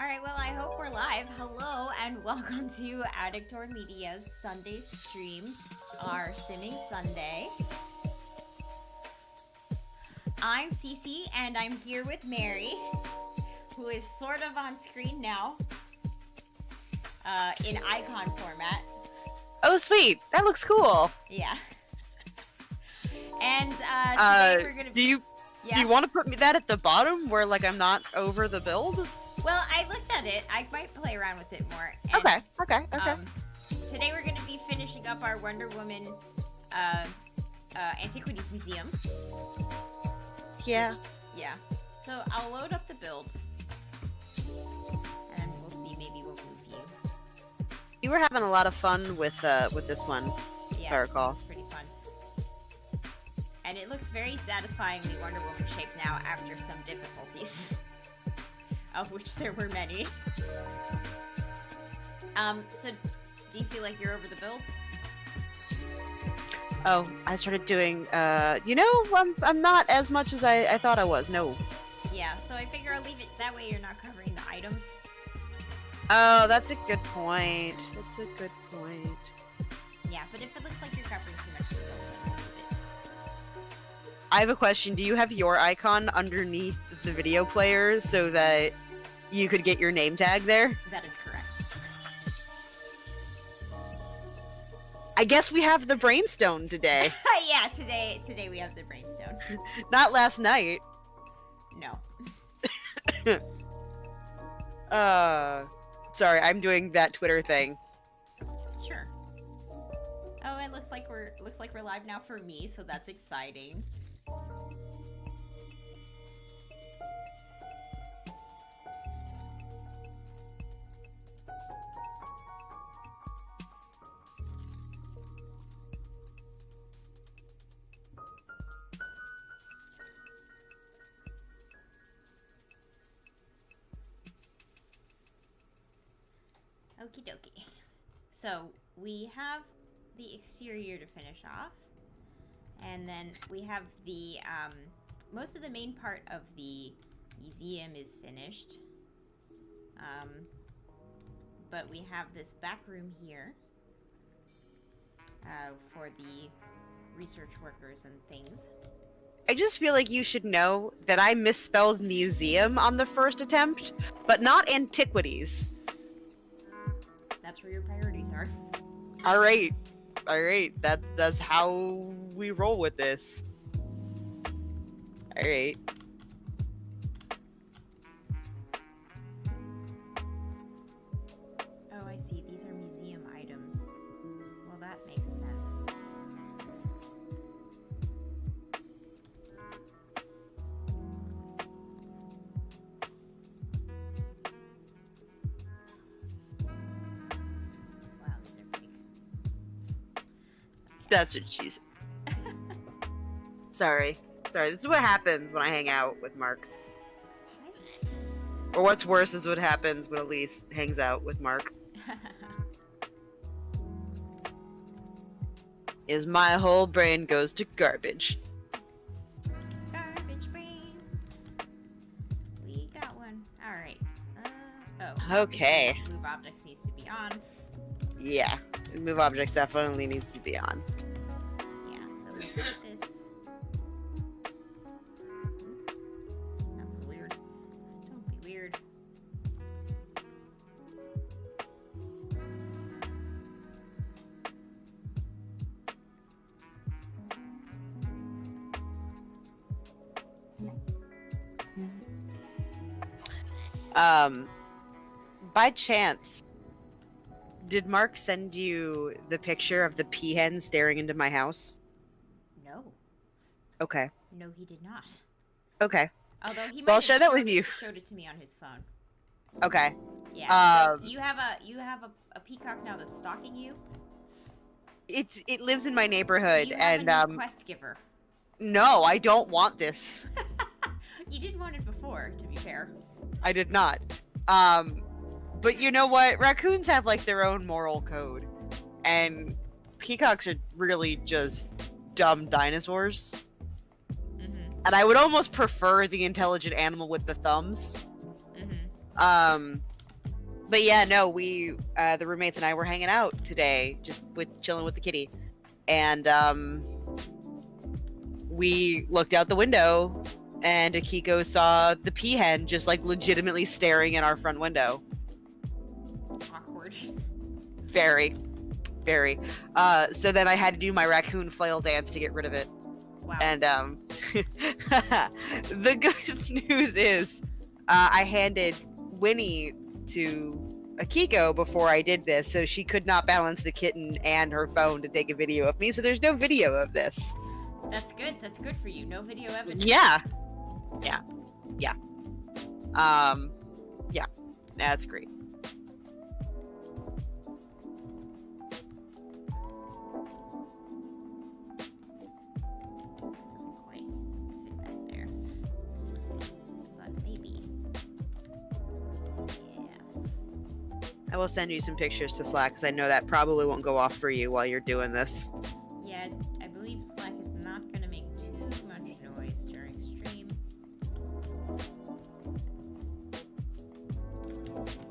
Alright, well, I hope we're live. Hello, and welcome to Addictor Media's Sunday stream, our Simming Sunday. I'm Cece, and I'm here with Mary, who is sort of on screen now, in icon format. Oh, sweet. That looks cool. Yeah. And, today we're gonna... Do you want to put me that at the bottom, where, like, I'm not over the build? Well, I looked at it. I might play around with it more. And, Okay. Today we're going to be finishing up our Wonder Woman Antiquities Museum. Yeah. Yeah. So I'll load up the build. And we'll see maybe what move you. You were having a lot of fun with this one, Yeah, if I recall. it's pretty fun. And it looks very satisfyingly Wonder Woman shaped now after some difficulties. Of which there were many. So do you feel like you're over the build? Oh, I started doing, I'm not as much as I thought I was, no. Yeah, so I figure I'll leave it that way you're not covering the items. Oh, that's a good point. Yeah, but if it looks like you're covering too much of the build, then we'll leave it. I have a question. Do you have your icon underneath the video player so that you could get your name tag there? That is correct. I guess we have the Brainstone today. Yeah, today we have the Brainstone. Not last night. No. Sorry, I'm doing that Twitter thing. Sure. Oh, it looks like we're live now for me, so that's exciting. Okie dokie. So we have the exterior to finish off, and then we have the most of the main part of the museum is finished. But we have this back room here for the research workers and things. I just feel like you should know that I misspelled museum on the first attempt, but not antiquities. That's where your priorities are. All right. That's how we roll with this. All right. Oh, I see. These are museum items. Well, that makes sense. Wow, these are big. That's what she said. Sorry. This is what happens when I hang out with Mark. Or what's worse is what happens when Elise hangs out with Mark. Is my whole brain goes to garbage. Garbage brain. We got one. Alright. Okay. Move objects needs to be on. Yeah. Move objects definitely needs to be on. Yeah, so we got this. That's weird. Don't be weird. By chance, did Mark send you the picture of the peahen staring into my house? No. Okay. No, he did not. Okay. Although he So might I'll have share that with you. Showed it to me on his phone. Okay. Yeah. So you have a peacock now that's stalking you. It lives in my neighborhood, You have and a new quest giver. no, I don't want this. You didn't want it before, to be fair. I did not. But you know what? Raccoons have like their own moral code, and peacocks are really just dumb dinosaurs. Mm-hmm. And I would almost prefer the intelligent animal with the thumbs. Mm-hmm. But yeah, no, we the roommates and I were hanging out today, just with chilling with the kitty, and we looked out the window, and Akiko saw the peahen just like legitimately staring in our front window. Awkward. Very, very. So then I had to do my raccoon flail dance to get rid of it. Wow. And the good news is, I handed Winnie to Akiko before I did this, so she could not balance the kitten and her phone to take a video of me. So there's no video of this. That's good. That's good for you. No video evidence. Yeah. Yeah. That's great. Doesn't quite fit that there. But maybe. Yeah. I will send you some pictures to Slack because I know that probably won't go off for you while you're doing this. Yeah, I believe Slack is not going to make too much noise during stream.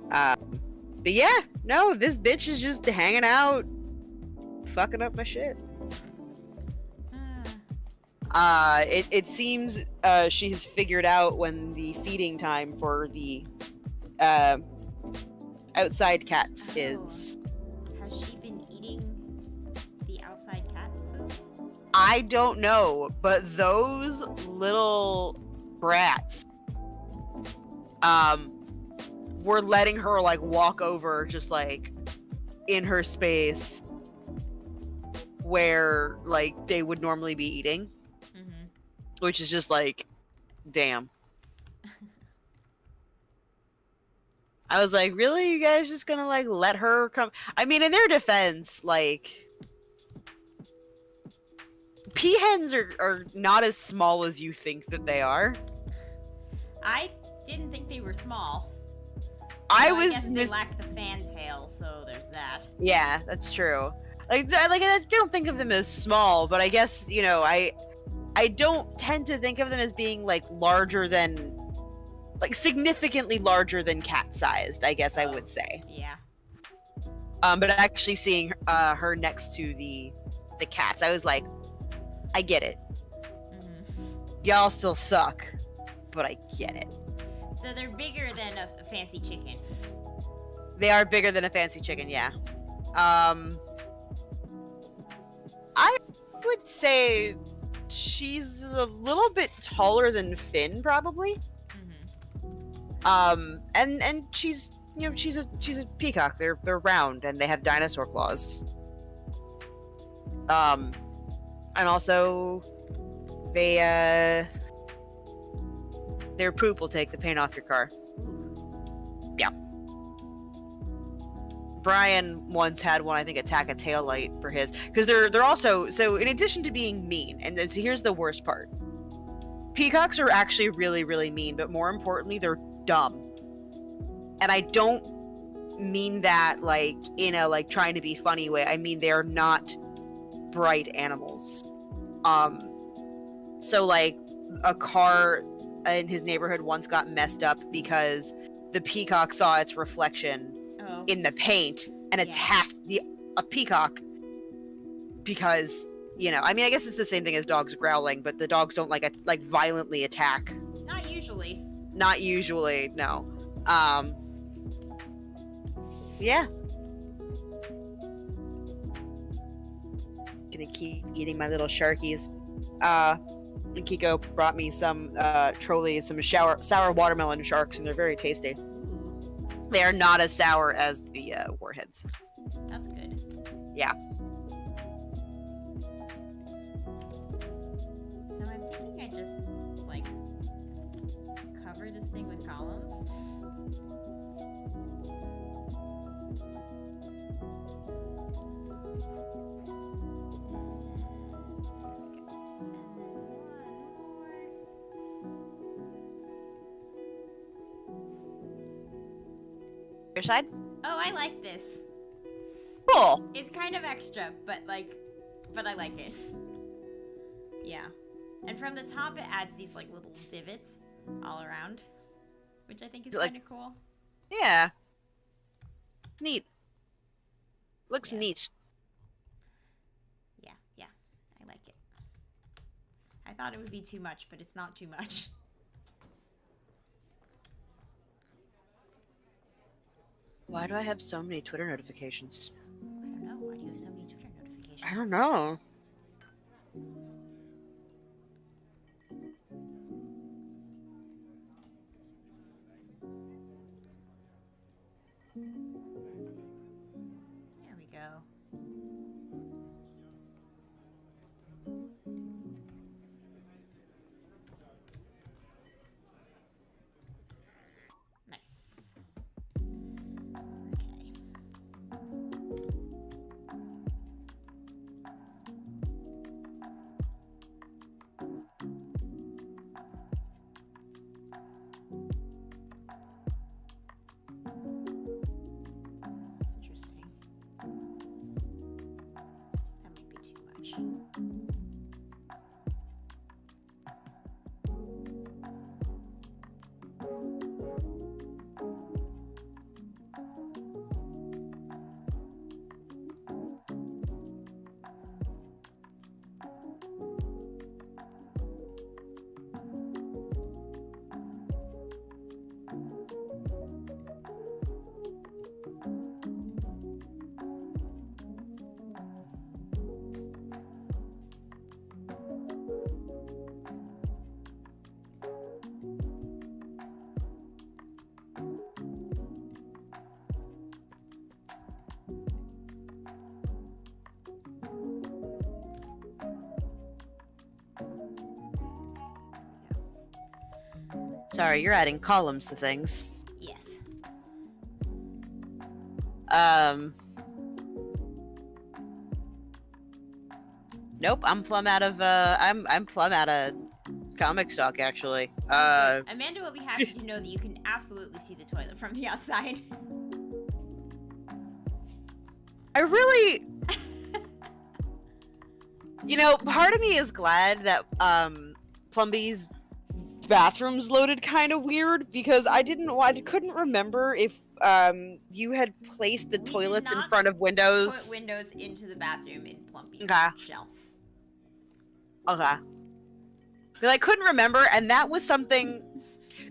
But yeah, no, this bitch is just hanging out, fucking up my shit. It seems she has figured out when the feeding time for the outside cats is. Has she been eating the outside cat food? I don't know, but those little brats were letting her like walk over just like in her space where like they would normally be eating. Mm-hmm. Which is just like, damn. I was like, really? You guys just gonna like let her come? I mean, in their defense, like, peahens are not as small as you think that they are. I didn't think they were small. I guess they lack the fantail, so there's that. Yeah, that's true. I don't think of them as small, but I guess, you know, I don't tend to think of them as being like larger than, like significantly larger than cat sized, I guess I would say. Yeah. But actually seeing her next to the cats, I was like, I get it. Mm-hmm. Y'all still suck, but I get it. So they're bigger than a fancy chicken. They are bigger than a fancy chicken, yeah. I would say she's a little bit taller than Finn, probably. Mm-hmm. And she's, you know, she's a peacock. They're round and they have dinosaur claws. And also they their poop will take the paint off your car. Yeah. Brian once had one, I think, attack a taillight for his, because they're also, so in addition to being mean, and so here's the worst part. Peacocks are actually really, really mean, but more importantly, they're dumb. And I don't mean that like in a like trying to be funny way. I mean they are not bright animals. So like a car in his neighborhood once got messed up because the peacock saw its reflection in the paint and attacked a peacock because, you know, I mean, I guess it's the same thing as dogs growling, but the dogs don't like violently attack. Not usually. Not usually, no. Yeah. Gonna keep eating my little sharkies. And Kiko brought me some trolleys, some sour watermelon sharks, and they're very tasty. They are not as sour as the warheads. That's good. Yeah. So I'm thinking I just like cover this thing with columns. Your side? Oh, I like this. Cool. It's kind of extra, but I like it. Yeah. And from the top, it adds these like little divots all around, which I think is Like- kind of cool. Yeah. It's neat. Looks Yeah. neat. Yeah, I like it. I thought it would be too much, but it's not too much. Why do I have so many Twitter notifications? I don't know. Why do you have so many Twitter notifications? I don't know. There we go. Nice. Okay. That's interesting. That might be too much. Sorry, you're adding columns to things. Yes. Nope, I'm plumb out of I'm plumb out of comic stock actually. Amanda will be happy to know that you can absolutely see the toilet from the outside. I really part of me is glad that Plumby's bathroom's loaded kind of weird because I couldn't remember if you had placed the We did toilets in not front of windows. Put windows into the bathroom in Plumpy's Okay. shelf. Okay. Because I couldn't remember, and that was something.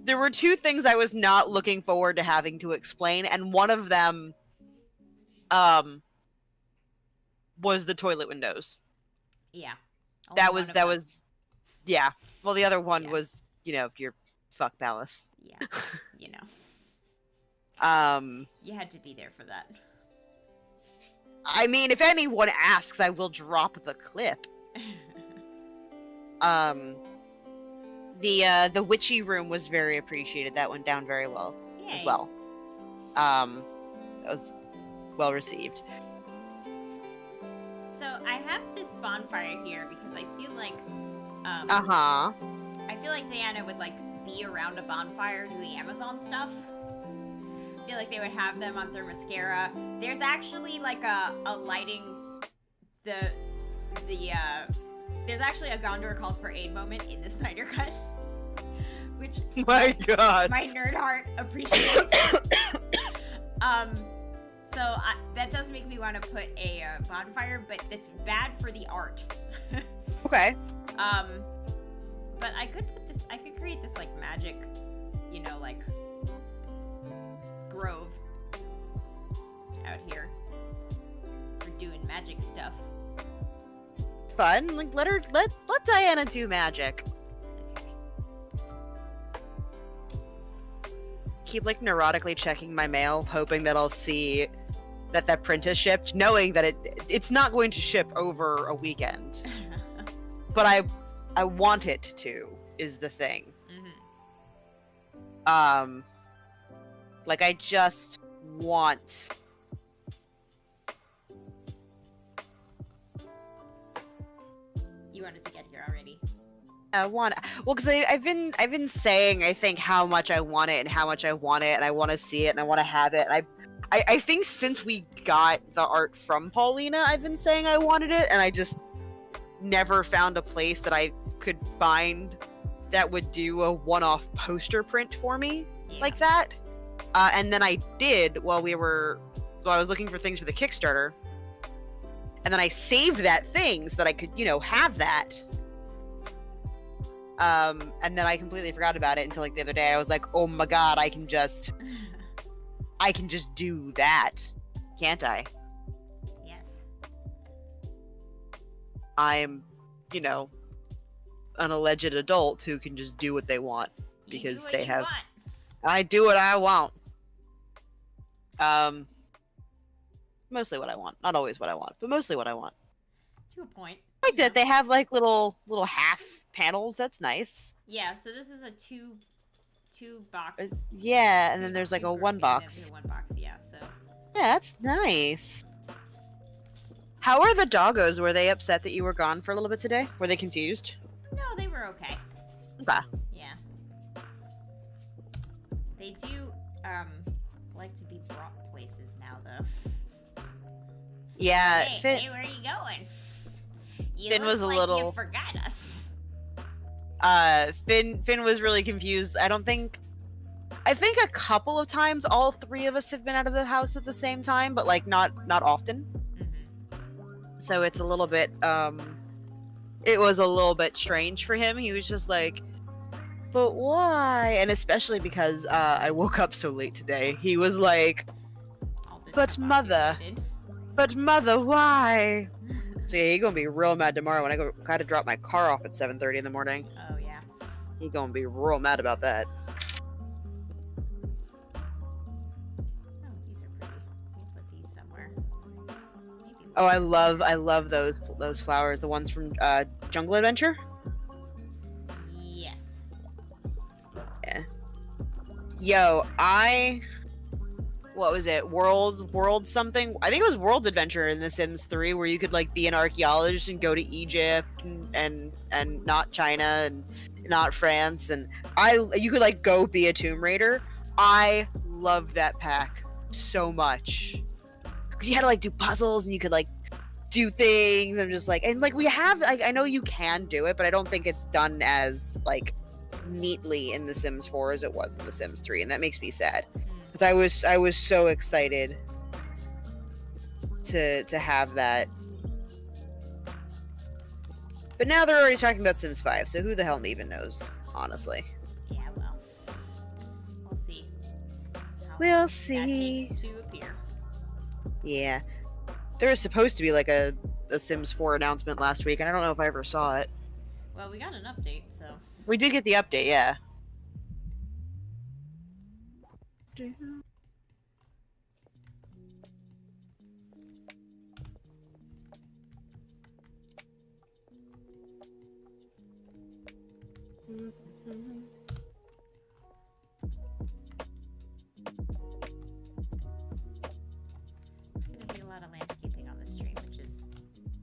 There were two things I was not looking forward to having to explain, and one of them was the toilet windows. Yeah. That Only was one of them. yeah. Well, the other one Yeah. was, your fuck palace. Yeah. You know. Um, You had to be there for that. I mean, if anyone asks, I will drop the clip. The witchy room was very appreciated. That went down very well as Yay. well. That was well received. So I have this bonfire here because I feel like Uh-huh. I feel like Diana would like be around a bonfire doing Amazon stuff. I feel like they would have them on Thermoscara. There's actually like a lighting there's actually a Gondor Calls for Aid moment in the Snyder Cut. Which My God. my nerd heart appreciates. So that does make me want to put a bonfire, but it's bad for the art. Okay. But I could create this like magic, like grove out here for doing magic stuff. Fun. Like let Diana do magic. Okay. Keep like neurotically checking my mail, hoping that I'll see that print is shipped, knowing that it's not going to ship over a weekend. But I want it to, is the thing. Mm-hmm. Like I just want. You wanted to get here already. Well, because I've been saying I think how much I want it and how much I want it and I want to see it and I want to have it. And I think since we got the art from Paulina, I've been saying I wanted it, and I just never found a place that I could find that would do a one-off poster print for me Yeah. like that. And then I did while we were I was looking for things for the Kickstarter, and then I saved that thing so that I could, have that. And then I completely forgot about it until like the other day. I was like, oh my god, I can just do that, can't I? Yes. I'm, an alleged adult who can just do what they want because they have. Want. I do what I want. Mostly what I want. Not always what I want, but mostly what I want. To a point. I like that they have like little half panels. That's nice. Yeah. So this is a two box. Yeah, and then there's like a one box. One box. Yeah. So. Yeah, that's nice. How are the doggos? Were they upset that you were gone for a little bit today? Were they confused? No, they were okay. Okay. Yeah. They do like to be brought places now, though. Yeah. Hey, where are you going? Finn was a little. You forgot us. Finn was really confused. I think a couple of times all three of us have been out of the house at the same time, but like not often. Mm-hmm. So it's a little bit it was a little bit strange for him. He was just like, but why? And especially because I woke up so late today. He was like, but mother, why? So yeah, he gonna be real mad tomorrow when I gotta drop my car off at 7:30 in the morning. Oh yeah. He gonna be real mad about that. Oh, these are pretty. We'll put these somewhere. Maybe. Oh, I love those flowers. The ones from Jungle Adventure. Yes. Yeah. Yo, what was it? World something? I think it was World Adventure in The Sims 3 where you could like be an archaeologist and go to Egypt and not China and not France, and you could like go be a Tomb Raider. I loved that pack so much. Cuz you had to like do puzzles and you could like do things and just like, and like we have like, I know you can do it, but I don't think it's done as like neatly in The Sims 4 as it was in The Sims 3, and that makes me sad. Because I was so excited to have that. But now they're already talking about Sims 5, so who the hell even knows, honestly. Yeah, well. We'll see. We'll see. That takes to appear. Yeah. There was supposed to be like a Sims 4 announcement last week, and I don't know if I ever saw it. Well, we got an update, so. We did get the update, yeah. There's gonna be a lot of landscaping on the stream, which is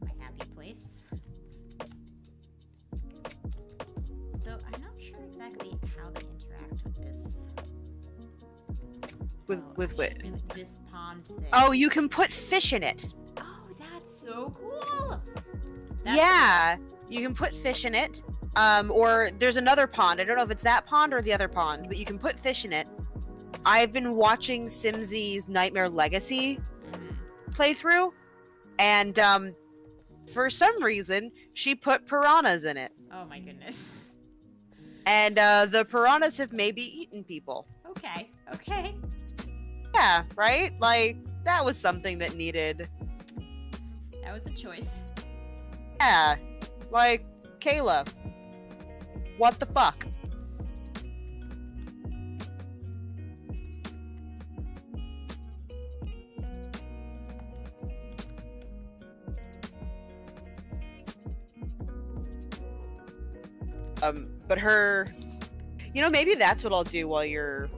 my happy place. So I'm not sure exactly how they interact with this. With what? This pond thing. Oh, you can put fish in it. Oh, that's so cool. Yeah, you can put fish in it. Or there's another pond. I don't know if it's that pond or the other pond, but you can put fish in it. I've been watching Simsy's Nightmare Legacy playthrough, and for some reason she put piranhas in it. Oh my goodness. And the piranhas have maybe eaten people. Okay. Okay. Yeah, right? Like, that was something that needed. That was a choice. Yeah. Like, Kayla. What the fuck? But her, maybe that's what I'll do while you're.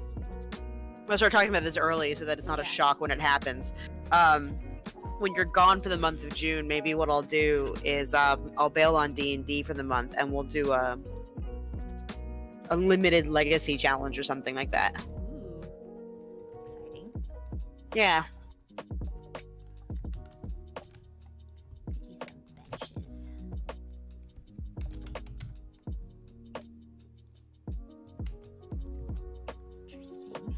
I'm gonna start talking about this early so that it's not a shock when it happens. When you're gone for the month of June, maybe what I'll do is I'll bail on D&D for the month, and we'll do a limited legacy challenge or something like that. Ooh. Exciting. Yeah. Could use some benches. Interesting.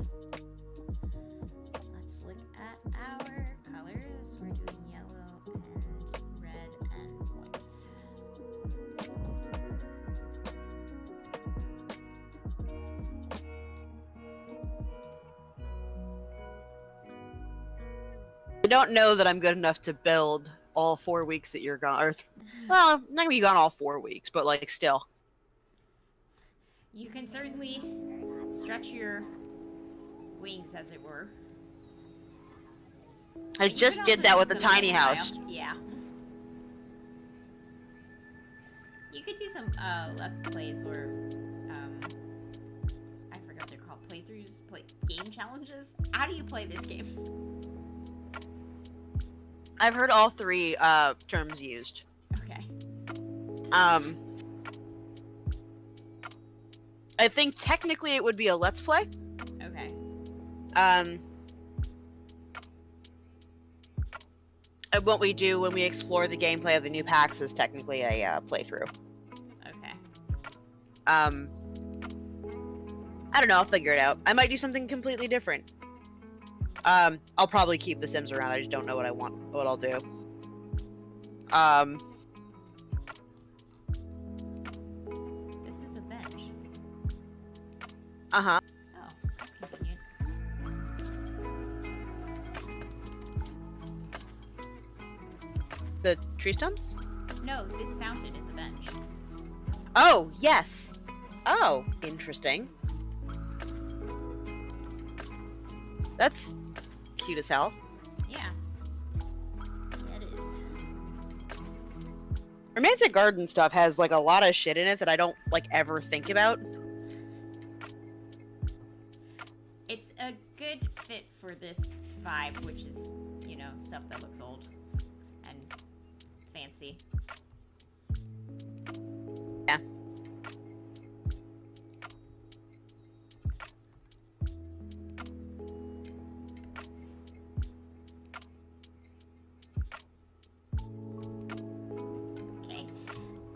Let's look at our I don't know that I'm good enough to build all 4 weeks that you're gone. Well, I'm not gonna be gone all 4 weeks, but like still. You can certainly stretch your wings, as it were. I You just could did also that do with the some tiny exile. house. Yeah. You could do some let's plays or I forgot what they're called, playthroughs, game challenges. How do you play this game? I've heard all 3 terms used. Okay. I think technically it would be a let's play. Okay. And what we do when we explore the gameplay of the new packs is technically a playthrough. Okay. I don't know, I'll figure it out. I might do something completely different. I'll probably keep The Sims around, I just don't know what I'll do. This is a bench. Uh-huh. Oh, that's convenient. The tree stumps? No, this fountain is a bench. Oh, yes. Oh, interesting. That's cute as hell. Yeah. That is. Romantic Garden stuff has like a lot of shit in it that I don't like ever think about. It's a good fit for this vibe, which is, you know, stuff that looks old and fancy. Yeah. Okay,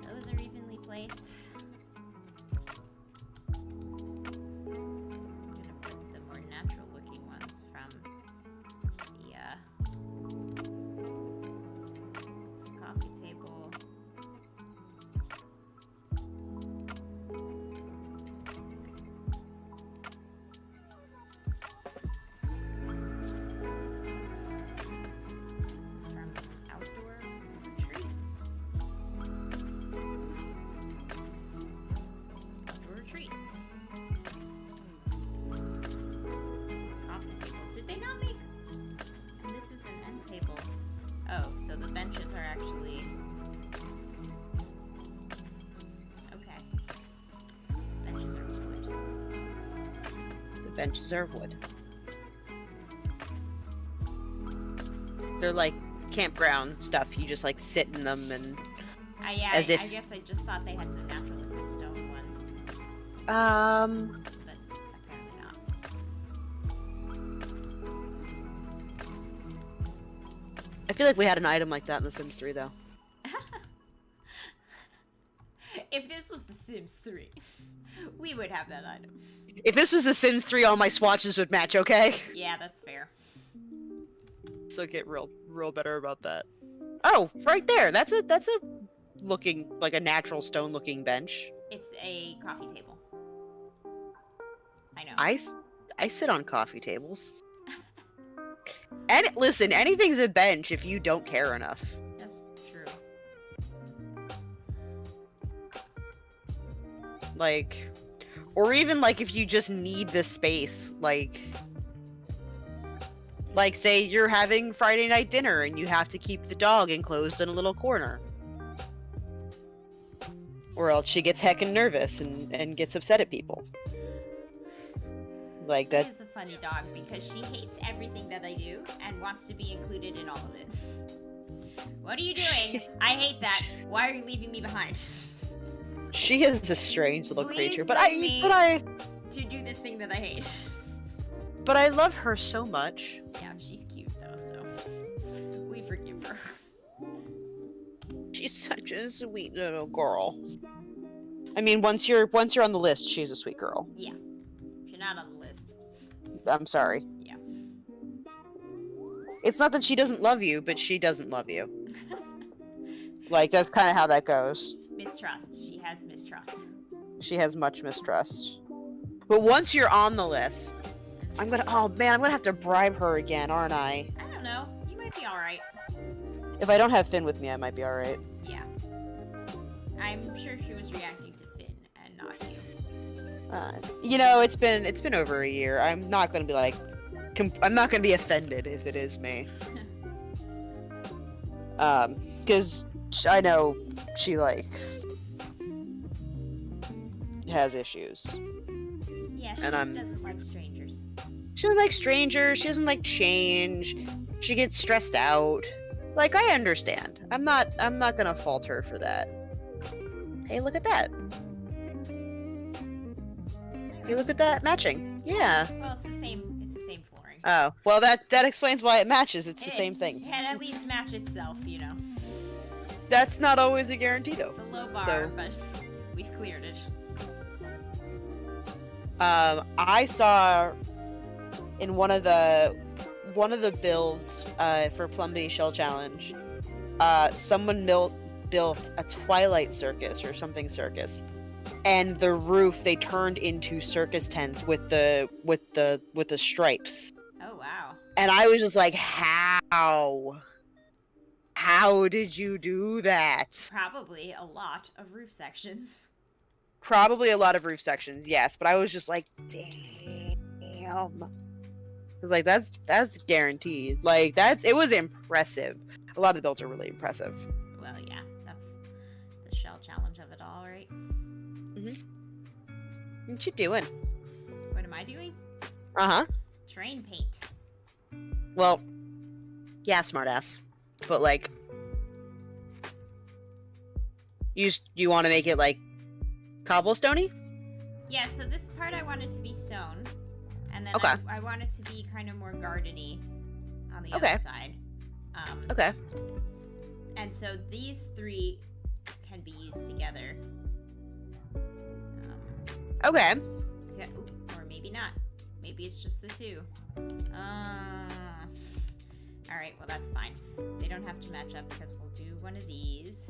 those are evenly placed. I'm gonna put the more natural looking ones from the coffee table. This is from outdoor retreat. Outdoor retreat. Coffee table. Did they not make? And this is an end table. Oh, so the benches are actually. Okay. Benches are wood. The benches are wood. They're like campground stuff. You just like sit in them and Yeah, As I if- guess I just thought they had some natural looking stone ones, but apparently not. I feel like we had an item like that in The Sims 3 though. If this was The Sims 3, we would have that item. If this was The Sims 3, all my swatches would match, okay? Yeah, that's fair. So get real better about that. Oh, right there. That's a looking like a natural stone looking bench. It's a coffee table. I know. I sit on coffee tables. And listen, anything's a bench if you don't care enough. That's true. Like, or even like if you just need the space, like say you're having Friday night dinner and you have to keep the dog enclosed in a little corner. Or else she gets heckin' nervous and gets upset at people. Like that. She is a funny dog because she hates everything that I do and wants to be included in all of it. What are you doing? I hate that. Why are you leaving me behind? She is a strange little Please creature, but let me- I To do this thing that I hate. love her so much. Yeah, she's cute though, so we forgive her. She's such a sweet little girl. I mean, once you're on the list, she's a sweet girl. Yeah. If you're not on the list. I'm sorry. Yeah. It's not that she doesn't love you, but she doesn't love you. Like, that's kind of how that goes. Mistrust. She has mistrust. She has much mistrust. But once you're on the list, I'm gonna have to bribe her again, aren't I? I don't know. You might be alright. If I don't have Finn with me, I might be alright. Yeah. I'm sure she was reacting to Finn and not you. You know, it's been over a year. I'm not gonna be like, I'm not gonna be offended if it is me. Because I know she like has issues. Yeah, she And I'm- doesn't like strangers. She doesn't like strangers. She doesn't like change. She gets stressed out. Like, I understand. I'm not gonna fault her for that. Hey, look at that. Hey, look at that matching. Yeah. Well, it's the same flooring. Oh, well, that explains why it matches. It's the It- same thing. It can at least match itself, you know. That's not always a guarantee, though. It's a low bar, So- but we've cleared it. I saw in one of the builds for Plumbee Shell Challenge, someone built a Twilight Circus or something circus, and the roof they turned into circus tents with the stripes. Oh wow. And I was just like, how did you do that? Probably a lot of roof sections. Probably a lot of roof sections, yes, but I was just like, damn. I was like, that's guaranteed. Like, it was impressive. A lot of the builds are really impressive. Well, yeah, that's the shell challenge of it all, right? What you doing? What am I doing? Uh-huh. Terrain paint. Well, yeah, smartass. But like, you want to make it like cobblestone-y? Yeah, so this part I want it to be stone, and then Okay. I want it to be kind of more gardeny on the Okay. other side. Okay. And so these three can be used together. Okay. Yeah, or maybe not. Maybe it's just the two. Alright, well that's fine. They don't have to match up because we'll do one of these.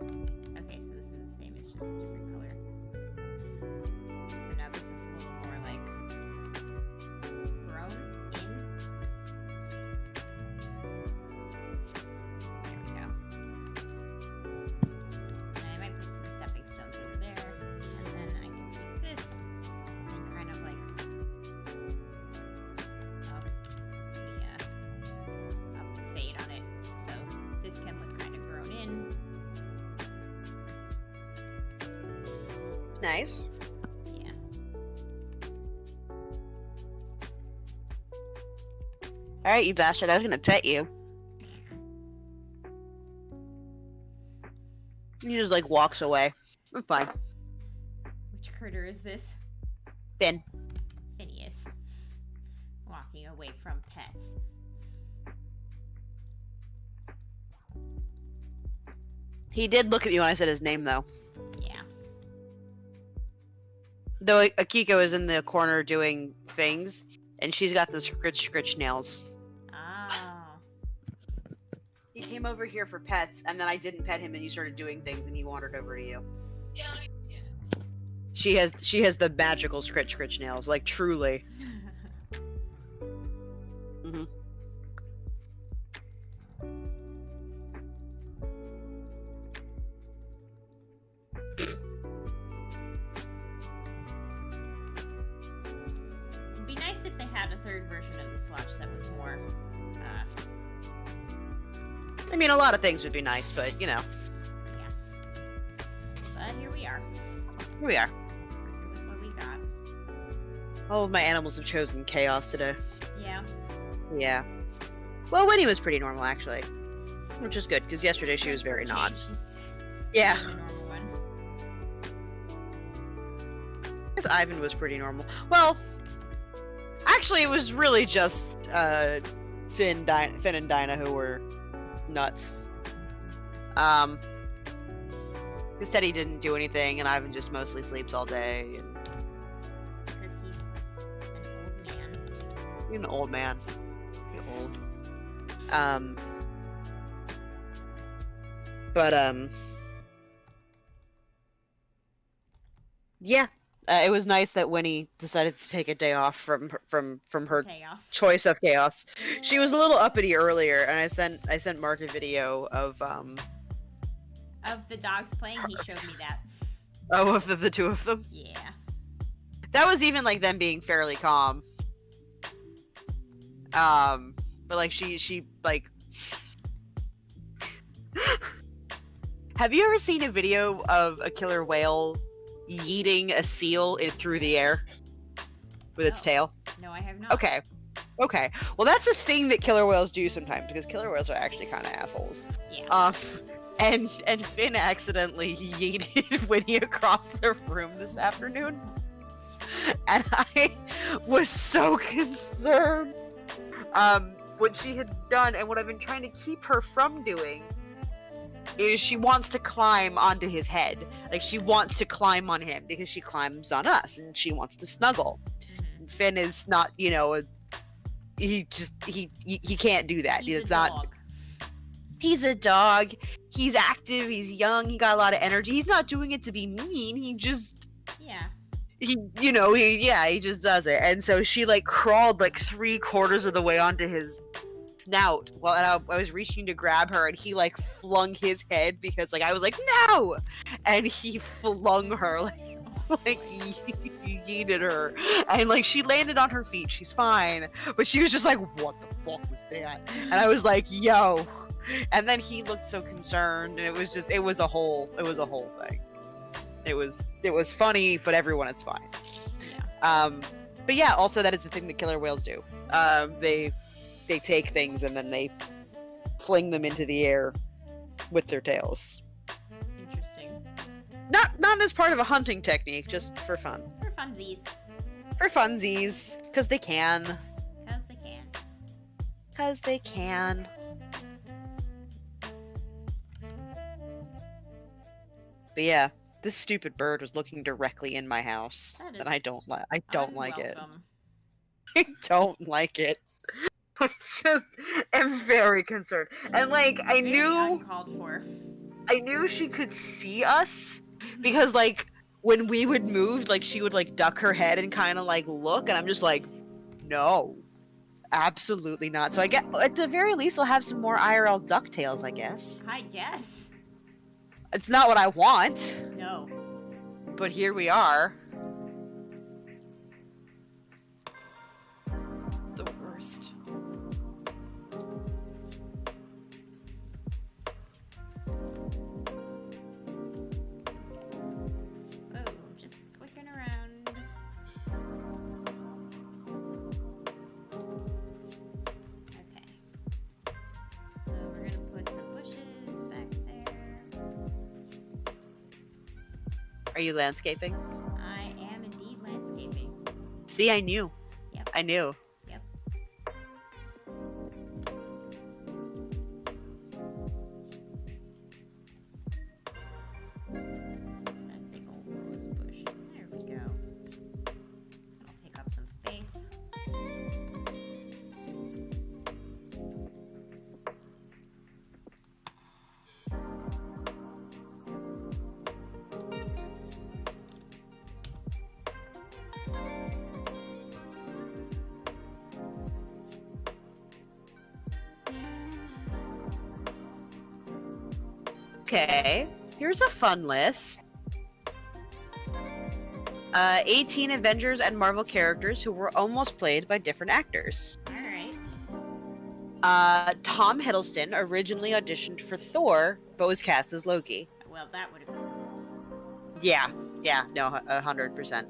Okay, so this is the same, it's just a different color. So now this is a little more like grown in. There we go. And I might put some stepping stones over there, and then I can take this and kind of like up the fade on it, so this can look kind of grown in. Nice. Yeah. All right, you bastard. I was gonna pet you. He just like walks away. I'm fine. Which critter is this? Finn. Phineas. Walking away from pets. He did look at me when I said his name, though. Yeah. Though Akiko is in the corner doing things, and she's got the scritch nails. Oh. He came over here for pets, and then I didn't pet him, and you started doing things, and he wandered over to you. Yeah. She has the magical scritch nails, like truly. Mm-hmm. It'd be nice if they had a third version of the Swatch that was more, I mean, a lot of things would be nice, but you know, yeah. But here we are. here we are. Working with what we got. All of my animals have chosen chaos today. Yeah. Yeah. Well, Winnie was pretty normal, actually. Which is good, because yesterday she was very not. She's Yeah. the normal one. I guess Ivan was pretty normal. Well, actually, it was really just Finn and Dinah who were nuts. Because Teddy didn't do anything, and Ivan just mostly sleeps all day. And Because he's he's an old man. an old man. He's old. But yeah. It was nice that Winnie decided to take a day off from her Chaos. choice of chaos. She was a little uppity earlier, and I sent Mark a video of Of the dogs playing, he showed me that. of the two of them. Yeah. That was even like them being fairly calm. But like she like. Have you ever seen a video of a killer whale yeeting a seal through the air with its tail? No, I have not. Okay. Well, that's a thing that killer whales do sometimes because killer whales are actually kind of assholes. Yeah. And Finn accidentally yeeted Winnie across the room this afternoon, and I was so concerned. What she had done and what I've been trying to keep her from doing is she wants to climb onto his head. Like, she wants to climb on him because she climbs on us and she wants to snuggle. Mm-hmm. Finn is not, you know, he can't do that. He's It's a not. dog. He's a dog. He's active. He's young. He got a lot of energy. He's not doing it to be mean. He just. Yeah. He just does it. And so she like crawled like 3/4 of the way onto his snout. Well, and I was reaching to grab her, and he like flung his head because like I was like no, and he flung her like yeeted her, and like she landed on her feet. She's fine, but she was just like, what the fuck was that? And I was like, yo. And then he looked so concerned, and it was a whole thing. It was funny, but everyone it's fine. Yeah. But yeah, also that is the thing that killer whales do. They take things and then they fling them into the air with their tails. Interesting. Not as part of a hunting technique, just for fun. For funsies. For funsies, because they can. Because they can. Because they can. But yeah, this stupid bird was looking directly in my house, and I don't like it. Unwelcome. I don't like it. I just am very concerned. And like I Very knew uncalled for. she could see us because like when we would move, like she would like duck her head and kind of like look, and I'm just like, no. Absolutely not. So I get at the very least we'll have some more IRL DuckTales, I guess. I guess. It's not what I want, No. but here we are. The worst. Oh, just clicking around. Okay. So we're gonna put some bushes back there. Are you landscaping? I am indeed landscaping. See, I knew. Yep. I knew. Yep. There's that big old rose bush. There we go. That'll take up some space. Okay, here's a fun list. 18 Avengers and Marvel characters who were almost played by different actors. Alright. Tom Hiddleston originally auditioned for Thor, but was cast as Loki. Well, that would have been. Yeah, no, 100%.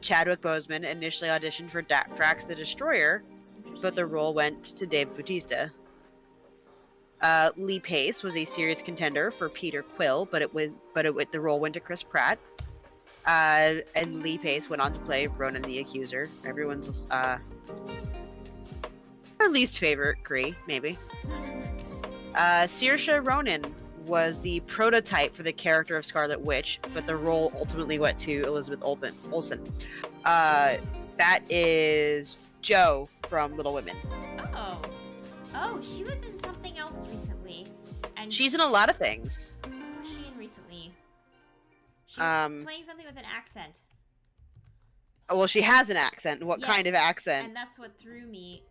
Chadwick Boseman initially auditioned for Drax the Destroyer, but the role went to Dave Bautista. Lee Pace was a serious contender for Peter Quill, but the role went to Chris Pratt. And Lee Pace went on to play Ronan the Accuser. Everyone's our least favorite Kree, maybe. Saoirse Ronan was the prototype for the character of Scarlet Witch, but the role ultimately went to Elizabeth Olsen. That is Jo from Little Women. Oh, she was in something else recently. And She's in a lot of things. what was she in recently? She was playing something with an accent. Well, she has an accent. What kind of Yes, accent? And that's what threw me.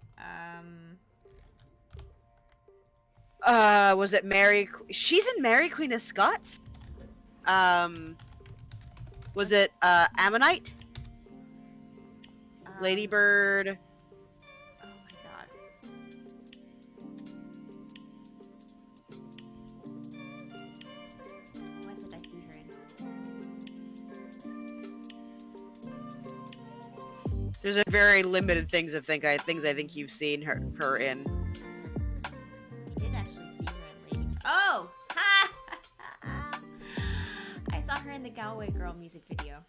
Was it Mary? She's in Mary Queen of Scots. Was it Ammonite? Lady Bird. Oh my god. What did I see her in? There's a very limited things I think you've seen her in. I did actually see her in Lady. Oh! Ha! I saw her in the Galway Girl music video.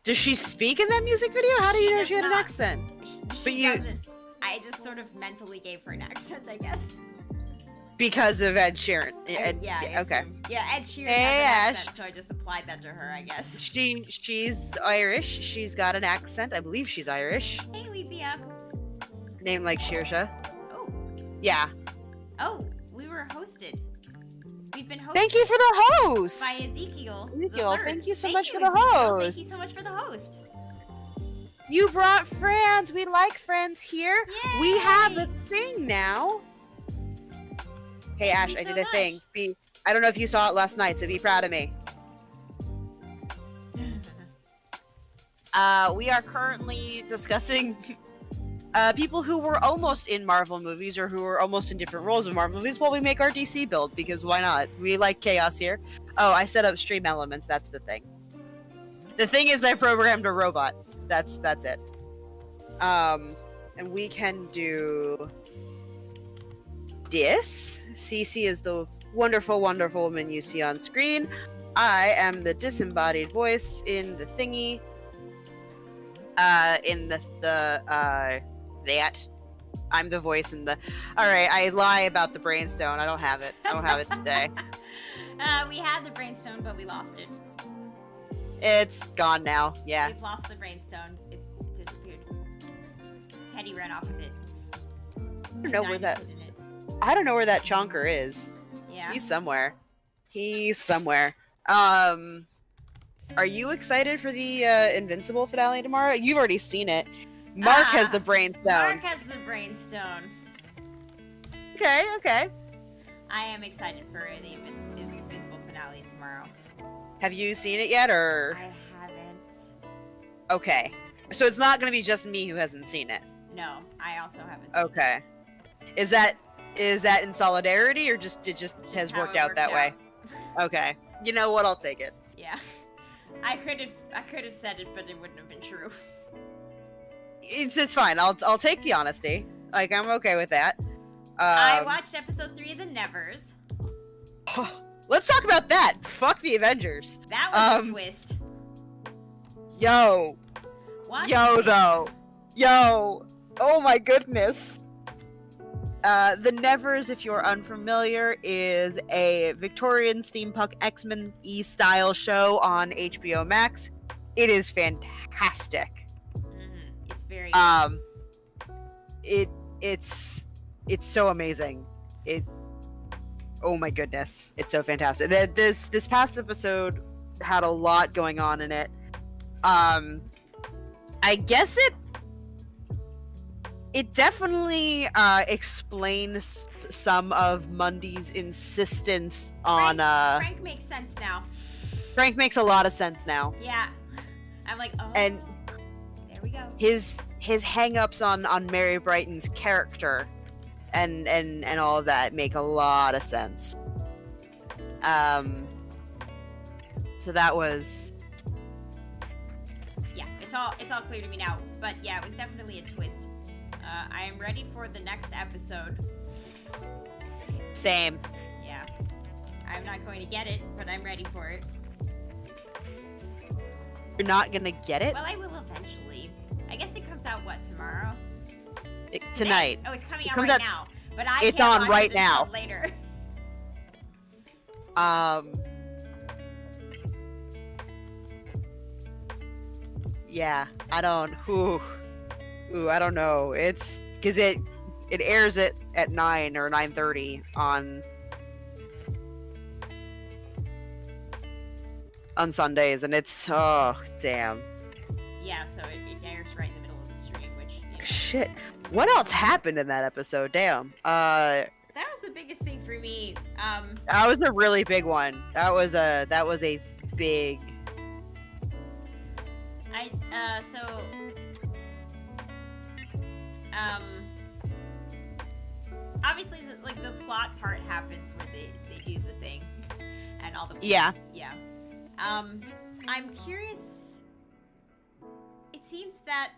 Does she speak in that music video? How do you know does she had an not. accent? She doesn't. I just sort of mentally gave her an accent, I guess. Because of Ed Sheeran. Yeah. I Okay. assume. Yeah, Ed Sheeran Hey, has an Ash. accent, so I just applied that to her, I guess. She's Irish. She's got an accent. I believe she's Irish. Hey, Lethea. Name like Shearsha. Oh. Yeah. Oh, we were hosted. We've been hosted. Thank you for the host. By Ezekiel. the Ezekiel, third. thank you so Thank much you, for the Ezekiel. host. Thank you so much for the host. You brought friends. We like friends here. We have a Yay! thing now. Hey Ash, you I so did a thing. I don't know if you saw it last night, so be proud of me. We are currently discussing people who were almost in Marvel movies or who were almost in different roles of Marvel movies while we make our DC build, because why not? We like chaos here. Oh, I set up stream elements, that's the thing. The thing is I programmed a robot. That's it. And we can do this. Cece is the wonderful, wonderful woman you see on screen. I am the disembodied voice in the thingy. In that. I'm the voice in the. Alright, I lie about the brainstone. I don't have it. I don't have it today. We had the brainstone, but we lost it. It's gone now. Yeah. We've lost the brainstone. It disappeared. Teddy ran off with it. I don't know where that. I don't know where that chonker is. Yeah. He's somewhere. He's somewhere. Are you excited for the Invincible finale tomorrow? You've already seen it. Mark has the brainstone. Mark has the brainstone. Okay. I am excited for the Invincible finale tomorrow. Have you seen it yet, or? I haven't. Okay. So it's not going to be just me who hasn't seen it. No, I also haven't seen Okay. Is that in solidarity, or it just has how worked it out worked that way? Okay. You know what? I'll take it. Yeah. I could have said it, but it wouldn't have been true. It's fine. I'll take the honesty. Like, I'm okay with that. I watched episode 3 of The Nevers. Let's talk about that. Fuck the Avengers. That was a twist. Yo, though. Oh my goodness. The Nevers, if you're unfamiliar, is a Victorian steampunk X-Men-y style show on HBO Max. It is fantastic. It's very It's so amazing. Oh my goodness, it's so fantastic. This past episode had a lot going on in it. I guess it definitely explains some of Mundy's insistence on Frank makes sense now. Frank makes a lot of sense now. Yeah. I'm like, oh, And there we go. his hang-ups on Mary Brighton's character and all of that make a lot of sense. So that was, Yeah, it's all clear to me now. But yeah, it was definitely a twist. I am ready for the next episode. same. Yeah. I'm not going to get it, but I'm ready for it. You're not gonna get it Well, I will eventually. I guess it comes out, what, tomorrow? tonight. Oh, it's coming It out comes right out- now. But I it's can't on watch right it until now. later. Yeah, I don't. Ooh, I don't know. It's because it airs it at 9 or 9:30 on on Sundays, and it's oh damn. Yeah, so it airs right in the middle of the stream, which, you know. Shit. What else happened in that episode? Damn. That was the biggest thing for me. That was a really big one. That was a big. Obviously, the plot part happens when they do the thing, and all the Yeah. yeah. I'm curious. It seems that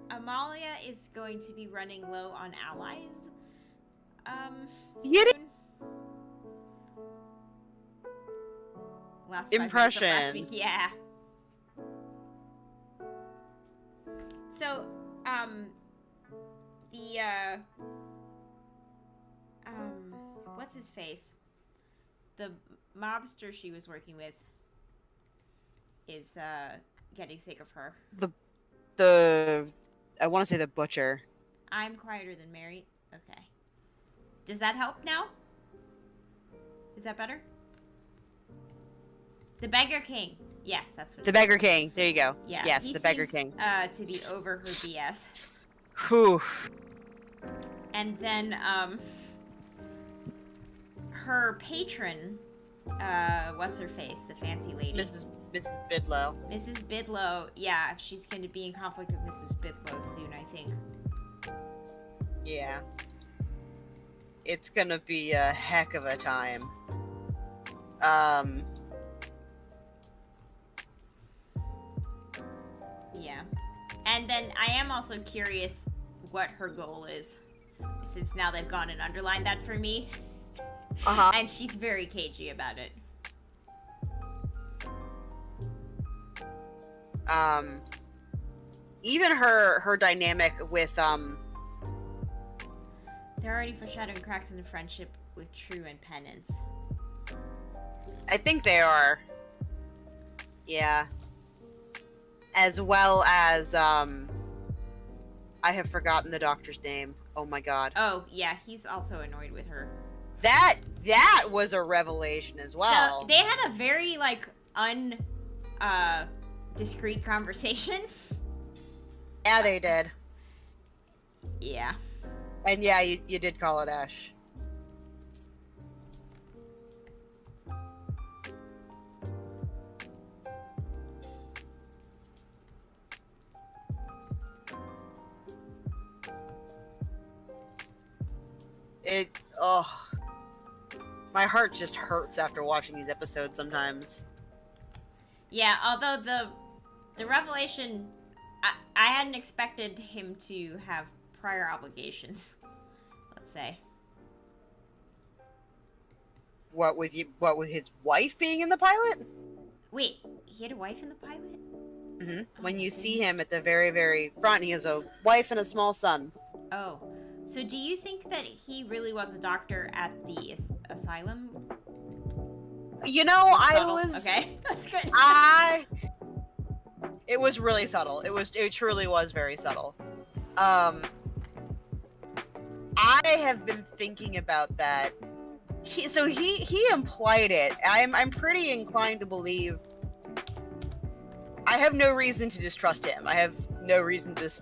Amalia is going to be running low on allies. Yeah. Soon. Last 5 minutes of Impression. last week, yeah. So, what's his face? The mobster she was working with is, getting sick of her. I want to say the butcher. I'm quieter than Mary. Okay. Does that help now? Is that better? The Beggar King. Yes, that's what The it is. Beggar King. There you go. Yeah. Yes, he the Beggar seems, King. to be over her BS. Whew. And then, her patron, what's her face? The fancy lady. Mrs. Bidlow. Mrs. Bidlow. Yeah, she's going to be in conflict with Mrs. Bidlow soon, I think. Yeah. It's gonna be a heck of a time. Yeah. And then I am also curious what her goal is, since now they've gone and underlined that for me. Uh-huh. And she's very cagey about it. Even her dynamic with They're already foreshadowing cracks in the friendship with True and Penance. I think they are. Yeah. As well as I have forgotten the doctor's name. Oh my god. Oh, yeah, he's also annoyed with her. That was a revelation as well. So they had a very, discreet conversation. Yeah, they did. Yeah. And yeah, you did call it Ash. My heart just hurts after watching these episodes sometimes. Yeah, although the revelation, I hadn't expected him to have prior obligations, let's say. What with his wife being in the pilot? Wait, he had a wife in the pilot? Mm-hmm. When you see him at the very, very front, he has a wife and a small son. Oh. So do you think that he really was a doctor at the asylum? You know, Subtle. Okay, that's good. It was really subtle. It truly was very subtle. I have been thinking about that. He implied it. I'm pretty inclined to believe. I have no reason to distrust him. I have no reason to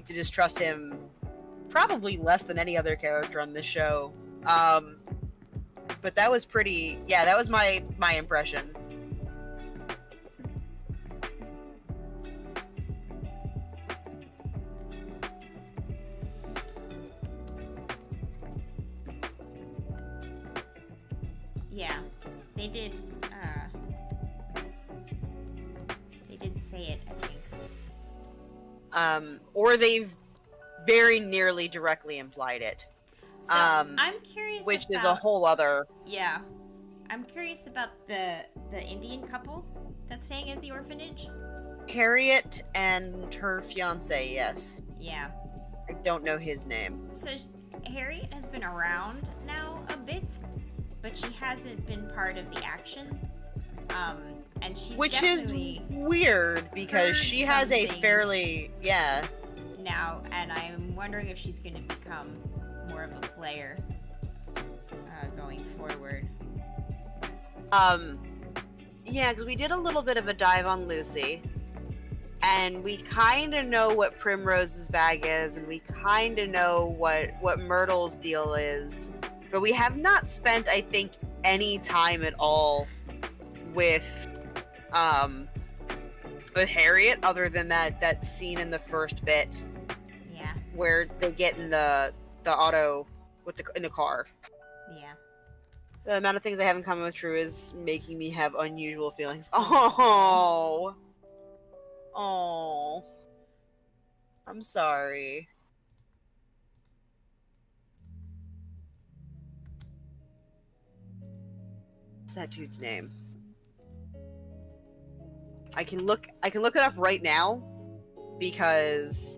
distrust him. Probably less than any other character on this show. But that was pretty. Yeah, that was my impression. Yeah, they did say it, I think. Or they've very nearly directly implied it. So, I'm curious which about, is a whole other. Yeah. I'm curious about the Indian couple that's staying at the orphanage. Harriet and her fiance, yes. Yeah. I don't know his name. So Harriet has been around now a bit, but she hasn't been part of the action. And she's Which is definitely weird because heard she has some a things. fairly now, and I'm wondering if she's going to become more of a player going forward. Yeah, because we did a little bit of a dive on Lucy, and we kind of know what Primrose's bag is, and we kind of know what Myrtle's deal is, but we have not spent, I think, any time at all with Harriet, other than that scene in the first bit. Yeah. Where they get in the auto in the car. Yeah. The amount of things I have in common with True is making me have unusual feelings. Oh, I'm sorry. What's that dude's name? I can look it up right now because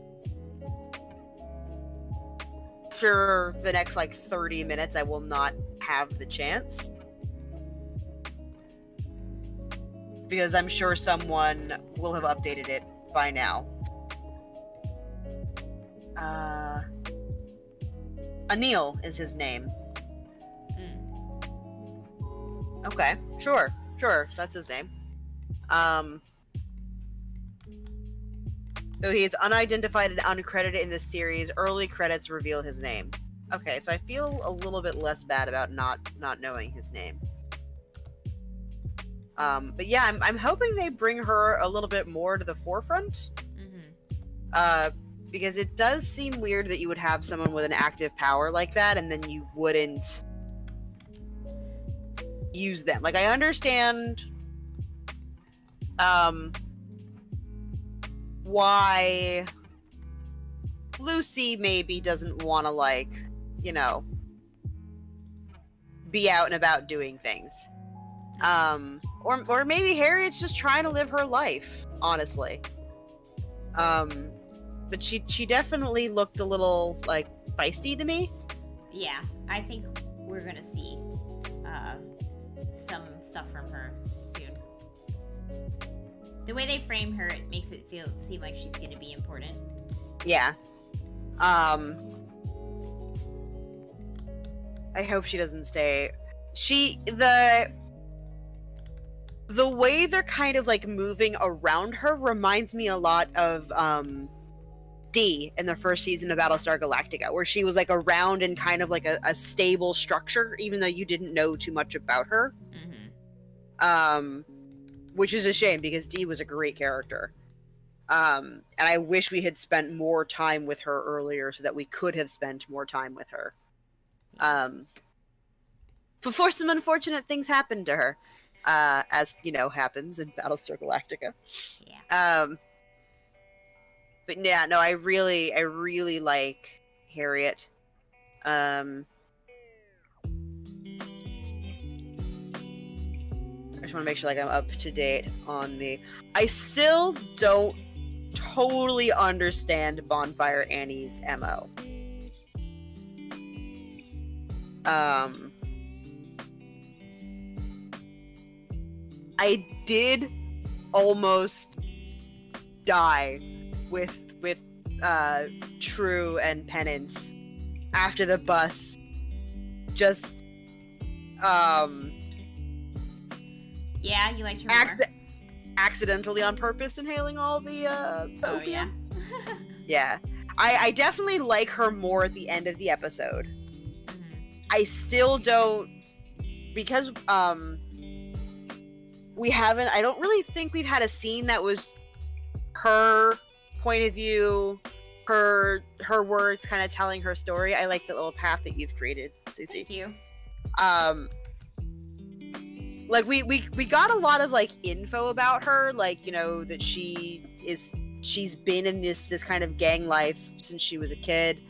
for the next like 30 minutes I will not have the chance. Because I'm sure someone will have updated it by now. Anil is his name. Okay, sure, that's his name. Though he is unidentified and uncredited in this series, early credits reveal his name. Okay, so I feel a little bit less bad about not knowing his name. But yeah, I'm hoping they bring her a little bit more to the forefront. Because it does seem weird that you would have someone with an active power like that and then you wouldn't use them. Like, I understand why Lucy maybe doesn't want to, like, you know, be out and about doing things. Or maybe Harriet's just trying to live her life, honestly. But she definitely looked a little, like, feisty to me. Yeah, I think we're gonna see some stuff from her soon. The way they frame her, it makes it seem like she's gonna be important. Yeah. I hope she doesn't stay. The way they're kind of, like, moving around her reminds me a lot of, Dee in the first season of Battlestar Galactica, where she was, like, around in kind of like a stable structure, even though you didn't know too much about her. Which is a shame, because Dee was a great character. And I wish we had spent more time with her earlier so that we could have spent more time with her. Before some unfortunate things happened to her. As, you know, happens in Battlestar Galactica. Yeah. But yeah, no, I really like Harriet. I just want to make sure, like, I'm up to date on the... I still don't totally understand Bonfire Annie's MO. I did almost die with True and Penance after the bus. Just yeah, you liked her more. Accidentally on purpose inhaling all the opium. Yeah. Yeah. I definitely like her more at the end of the episode. I still don't, because I don't really think we've had a scene that was her point of view, her words kind of telling her story. I like the little path that you've created, Susie. Thank you. Like, we got a lot of, like, info about her, like, you know, that she's been in this kind of gang life since she was a kid.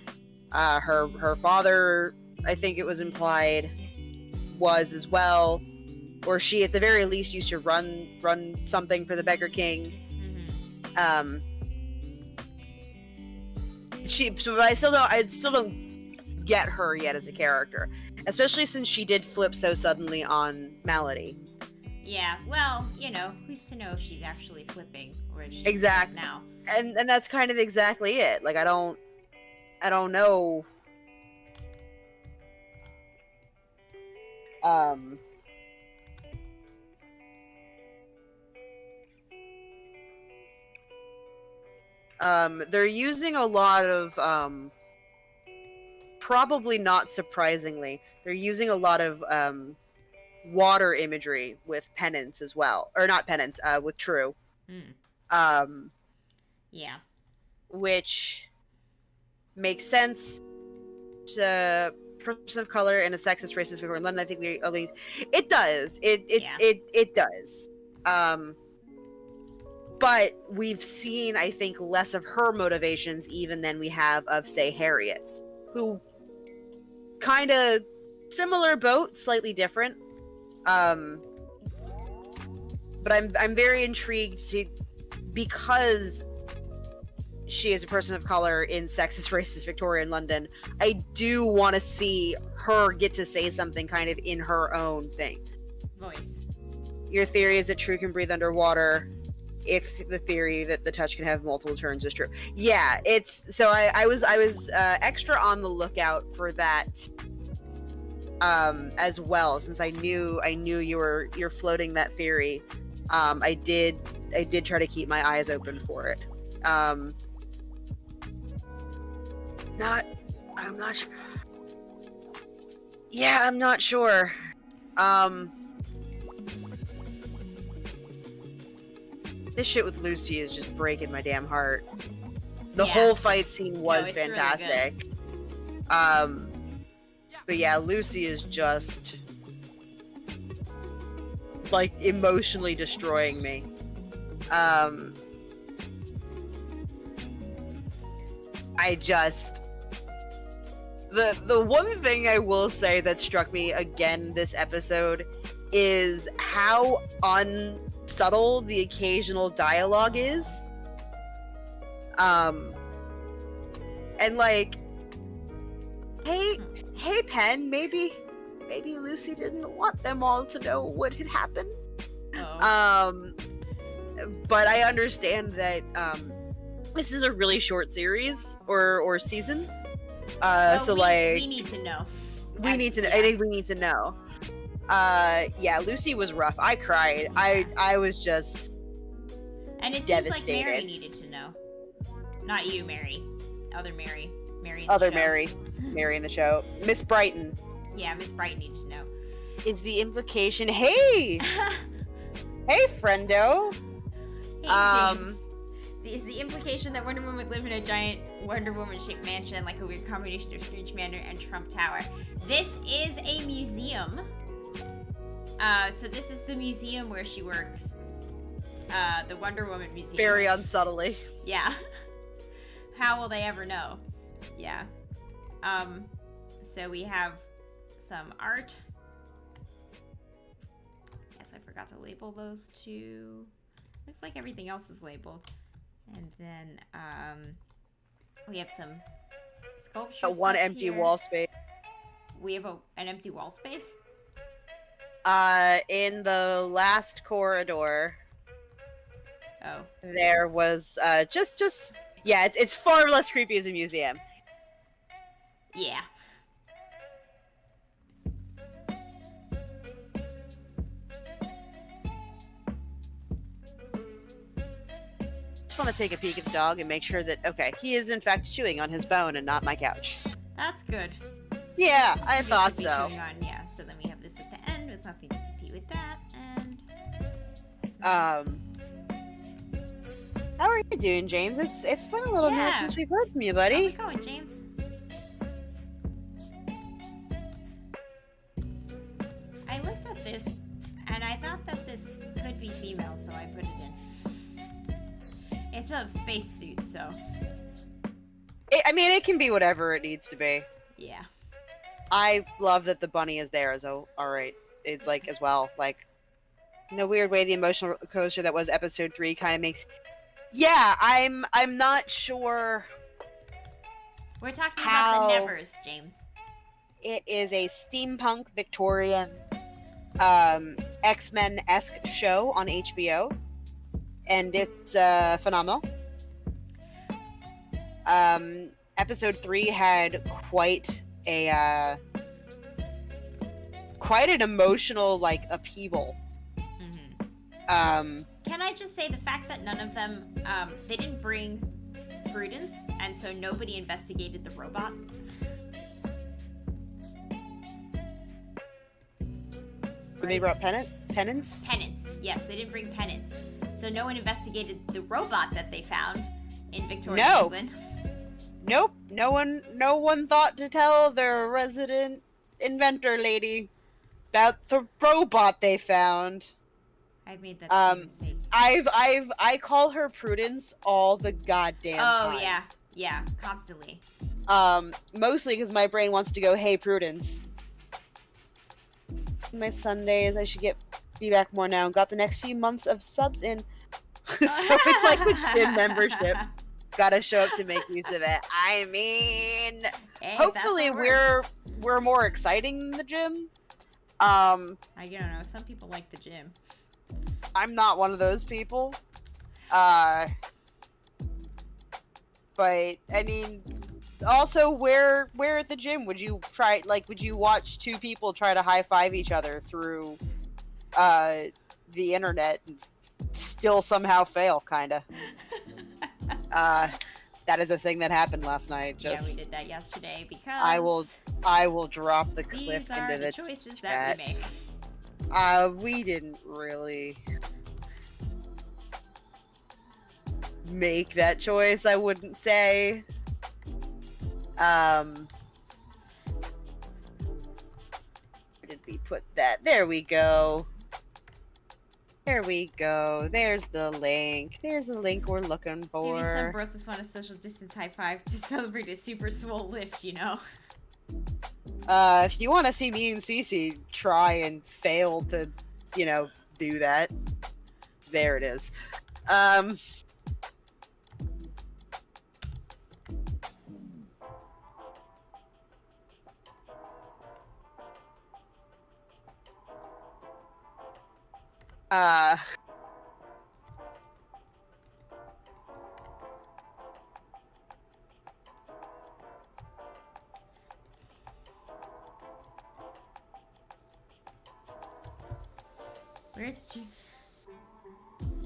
Her father, I think it was implied, was as well, or she at the very least used to run something for the Beggar King. But I still don't get her yet as a character, especially since she did flip so suddenly on Malady. Yeah, well, you know, who's to know if she's actually flipping or if she's exactly now. And that's kind of exactly it. Like, I don't know. They're using a lot of probably not surprisingly, they're using a lot of water imagery with Penance as well, or not Penance, with True. Yeah. Which makes sense. Person of color in a sexist, racist Victorian London. I think we at least it does. It does. But we've seen, I think, less of her motivations even than we have of, say, Harriet's, who kind of similar boat, slightly different. But I'm very intrigued because she is a person of color in sexist, racist Victorian London. I do want to see her get to say something kind of in her own thing. Voice. Your theory is that True can breathe underwater. If the theory that the touch can have multiple turns is true, yeah, it's so. I was extra on the lookout for that, as well, since I knew you're floating that theory. I did try to keep my eyes open for it. I'm not sure. Yeah, I'm not sure. This shit with Lucy is just breaking my damn heart. The whole fight scene was fantastic. Really but yeah, Lucy is just like emotionally destroying me. I just the one thing I will say that struck me again this episode is how unsubtle the occasional dialogue is. And like, hey Pen, maybe Lucy didn't want them all to know what had happened. But I understand that this is a really short series or season. So we need to know. I think we need to know. Yeah, Lucy was rough. I cried. I was just and it devastated. Seems like Mary needed to know. Not you, Mary. Other Mary. Mary in the Other show. Mary in the show. Miss Brighton. Yeah, Miss Brighton needed to know. Is the implication, hey! Hey, friendo! Hey, James. Is the implication that Wonder Woman would live in a giant Wonder Woman-shaped mansion, like a weird combination of Scrooge Manor and Trump Tower? This is a museum. So this is the museum where she works. The Wonder Woman Museum. Very unsubtly. Yeah. How will they ever know? Yeah. So we have some art. Yes, I forgot to label those two. Looks like everything else is labeled. And then we have some sculpture. One empty here. wall space. We have an empty wall space? In the last corridor. Oh. There was just yeah, it's far less creepy as a museum. Yeah. Just want to take a peek at the dog and make sure that okay, he is in fact chewing on his bone and not my couch. That's good. Yeah, I thought so. Yeah, so then we have this at the end with nothing to compete with that, and How are you doing, James? It's been a little minute since we've heard from you, buddy. How's it going, James? I looked at this, and I thought that this could be female, so I put it in. It's a spacesuit, so... I mean, it can be whatever it needs to be. Yeah. I love that the bunny is there, so alright. It's like, as well, like... In a weird way, the emotional roller coaster that was episode 3 kind of makes... Yeah, I'm not sure... We're talking about the Nevers, James. It is a steampunk Victorian X-Men-esque show on HBO. And it's phenomenal. Episode 3 had quite an emotional, like, upheaval. Mm-hmm. Can I just say the fact that none of them, they didn't bring Prudence, and so nobody investigated the robot. They brought penance? Penance. Yes, they didn't bring penance. So no one investigated the robot that they found in Victorian England. Nope. No one thought to tell their resident inventor lady about the robot they found. I've made that same mistake. I call her Prudence all the goddamn time. Oh yeah, constantly. Mostly because my brain wants to go, hey Prudence. My Sundays, I should be back more now. Got the next few months of subs in. So it's like the gym membership. Gotta show up to make use of it. I mean, Hey, hopefully we're more exciting than the gym. I don't know. Some people like the gym. I'm not one of those people. But I mean, also, where at the gym would you try? Like, would you watch two people try to high five each other through the internet and still somehow fail? Kinda. That is a thing that happened last night. Yeah, we did that yesterday because I will drop the clip these are into the the choices chat. that we make. We didn't really make that choice, I wouldn't say. Where did we put that? There we go. There we go. There's the link. There's the link we're looking Maybe for. some bros just want a social distance high five to celebrate a super swole lift, you know? If you want to see me and Cece try and fail to, do that, there it is.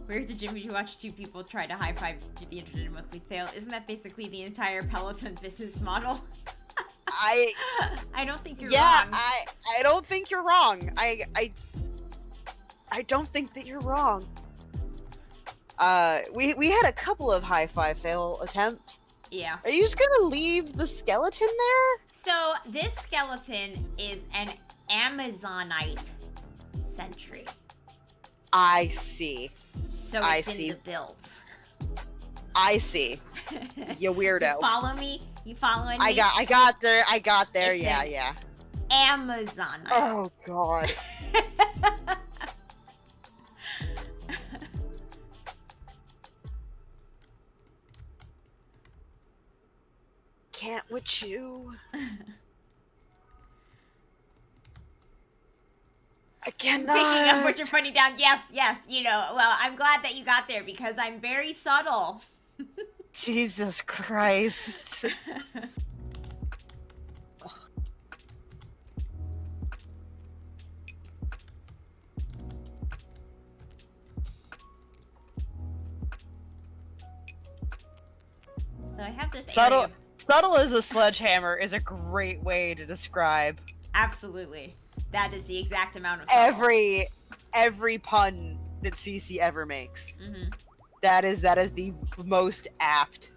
Where at the gym would you watch two people try to high five through the internet and mostly fail? Isn't that basically the entire Peloton business model? I don't think you're wrong. I don't think you're wrong. I don't think that you're wrong. We had a couple of high five fail attempts. Yeah. Are you just gonna leave the skeleton there? So this skeleton is an Amazonite sentry. I see. So it's in the build. I see. You weirdo. You follow me? You following me? I got there. It's Yeah. Amazonite. Oh god. Can't with you. I cannot. Speaking of what you're putting down, yes, well, I'm glad that you got there because I'm very subtle. Jesus Christ. So I have this Subtle area. as a sledgehammer is a great way to describe. Absolutely. That is the exact amount of subtle. Every pun that CC ever makes. Mm-hmm. That is the most apt.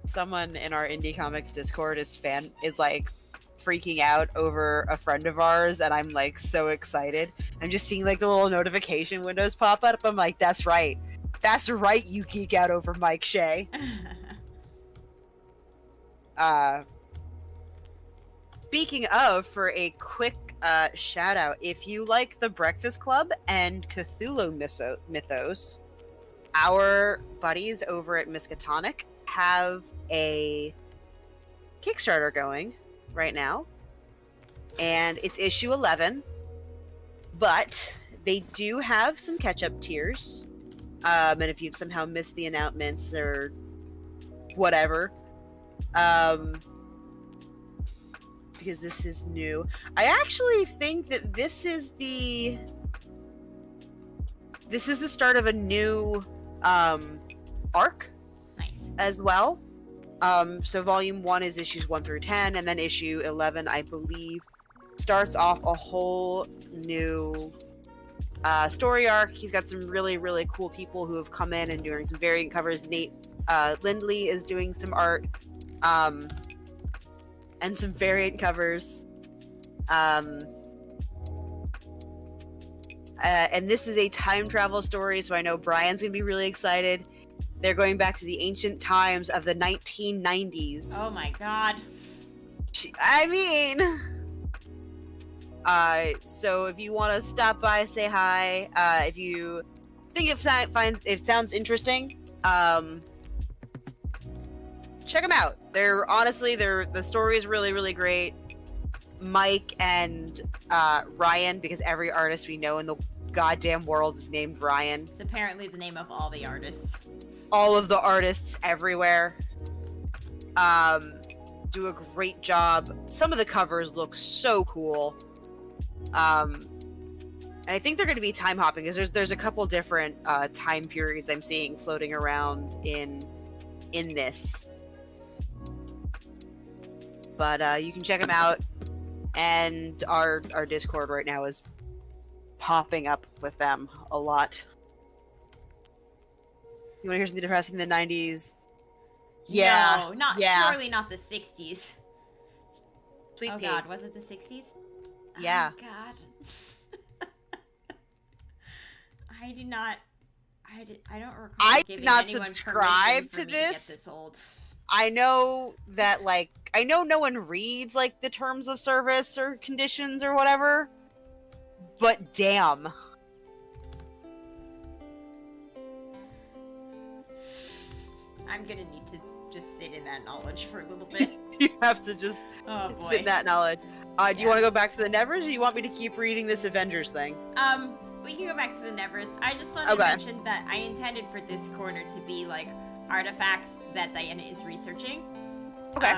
Someone in our Indie Comics Discord is like freaking out over a friend of ours, and I'm like so excited. I'm just seeing like the little notification windows pop up. I'm like, that's right, you geek out over Mike Shea. Speaking of, for a quick shout out, if you like The Breakfast Club and Cthulhu Mythos, our buddies over at Miskatonic have a Kickstarter going right now, and it's issue 11, but they do have some catch-up tiers, and if you've somehow missed the announcements or whatever, because this is new. I actually think that this is the start of a new arc Nice. as well. So volume 1 is issues 1 through 10, and then issue 11, I believe, starts off a whole new story arc. He's got some really, really cool people who have come in and doing some variant covers. Nate Lindley is doing some art, and some variant covers. And this is a time travel story, so I know Brian's gonna be really excited. They're going back to the ancient times of the 1990s. Oh my god. I mean, so if you want to stop by, say hi. If you think it sounds interesting, check them out. The story is really, really great. Mike and Ryan, because every artist we know in the goddamn world is named Ryan. It's apparently the name of all the artists. All of the artists everywhere do a great job. Some of the covers look so cool. And I think they're going to be time hopping because there's a couple different time periods I'm seeing floating around in this. But you can check them out, and our Discord right now is popping up with them a lot. You want to hear something depressing in the 90s? Yeah. No, surely not the 60s. Sweet oh pea. god, was it the 60s? Yeah. Oh god. I don't recall I did giving not anyone subscribe permission for to me to get this. this old. I know that, I know no one reads, the terms of service or conditions or whatever, but damn. I'm gonna need to just sit in that knowledge for a little bit. You have to just Oh boy. sit in that knowledge. Do you want to go back to the Nevers, or do you want me to keep reading this Avengers thing? We can go back to the Nevers. I just wanted to mention that I intended for this corner to be, artifacts that Diana is researching. Okay.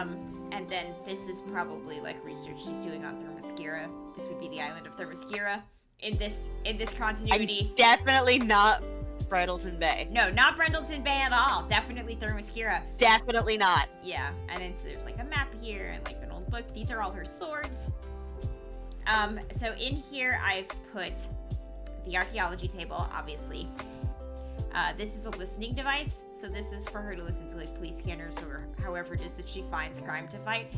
And then this is probably, research she's doing on Themyscira. This would be the island of Themyscira in this continuity. I'm definitely not Bridleton Bay. No, not Brendleton Bay at all. Definitely Themyscira. Definitely not. Yeah, and then so there's a map here and an old book. These are all her swords. So in here I've put the archaeology table, obviously. This is a listening device, so this is for her to listen to police scanners or however it is that she finds crime to fight,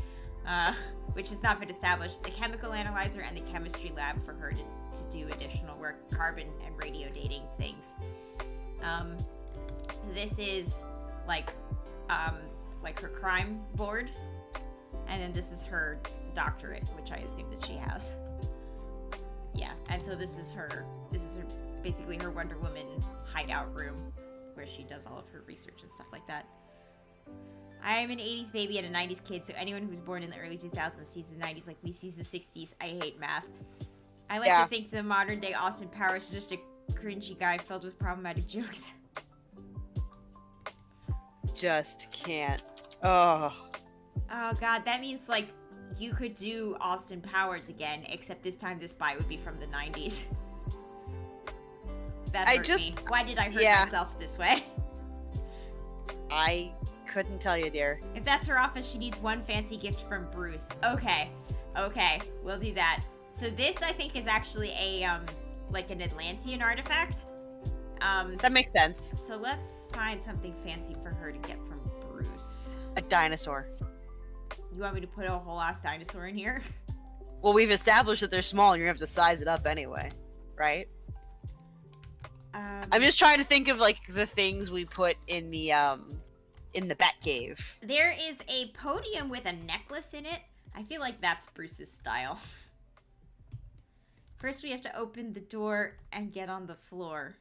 which has not been established. The chemical analyzer and the chemistry lab for her to do additional work, carbon and radio dating things. This is her crime board, and then this is her doctorate, which I assume that she has. Yeah, and so this is basically her Wonder Woman hideout room where she does all of her research and stuff like that. I am an 80s baby and a 90s kid, so anyone who was born in the early 2000s sees the 90s like me sees the 60s. I hate math. I like to think the modern day Austin Powers is just a cringy guy filled with problematic jokes. Just can't. Oh god, that means you could do Austin Powers again, except this time the spy would be from the 90s. That hurt me. Why did I hurt myself this way? I couldn't tell you, dear. If that's her office, she needs one fancy gift from Bruce. Okay, we'll do that. So this, I think, is actually a, an Atlantean artifact. That makes sense. So let's find something fancy for her to get from Bruce. A dinosaur. You want me to put a whole ass dinosaur in here? Well, we've established that they're small and you're gonna have to size it up anyway, right? I'm just trying to think of the things we put in the Batcave. There is a podium with a necklace in it. I feel like that's Bruce's style. First, we have to open the door and get on the floor.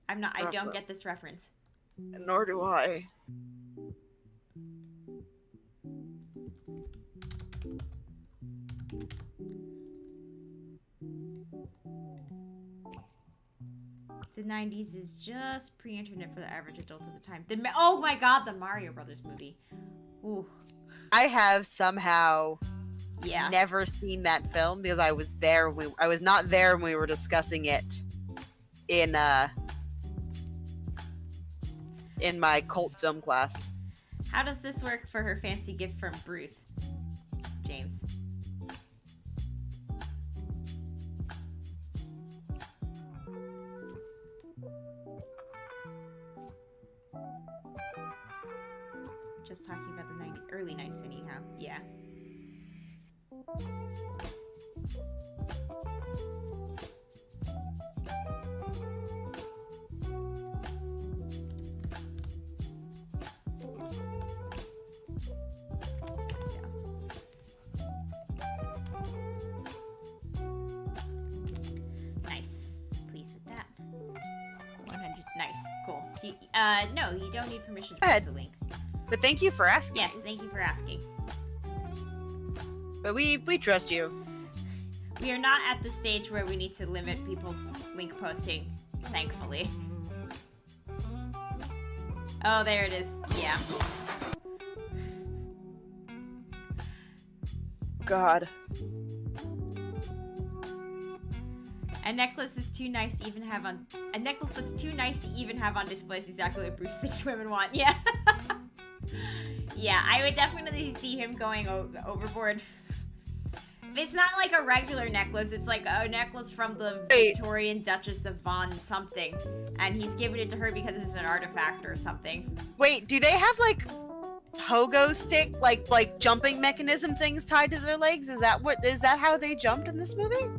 I don't get this reference. Nor do I. The 90s is just pre-internet for the average adult at the time. Oh my god, the Mario Brothers movie. Ooh. I have somehow Yeah. never seen that film because I was there. I was not there when we were discussing it in my cult film class. How does this work for her fancy gift from Bruce? James. Just talking about the early 90s anyhow. Yeah. Nice. Pleased with that. 100. Nice. Cool. No, you don't need permission to post a link. But thank you for asking. Yes, thank you for asking. But we trust you. We are not at the stage where we need to limit people's link posting, thankfully. Oh, there it is. Yeah. God. A necklace is too nice to even have on. A necklace that's too nice to even have on display is exactly what Bruce thinks women want. Yeah. Yeah, I would definitely see him going overboard. It's not like a regular necklace. It's like a necklace from the Victorian Duchess of Von something, and he's giving it to her because it's an artifact or something. Wait, do they have like pogo stick, like jumping mechanism things tied to their legs? Is that how they jumped in this movie?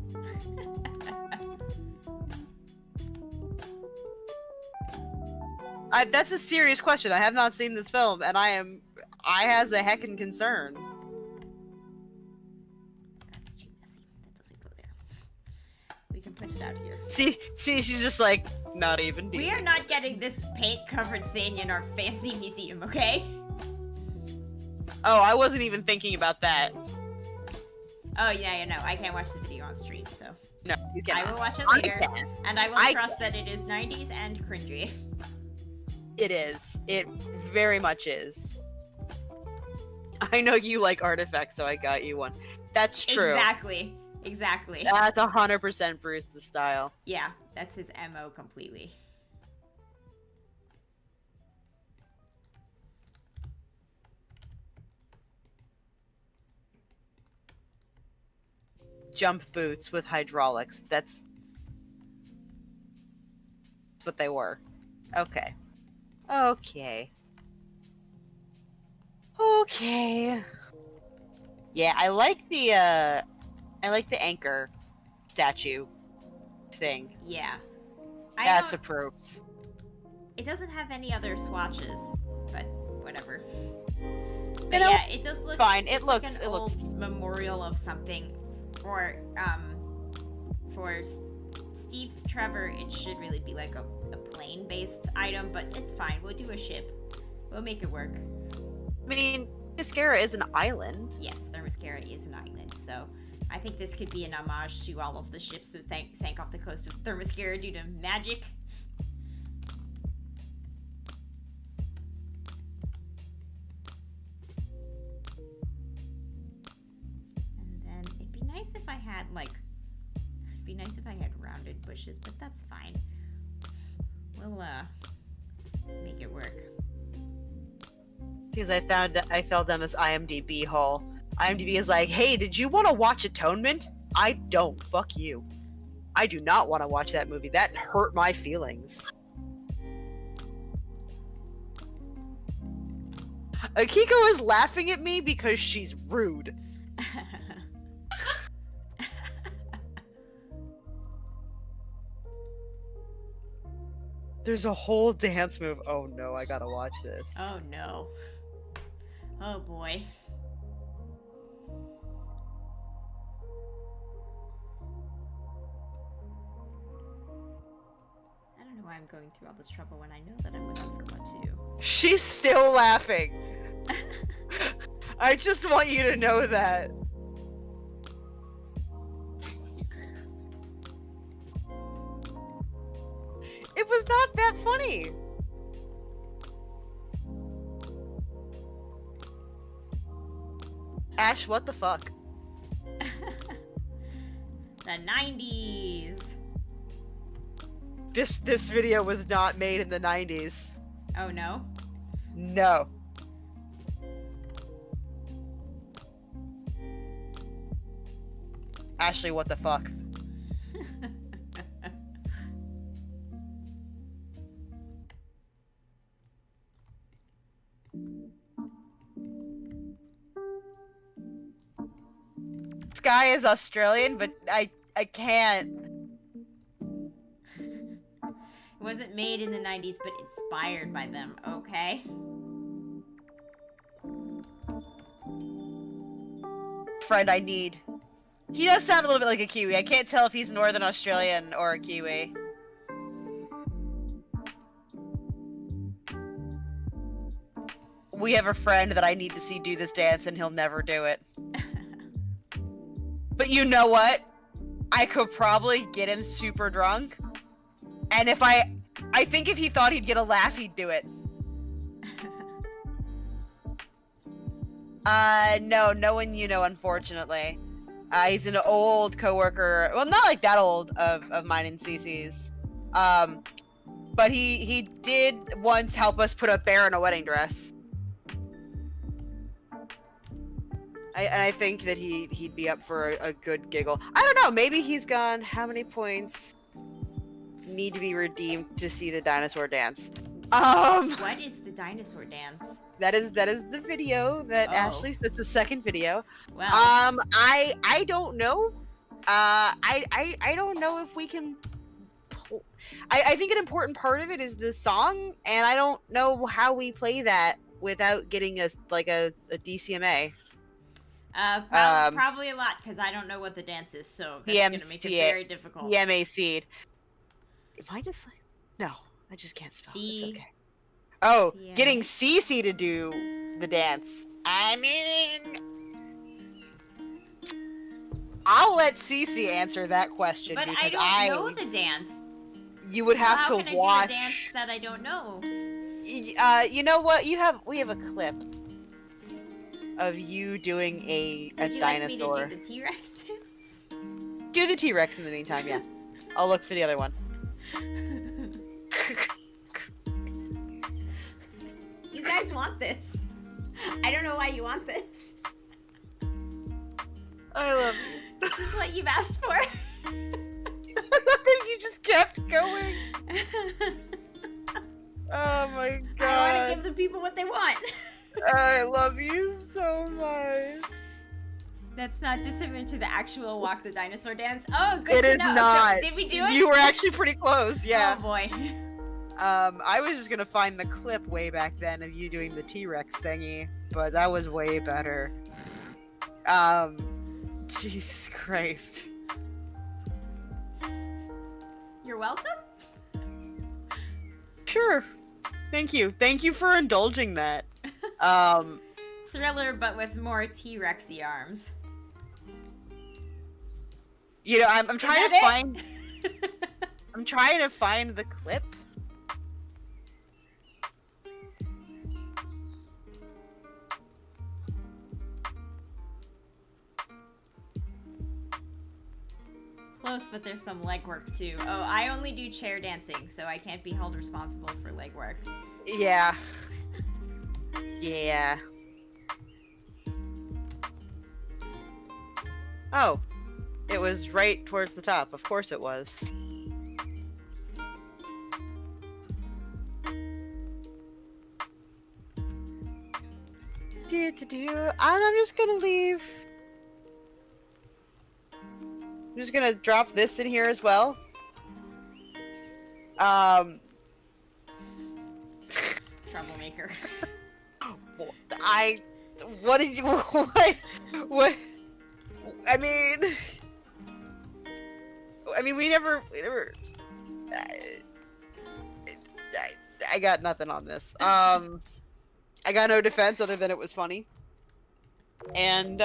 That's a serious question. I have not seen this film, and I has a heckin' concern. That's too messy. That doesn't go there. We can put it out here. See, she's just like, not even deep. We are not getting this paint-covered thing in our fancy museum, okay? Oh, I wasn't even thinking about that. Oh, yeah, no, I can't watch the video on stream, so... No, you can't. I will watch it later, and I will trust that it is 90s and cringy. It is. It very much is. I know you like artifacts, so I got you one. That's true. Exactly. That's 100% Bruce's style. Yeah, that's his MO completely. Jump boots with hydraulics. That's what they were. Okay. Yeah, I like the anchor statue thing. Yeah. That's approved. It doesn't have any other swatches, but whatever. But You know, yeah, it does look fine. It looks old memorial of something. For Steve Trevor, it should really be like a plane-based item, but it's fine. We'll do a ship. We'll make it work. I mean, Themyscira is an island. Yes, Themyscira is an island, so I think this could be an homage to all of the ships that sank off the coast of Themyscira due to magic. And then it'd be nice if I had rounded bushes, but that's fine. We'll make it work. Because I fell down this IMDb hole. IMDb is like, hey, did you want to watch Atonement? I don't. Fuck you. I do not want to watch that movie. That hurt my feelings. Akiko is laughing at me because she's rude. There's a whole dance move. Oh no, I gotta watch this. Oh no. Oh boy. I don't know why I'm going through all this trouble when I know that I'm looking for one too. She's still laughing. I just want you to know that. It was not that funny. Ash, what the fuck? The 90s. This video was not made in the 90s. Oh no? No. Ashley, what the fuck? This guy is Australian, but I can't. It wasn't made in the 90s, but inspired by them, okay? Friend I need. He does sound a little bit like a Kiwi. I can't tell if he's Northern Australian or a Kiwi. We have a friend that I need to see do this dance and he'll never do it. But you know what? I could probably get him super drunk. And if I think if he thought he'd get a laugh, he'd do it. No one you know, unfortunately. He's an old coworker. Well, not like that old of mine and Cece's. But he did once help us put a bear in a wedding dress. I think that he'd be up for a good giggle. I don't know. Maybe he's gone. How many points need to be redeemed to see the dinosaur dance? What is the dinosaur dance? That is the video that Ashley. That's the second video. Well. I don't know. I don't know if we can. I think an important part of it is the song, and I don't know how we play that without getting a DCMA. Probably a lot, because I don't know what the dance is, so that's going to make it very difficult. DMA seed. Am I just like... No, I just can't spell. It's okay. Oh, getting Cece to do the dance. I mean... I'll let Cece answer that question, but because I don't know the dance. You would have to watch... How can I do a dance that I don't know? You know what? We have a clip of you doing a dinosaur. Would you like me to do the T-Rex dance? Do the T-Rex in the meantime, yeah. I'll look for the other one. You guys want this. I don't know why you want this. I love you. This is what you've asked for. You just kept going. Oh my god. I want to give the people what they want. I love you so much. That's not dissimilar to the actual Walk the Dinosaur dance. Oh, good it to is know. not. So, did we do it? You were actually pretty close, yeah. Oh boy. I was just gonna find the clip way back then of you doing the T-Rex thingy, but that was way better. Jesus Christ. You're welcome? Sure. Thank you. Thank you for indulging that. Thriller, but with more T-Rexy arms. You know, I'm trying to find... I'm trying to find the clip. Close, but there's some leg work too. Oh, I only do chair dancing, so I can't be held responsible for leg work. Yeah. Yeah. Oh. It was right towards the top. Of course it was. I'm just gonna leave. I'm just gonna drop this in here as well. Troublemaker. What did you, what, I mean, we never, I got nothing on this. I got no defense other than it was funny. And,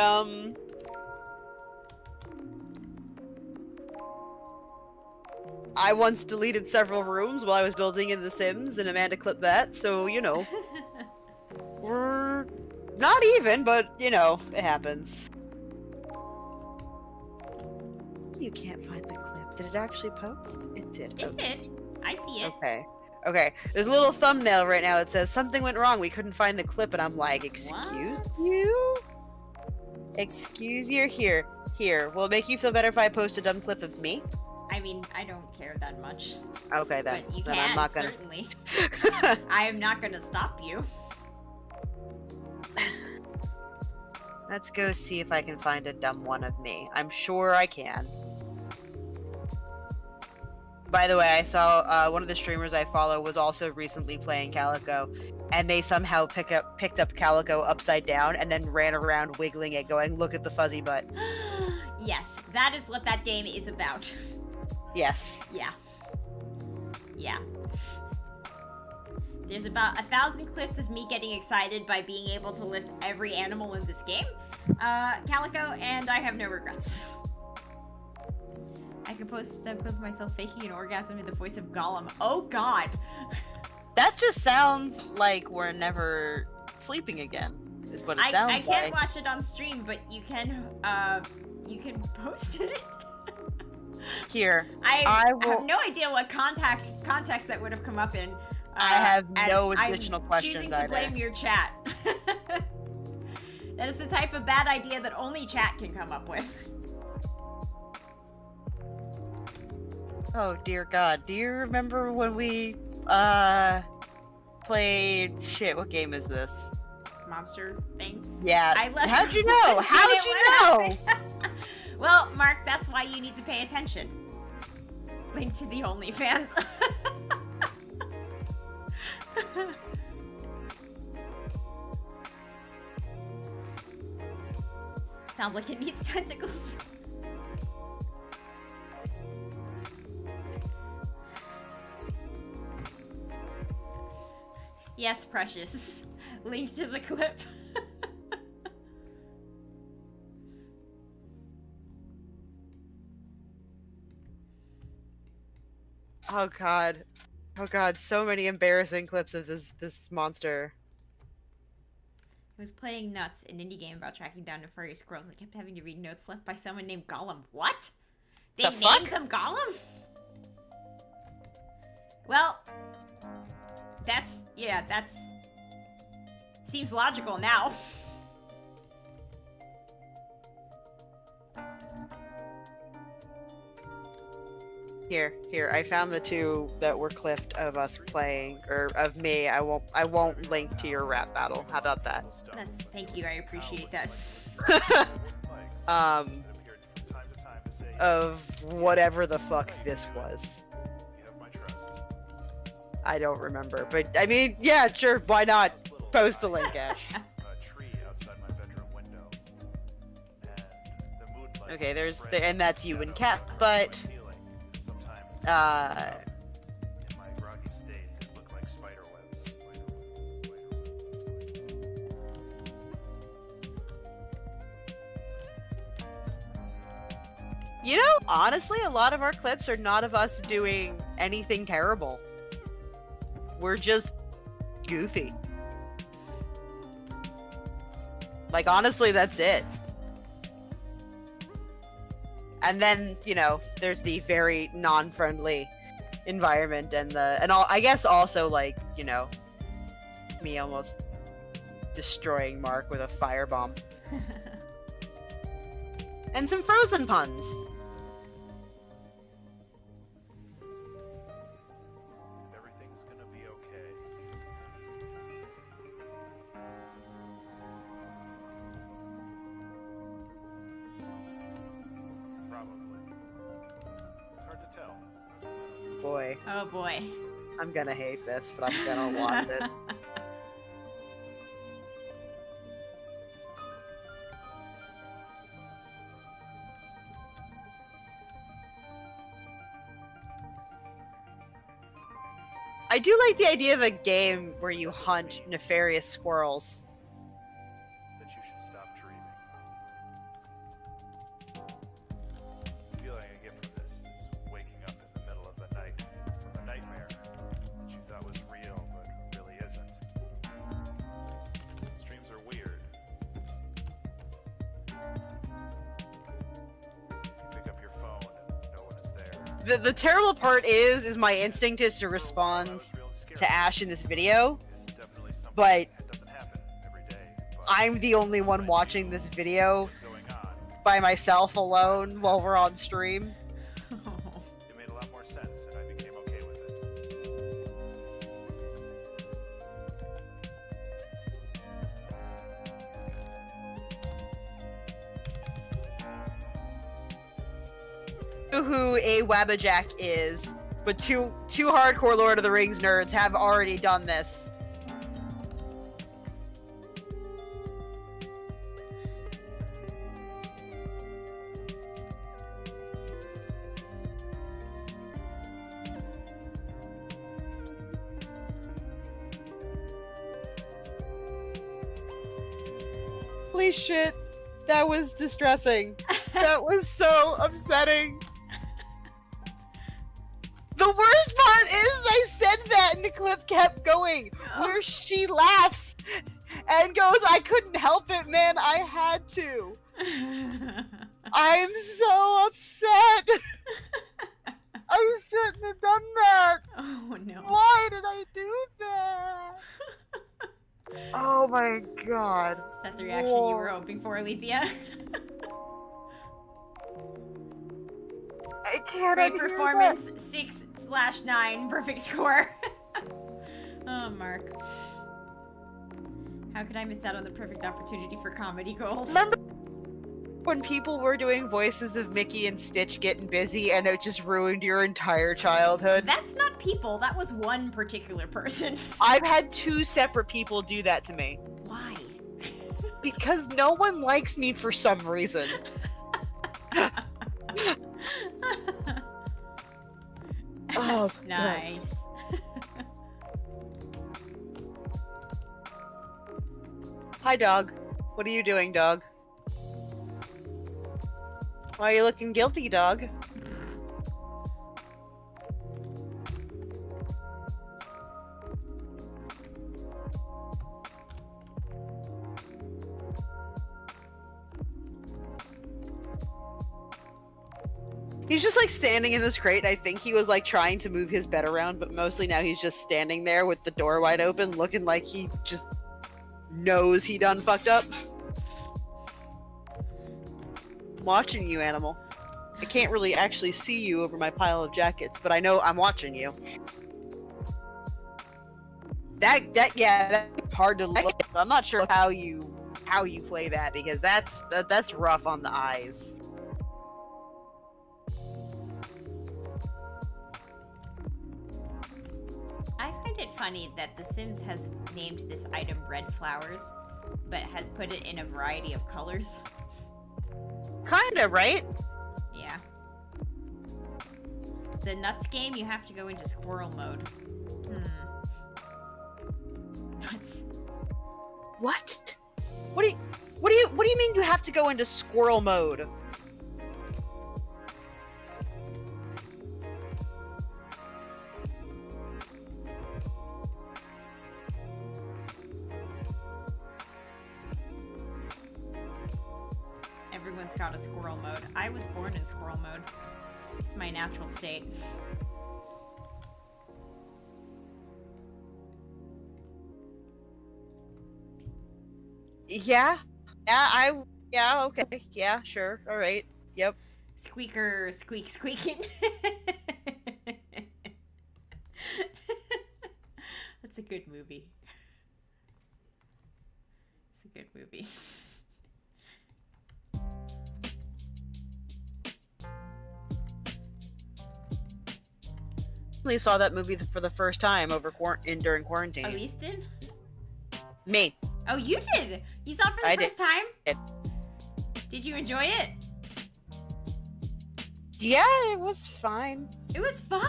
I once deleted several rooms while I was building in The Sims, and Amanda clipped that, so, you know. Not even, but you know, it happens. You can't find the clip. Did it actually post? It did. It did. I see it. Okay. Okay. There's a little thumbnail right now that says something went wrong. We couldn't find the clip, and I'm like, excuse What? you? Excuse you? Here. Here. Will it make you feel better if I post a dumb clip of me? I mean, I don't care that much. Okay, then. But you then can, I'm not gonna. certainly. I am not gonna stop you. Let's go see if I can find a dumb one of me. I'm sure I can. By the way, I saw one of the streamers I follow was also recently playing Calico, and they somehow picked up Calico upside down and then ran around wiggling it, going, "Look at the fuzzy butt." Yes, that is what that game is about. Yes. Yeah. Yeah. There's about 1,000 clips of me getting excited by being able to lift every animal in this game, Calico, and I have no regrets. I could post a clip of myself faking an orgasm in the voice of Gollum. Oh god! That just sounds like we're never sleeping again. Is what it sounds I like. can't watch it on stream, but you can post it. Here, I will. have no idea what context that would have come up in. I have and no additional I'm questions choosing to either. blame your chat. That is the type of bad idea that only chat can come up with. Oh dear God! Do you remember when we played shit? What game is this? Monster thing. Yeah. I left- How'd you know? How'd you know? Well, Mark, that's why you need to pay attention. Link to the OnlyFans. Sounds like it needs tentacles. Yes, precious. Link to the clip. Oh God. Oh God, so many embarrassing clips of this monster. I was playing Nuts, an indie game about tracking down nefarious squirrels, and I kept having to read notes left by someone named Gollum. What? They The named fuck? them Gollum? Well, that's seems logical now. Here, I found the two that were clipped of us playing, or of me. I won't link to your rap battle. How about that? Thank you, I appreciate that. Of whatever the fuck this was. I don't remember, but I mean, yeah, sure, why not? Post the link, Ash. Okay, and that's you and Cat, but in my groggy state, it looked like spider webs. you know, honestly, a lot of our clips are not of us doing anything terrible. We're just goofy. Like, honestly, that's it. And then, you know, there's the very non-friendly environment and all. I guess also, like, you know, me almost destroying Mark with a firebomb. And some Frozen puns. Everything's gonna be okay. Probably. It's hard to tell. Boy, Oh boy. I'm gonna hate this, but I'm gonna watch it. I do like the idea of a game where you hunt nefarious squirrels. That you should stop dreaming. The feeling I get from this is waking up in the middle of the night from a nightmare that you thought was real but really isn't. Dreams are weird. The terrible part is my instinct is to respond to Ash in this video, but I'm the only one watching this video by myself alone while we're on stream. It made a lot more sense, and I became okay with it. Who a Wabbajack is, but two hardcore Lord of the Rings nerds have already done this. Holy shit, that was distressing. That was so upsetting. The worst part is I said that and the clip kept going, where she laughs and goes, I couldn't help it, man, I had to. I'm so upset. I shouldn't have done that. Oh no. Why did I do that? Oh my god. Is that the reaction you were hoping for, Alethea? I can't Great unhear performance, 6/9, perfect score. Oh, Mark. How could I miss out on the perfect opportunity for comedy gold? Remember when people were doing voices of Mickey and Stitch getting busy and it just ruined your entire childhood? That's not people, that was one particular person. I've had 2 separate people do that to me. Why? Because no one likes me for some reason. Oh, nice. Hi, dog. What are you doing, dog? Why are you looking guilty, dog? He's just like standing in his crate, and I think he was like trying to move his bed around, but mostly now he's just standing there with the door wide open, looking like he just knows he done fucked up. I'm watching you, animal. I can't really actually see you over my pile of jackets, but I know I'm watching you. That's hard to look at. I'm not sure how you play that, because that's rough on the eyes. I find it funny that The Sims has named this item Red Flowers, but has put it in a variety of colors. Kinda, right? Yeah. The nuts game, you have to go into squirrel mode. Nuts. What? What do you mean you have to go into squirrel mode? Everyone's got a squirrel mode. I was born in squirrel mode. It's my natural state. Yeah, okay, yeah, sure, all right, yep. Squeaker, squeaking. That's a good movie. It's a good movie. I saw that movie for the first time during quarantine. Elise did? Me. Oh, you did? You saw it for the first time? Did. Did you enjoy it? Yeah, it was fine. It was fine?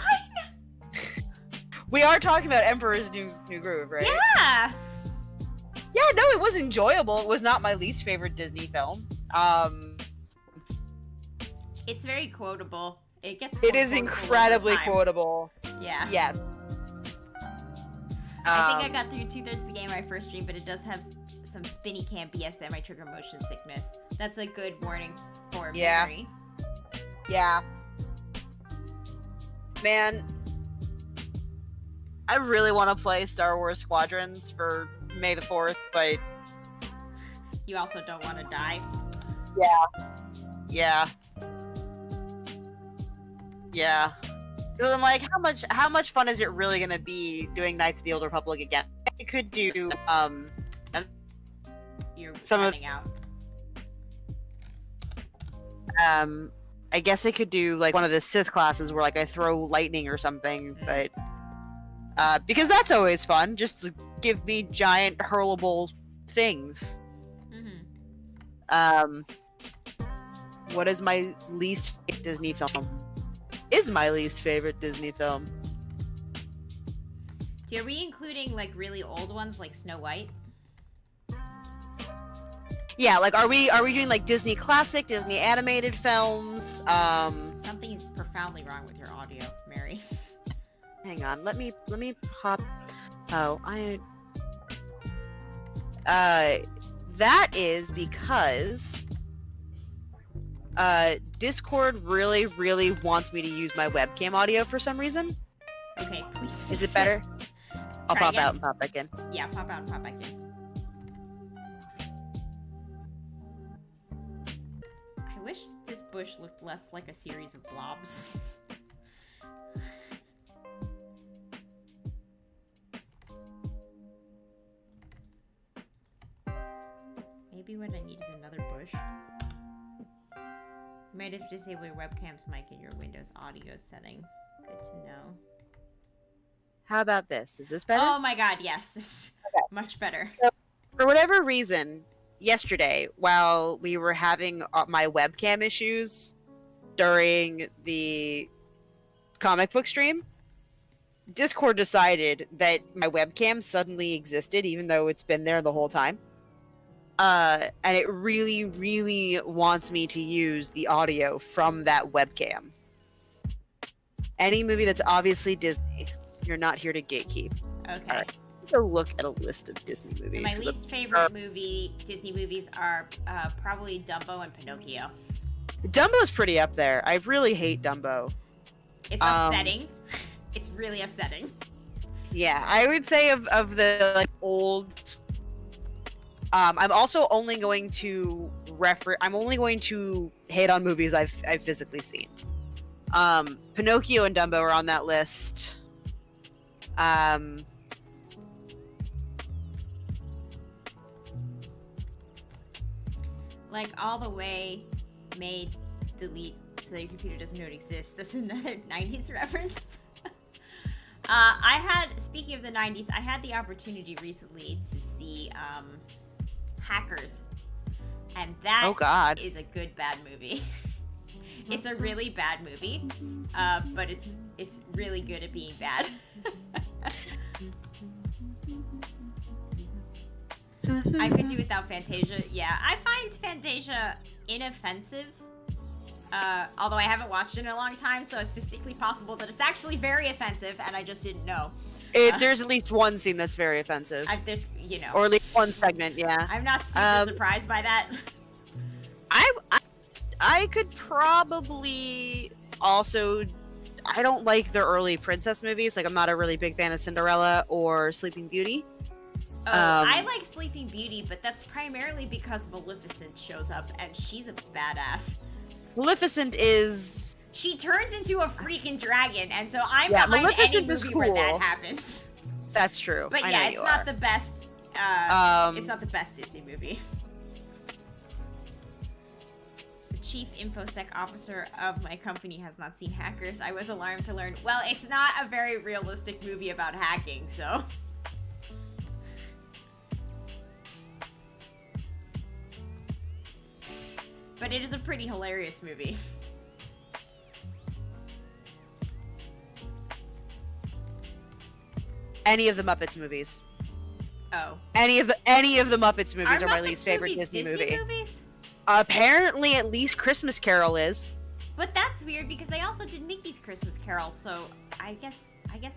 We are talking about Emperor's New Groove, right? Yeah! Yeah, no, it was enjoyable. It was not my least favorite Disney film. It's very quotable. It gets It is quotable incredibly over time. quotable. Yeah. Yes. I think I got through 2/3 of the game on my first stream, but it does have some spinny camp BS that might trigger motion sickness. That's a good warning for Yeah. Mary. Yeah. Man, I really want to play Star Wars Squadrons for May the 4th, but You also don't want to die. yeah. Because I'm like, how much fun is it really gonna be doing Knights of the Old Republic again? I could do You're Some of- running out. I guess I could do like one of the Sith classes where like I throw lightning or something, but because that's always fun. Just to give me giant hurlable things. Mm-hmm. What is my least favorite Disney film? Is my least favorite Disney film? Are we including like really old ones like Snow White? Yeah, like are we doing like Disney classic, Disney animated films? Something is profoundly wrong with your audio, Mary. Hang on, let me pop. Oh, that is because Discord really wants me to use my webcam audio for some reason. Okay, please Is fix it better? I'll Try pop again. out and pop back in. Yeah, pop out and pop back in. I wish this bush looked less like a series of blobs. Maybe what I need is another bush. You might have to disable your webcam's mic in your Windows audio setting. Good to know. How about this? Is this better? Oh my god, yes, this is much better. For whatever reason, yesterday, while we were having my webcam issues during the comic book stream, Discord decided that my webcam suddenly existed, even though it's been there the whole time. And it really wants me to use the audio from that webcam. Any movie that's obviously Disney, you're not here to gatekeep. Okay. Alright. Go look at a list of Disney movies. My 'cause least favorite Disney movies are probably Dumbo and Pinocchio. Dumbo's pretty up there. I really hate Dumbo. It's upsetting. It's really upsetting. Yeah, I would say of the like old. I'm also only going to I'm only going to hate on movies I've physically seen. Pinocchio and Dumbo are on that list. Like all the way made delete so that your computer doesn't know it exists. That's another 90s reference. Speaking of the 90s, I had the opportunity recently to see Hackers. And that Oh, God. is a good bad movie. It's a really bad movie, but it's really good at being bad. I could do without Fantasia. Yeah, I find Fantasia inoffensive. Although I haven't watched it in a long time, so it's distinctly possible that it's actually very offensive, and I just didn't know. There's at least one scene that's very offensive, There's, you know, or at least one segment. Yeah, I'm not super surprised by that. I could probably also. I don't like the early princess movies. Like, I'm not a really big fan of Cinderella or Sleeping Beauty. Oh, I like Sleeping Beauty, but that's primarily because Maleficent shows up, and she's a badass. Maleficent is. She turns into a freaking dragon, and so I'm Yeah, behind Maleficent any is movie where that cool. happens. That's true. But I yeah, know it's you not are. the best. It's not the best Disney movie. The chief infosec officer of my company has not seen Hackers. I was alarmed to learn. Well, it's not a very realistic movie about hacking, so. But it is a pretty hilarious movie. Any of the Muppets movies. Oh. Any of the Muppets movies are my Muppets least favorite movies Disney movie. movies? Apparently, at least Christmas Carol is. But that's weird because they also did Mickey's Christmas Carol, so I guess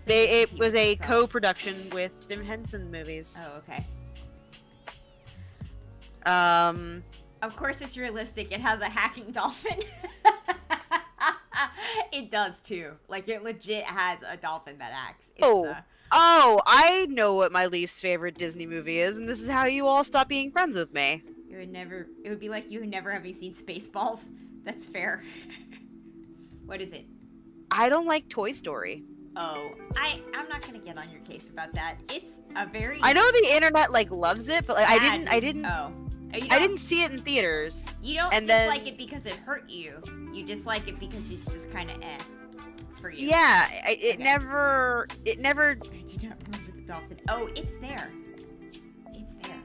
It compete was with a themselves. co-production with Jim Henson movies. Oh, okay. Of course it's realistic. It has a hacking dolphin. it does too. Like it legit has a dolphin that acts. It's, Oh. Oh, I know what my least favorite Disney movie is, and this is how you all stop being friends with me. It would be like you never having seen Spaceballs. That's fair. What is it? I don't like Toy Story. Oh, I'm not gonna get on your case about that. It's a very. I know the internet like loves it, but like I didn't. Oh. I didn't see it in theaters. You don't and dislike then, it because it hurt you. You dislike it because it's just kind of for you. Yeah, it Okay. never. I do not remember the dolphin. Oh, it's there. It's there.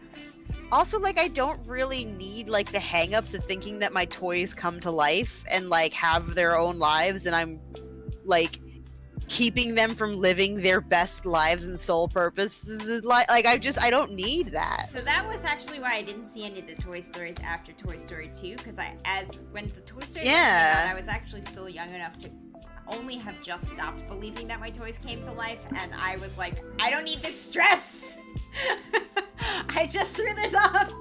Also, like, I don't really need like the hangups of thinking that my toys come to life and like have their own lives, and I'm like keeping them from living their best lives and sole purposes. Like I don't need that. So that was actually why I didn't see any of the Toy Stories after Toy Story 2, because when the Toy Story came out, I was actually still young enough to only have just stopped believing that my toys came to life, and I was like, I don't need this stress. I just threw this off.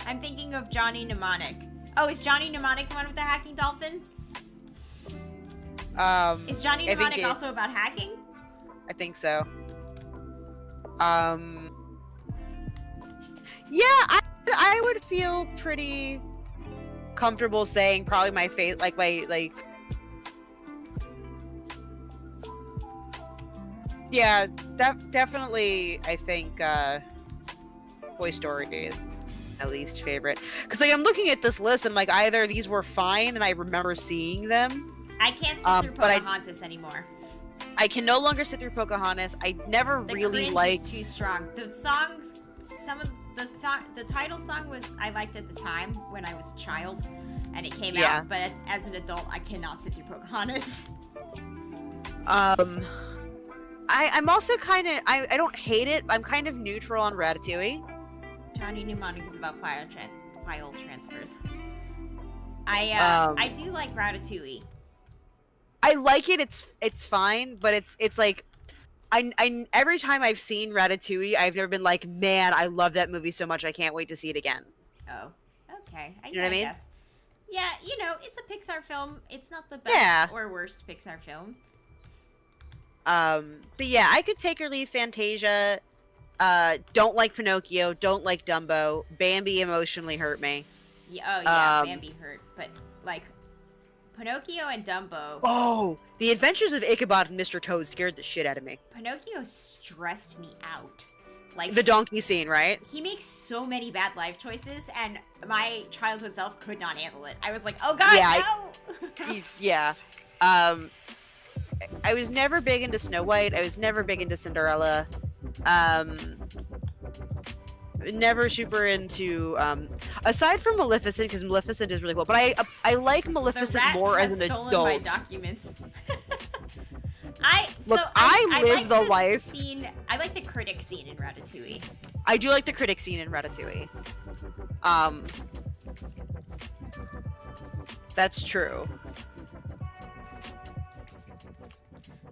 I'm thinking of Johnny Mnemonic. Oh, is Johnny Mnemonic the one with the hacking dolphin? Is Johnny Mnemonic also about hacking? I think so. Yeah, I would feel pretty comfortable saying probably my face, yeah, definitely. I think Toy Story is my least favorite, because like I'm looking at this list and like either these were fine and I remember seeing them. I can't sit through but Pocahontas anymore. I can no longer sit through Pocahontas. I never The really cringe liked. is too strong. The songs, some of the title song was I liked at the time when I was a child, and it came Yeah. out. But as an adult, I cannot sit through Pocahontas. I'm also kind of I don't hate it. I'm kind of neutral on Ratatouille. Johnny Mnemonic is about file transfers. I do like Ratatouille. I like it. It's fine, but it's like I every time I've seen Ratatouille, I've never been like, man, I love that movie so much. I can't wait to see it again. Oh, okay. You know what I mean? Guess. Yeah, it's a Pixar film. It's not the best or worst Pixar film. But yeah, I could take or leave Fantasia. Don't like Pinocchio. Don't like Dumbo. Bambi emotionally hurt me. Yeah, oh yeah, Bambi hurt, but like Pinocchio and Dumbo. Oh, The Adventures of Ichabod and Mr. Toad scared the shit out of me. Pinocchio stressed me out. Like The donkey scene, right? he makes so many bad life choices, and my childhood self could not handle it. I was like, oh god, Yeah, no! Yeah. I was never big into Snow White. I was never big into Cinderella. Never super into aside from Maleficent, because Maleficent is really cool, but I like The Maleficent rat more has as an stolen adult. my documents. Look, I I live like the life. Scene, I like the critic scene in Ratatouille. I do like the critic scene in Ratatouille. That's true.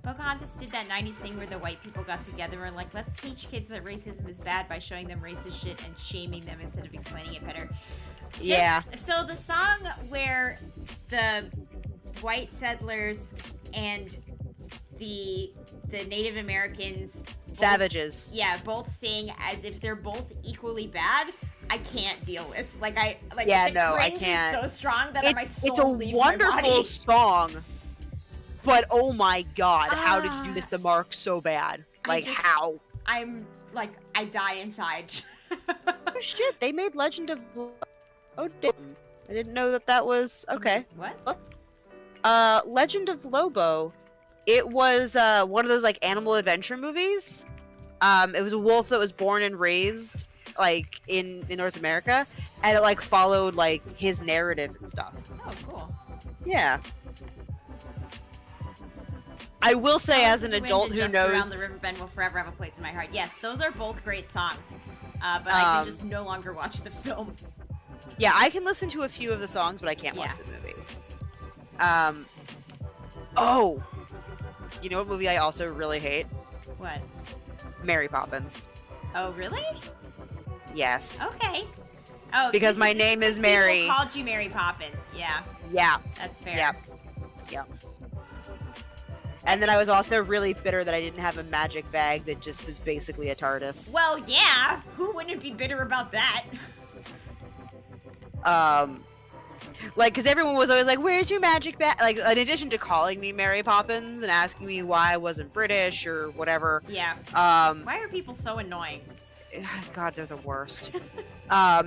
Pocahontas did that 90s thing where the white people got together and like, let's teach kids that racism is bad by showing them racist shit and shaming them instead of explaining it better. Yeah. So the song where the white settlers and the Native Americans Savages. both sing as if they're both equally bad, I can't deal with. The I cringe can't. is so strong that my soul It's a leaves my wonderful body. song, but oh my god, how did you miss the mark so bad? Like, how? I'm like, I die inside. Oh shit, they made Legend of... Oh damn. I didn't know that was... Okay. What? Legend of Lobo. It was one of those like animal adventure movies. It was a wolf that was born and raised like in North America, and it like followed like his narrative and stuff. Oh, cool. Yeah. I will say, as an The Wind adult and who Just knows, Around the River Bend will forever have a place in my heart. Yes, those are both great songs. But I can just no longer watch the film. yeah, I can listen to a few of the songs, but I can't watch the movie. Oh, you know what movie I also really hate? What? Mary Poppins. Oh, really? Yes. Okay. Oh, Because my name is Mary. People called you Mary Poppins. Yeah, Yeah. that's fair. Yeah. Yeah. And then I was also really bitter that I didn't have a magic bag that just was basically a TARDIS. Well, yeah. Who wouldn't be bitter about that? Like, because everyone was always like, where's your magic bag? Like, in addition to calling me Mary Poppins and asking me why I wasn't British or whatever. Yeah. Um, Why are people so annoying? God, they're the worst.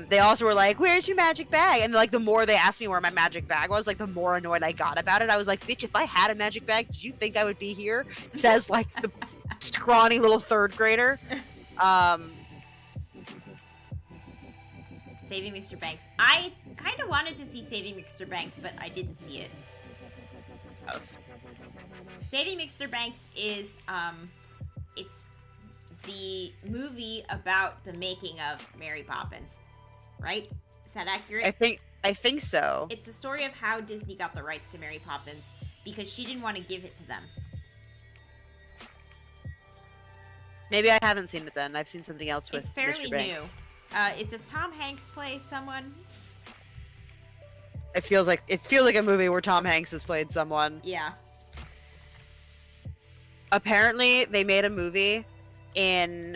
They also were like, where's your magic bag? And like, the more they asked me where my magic bag was, like, the more annoyed I got about it. I was like, bitch, if I had a magic bag, did you think I would be here? Says, like, the scrawny little third grader. Saving Mr. Banks. I kind of wanted to see Saving Mr. Banks, but I didn't see it. Oh. Saving Mr. Banks is, it's the movie about the making of Mary Poppins, right? Is that accurate? I think so. It's the story of how Disney got the rights to Mary Poppins because she didn't want to give it to them. Maybe I haven't seen it then. I've seen something else with It's fairly Mr. Banks. new. Does Tom Hanks play someone? It feels like a movie where Tom Hanks has played someone. Yeah. Apparently, they made a movie in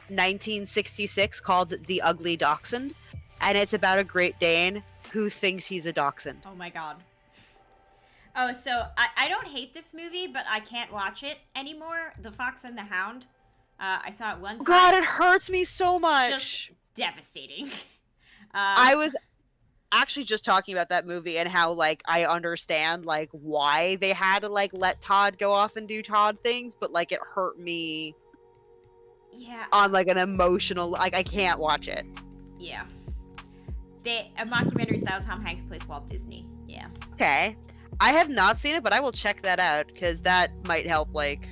1966 called The Ugly Dachshund, and it's about a Great Dane who thinks he's a dachshund. Oh my god. Oh, so I don't hate this movie, but I can't watch it anymore. The Fox and the Hound. I saw it one time. God, it hurts me so much. Just devastating. I was actually just talking about that movie and how, like, I understand, like, why they had to, like, let Todd go off and do Todd things, but, like, it hurt me Yeah. on, like, an emotional, like, I can't watch it. Yeah. A mockumentary style Tom Hanks plays Walt Disney. Yeah. Okay. I have not seen it, but I will check that out, because that might help, like...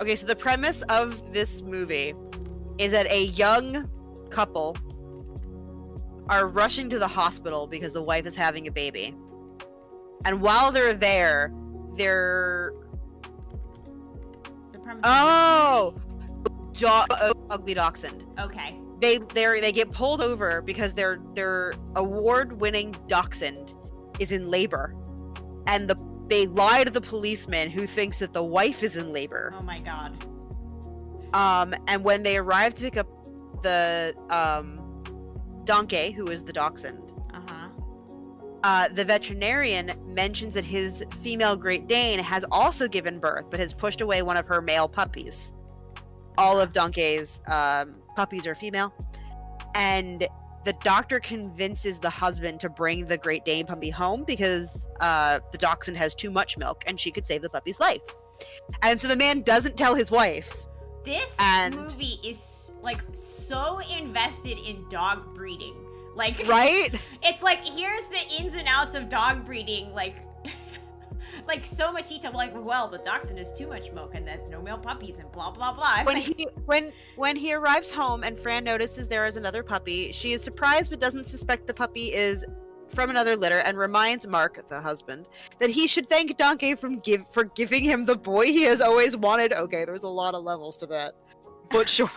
Okay, so the premise of this movie is that a young couple are rushing to the hospital because the wife is having a baby. And while they're there, they're... The premise Oh! Ugly Dachshund. Okay. They get pulled over because their award-winning dachshund is in labor. And they lie to the policeman who thinks that the wife is in labor. Oh my god. And when they arrive to pick up the donkey, who is the dachshund, the veterinarian mentions that his female Great Dane has also given birth, but has pushed away one of her male puppies. All of Donkey's puppies are female. And the doctor convinces the husband to bring the Great Dane puppy home because the dachshund has too much milk and she could save the puppy's life. And so the man doesn't tell his wife. This And- movie is like so invested in dog breeding. Like Right? It's like here's the ins and outs of dog breeding, like like so much detail. Like, well, the dachshund has too much milk and there's no male puppies and blah blah blah. I'm When he arrives home and Fran notices there is another puppy, she is surprised but doesn't suspect the puppy is from another litter and reminds Mark, the husband, that he should thank Donkey for giving him the boy he has always wanted. Okay, there's a lot of levels to that. But sure.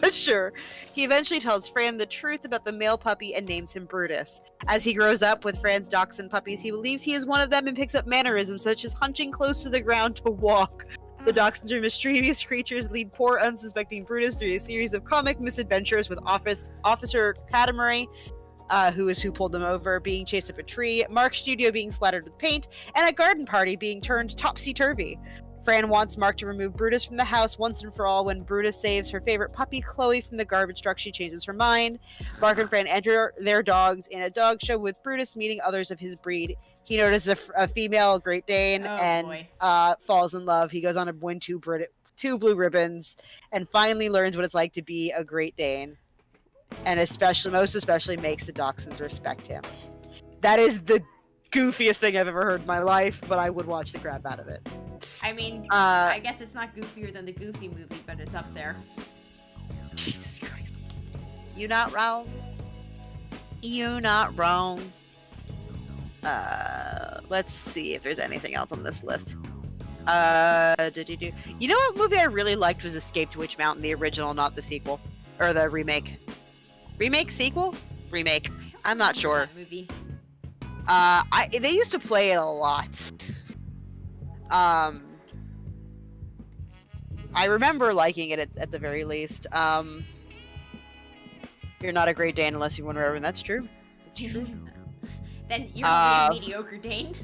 But sure. He eventually tells Fran the truth about the male puppy and names him Brutus. As he grows up with Fran's dachshund puppies, he believes he is one of them and picks up mannerisms such as hunching close to the ground to walk. The dachshunds are mischievous creatures lead poor unsuspecting Brutus through a series of comic misadventures with Officer Katamari, who pulled them over, being chased up a tree, Mark's studio being splattered with paint, and a garden party being turned topsy-turvy. Fran wants Mark to remove Brutus from the house once and for all. When Brutus saves her favorite puppy, Chloe, from the garbage truck, she changes her mind. Mark and Fran enter their dogs in a dog show with Brutus meeting others of his breed. He notices a female Great Dane and falls in love. He goes on to win two blue ribbons and finally learns what it's like to be a Great Dane. And most especially makes the dachshunds respect him. That is the goofiest thing I've ever heard in my life, but I would watch the crap out of it. I mean, I guess it's not goofier than the Goofy movie, but it's up there. Jesus Christ. You not wrong. You're not wrong. Let's see if there's anything else on this list. You know what movie I really liked was Escape to Witch Mountain, the original, not the sequel. Or the remake. Remake? Sequel? Remake. I'm not sure. That movie. They used to play it a lot. I remember liking it at the very least. You're not a great Dane unless you want to remember. That's true. That's true. Then you're a mediocre Dane.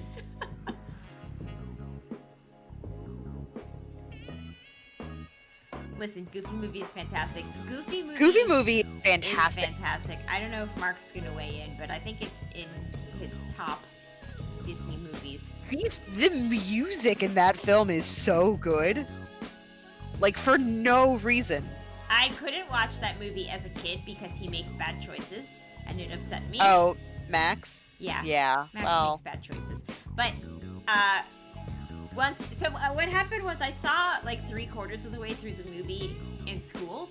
Listen, Goofy movie is fantastic. Goofy movie is fantastic. Is fantastic. I don't know if Mark's gonna weigh in, but I think it's in his top Disney movies. The music in that film is so good. Like, for no reason. I couldn't watch that movie as a kid because he makes bad choices, and it upset me. Oh, Max? Yeah. Yeah, Max well... makes bad choices. But, what happened was I saw, like, 3/4 of the way through the movie in school,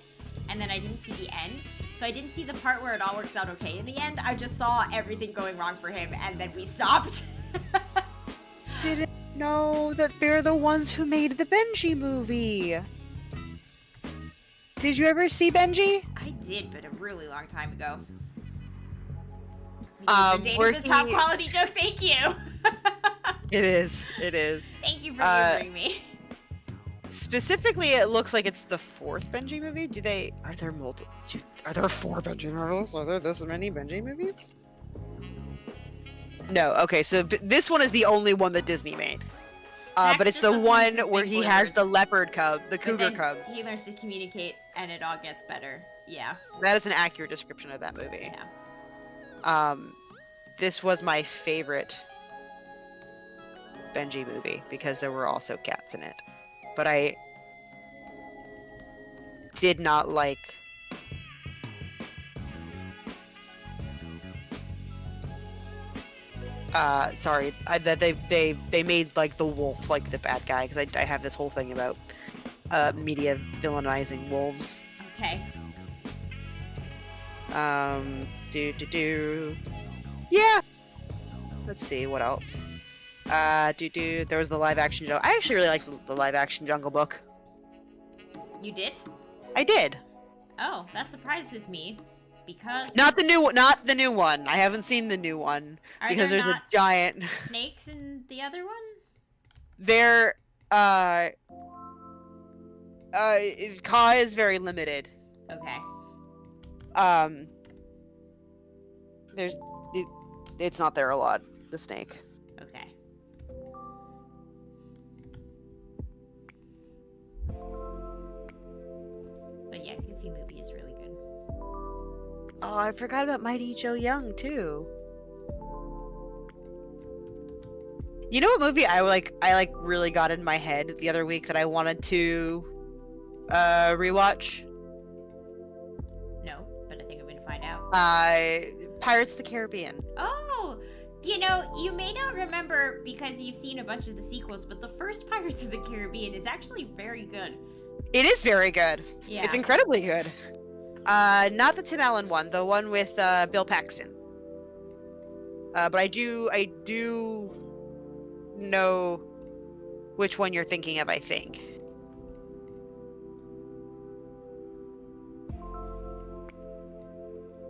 and then I didn't see the end. So I didn't see the part where it all works out okay in the end. I just saw everything going wrong for him, and then we stopped. Didn't know that they're the ones who made the Benji movie. Did you ever see Benji? I did, but a really long time ago. Where Data's a top quality joke, thank you! It is. Thank you for remembering me. Specifically, it looks like it's the 4th Benji movie. Are there 4 Benji movies? Are there this many Benji movies? No, okay, so this one is the only one that Disney made. But it's the one where he has the leopard cub, the cougar cubs. He learns to communicate, and it all gets better. Yeah. That is an accurate description of that movie. Yeah. This was my favorite Benji movie because there were also cats in it. But I did not like... sorry, that they made, like, the wolf, like, the bad guy, because I have this whole thing about media villainizing wolves. Okay. Yeah! Let's see, what else? There was the live-action Jungle... I actually really liked the live-action Jungle Book. You did? I did. Oh, that surprises me. Because... Not the new one. I haven't seen the new one. Because there's a giant... snakes in the other one? There, Ka is very limited. Okay. It's not there a lot, the snake. Okay. But yeah, Goofy movie is really good. Oh, I forgot about Mighty Joe Young, too. You know what movie I really got in my head the other week that I wanted to rewatch? No, but I think I'm gonna find out. Pirates of the Caribbean. Oh! You know, you may not remember because you've seen a bunch of the sequels, but the first Pirates of the Caribbean is actually very good. It is very good. Yeah. It's incredibly good. Not the Tim Allen one, the one with Bill Paxton. But I do know which one you're thinking of, I think.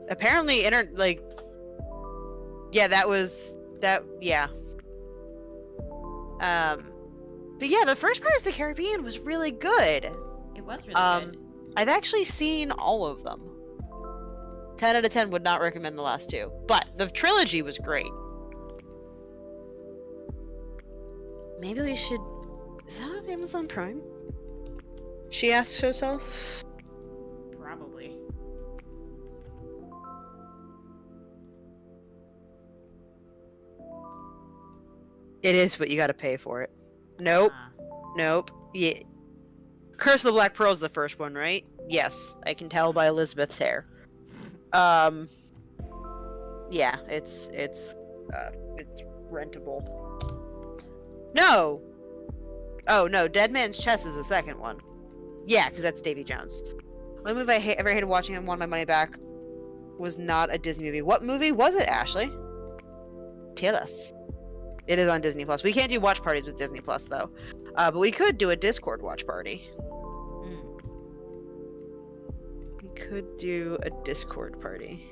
Apparently, yeah, yeah. But yeah, the first Pirates of the Caribbean was really good. It was really good. I've actually seen all of them. 10 out of 10 would not recommend the last two. But the trilogy was great. Maybe we should... Is that on Amazon Prime? She asks herself. Probably. It is, but you gotta pay for it. Nope. Nope. Yeah. Curse of the Black Pearl is the first one, right? Yes. I can tell by Elizabeth's hair. Yeah, it's rentable. No! Oh, no, Dead Man's Chest is the second one. Yeah, because that's Davy Jones. Only movie I ever hated watching and want my money back was not a Disney movie. What movie was it, Ashley? Tell us. It is on Disney Plus. We can't do watch parties with Disney Plus though, but we could do a Discord watch party. Mm. We could do a Discord party.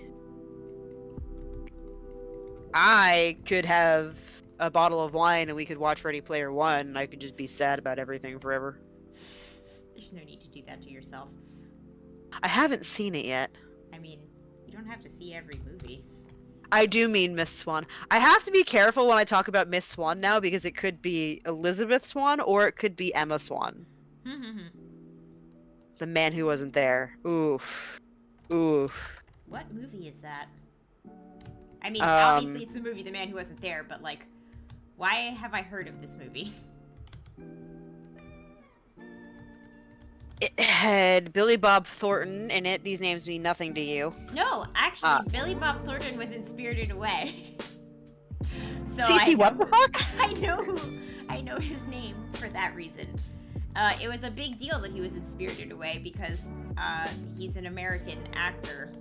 I could have a bottle of wine and we could watch Ready Player One, and I could just be sad about everything forever. There's no need to do that to yourself. I haven't seen it yet. I mean, you don't have to see every movie. I do mean Miss Swan. I have to be careful when I talk about Miss Swan now because it could be Elizabeth Swan or it could be Emma Swan. The man who wasn't there. Oof. Oof. What movie is that? I mean, obviously it's the movie The Man Who Wasn't There, but like, why have I heard of this movie? It had Billy Bob Thornton in it. These names mean nothing to you. No, actually, Billy Bob Thornton was in Spirited Away. So Cece, what the fuck? I know his name for that reason. It was a big deal that he was in Spirited Away because he's an American actor.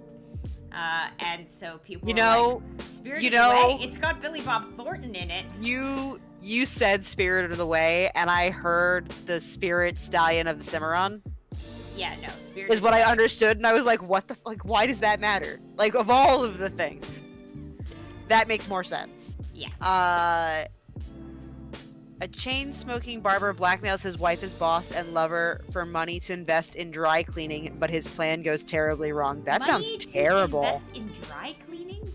And so people were like, Spirited Away? It's got Billy Bob Thornton in it. You said Spirited Away, and I heard the Spirit Stallion of the Cimarron. Yeah, no, Spirited Is what I understood, and I was like, what the like, why does that matter? Like, of all of the things, that makes more sense. Yeah. A chain-smoking barber blackmails his wife, his boss, and lover for money to invest in dry cleaning, but his plan goes terribly wrong. That Money sounds terrible. To invest in dry cleaning?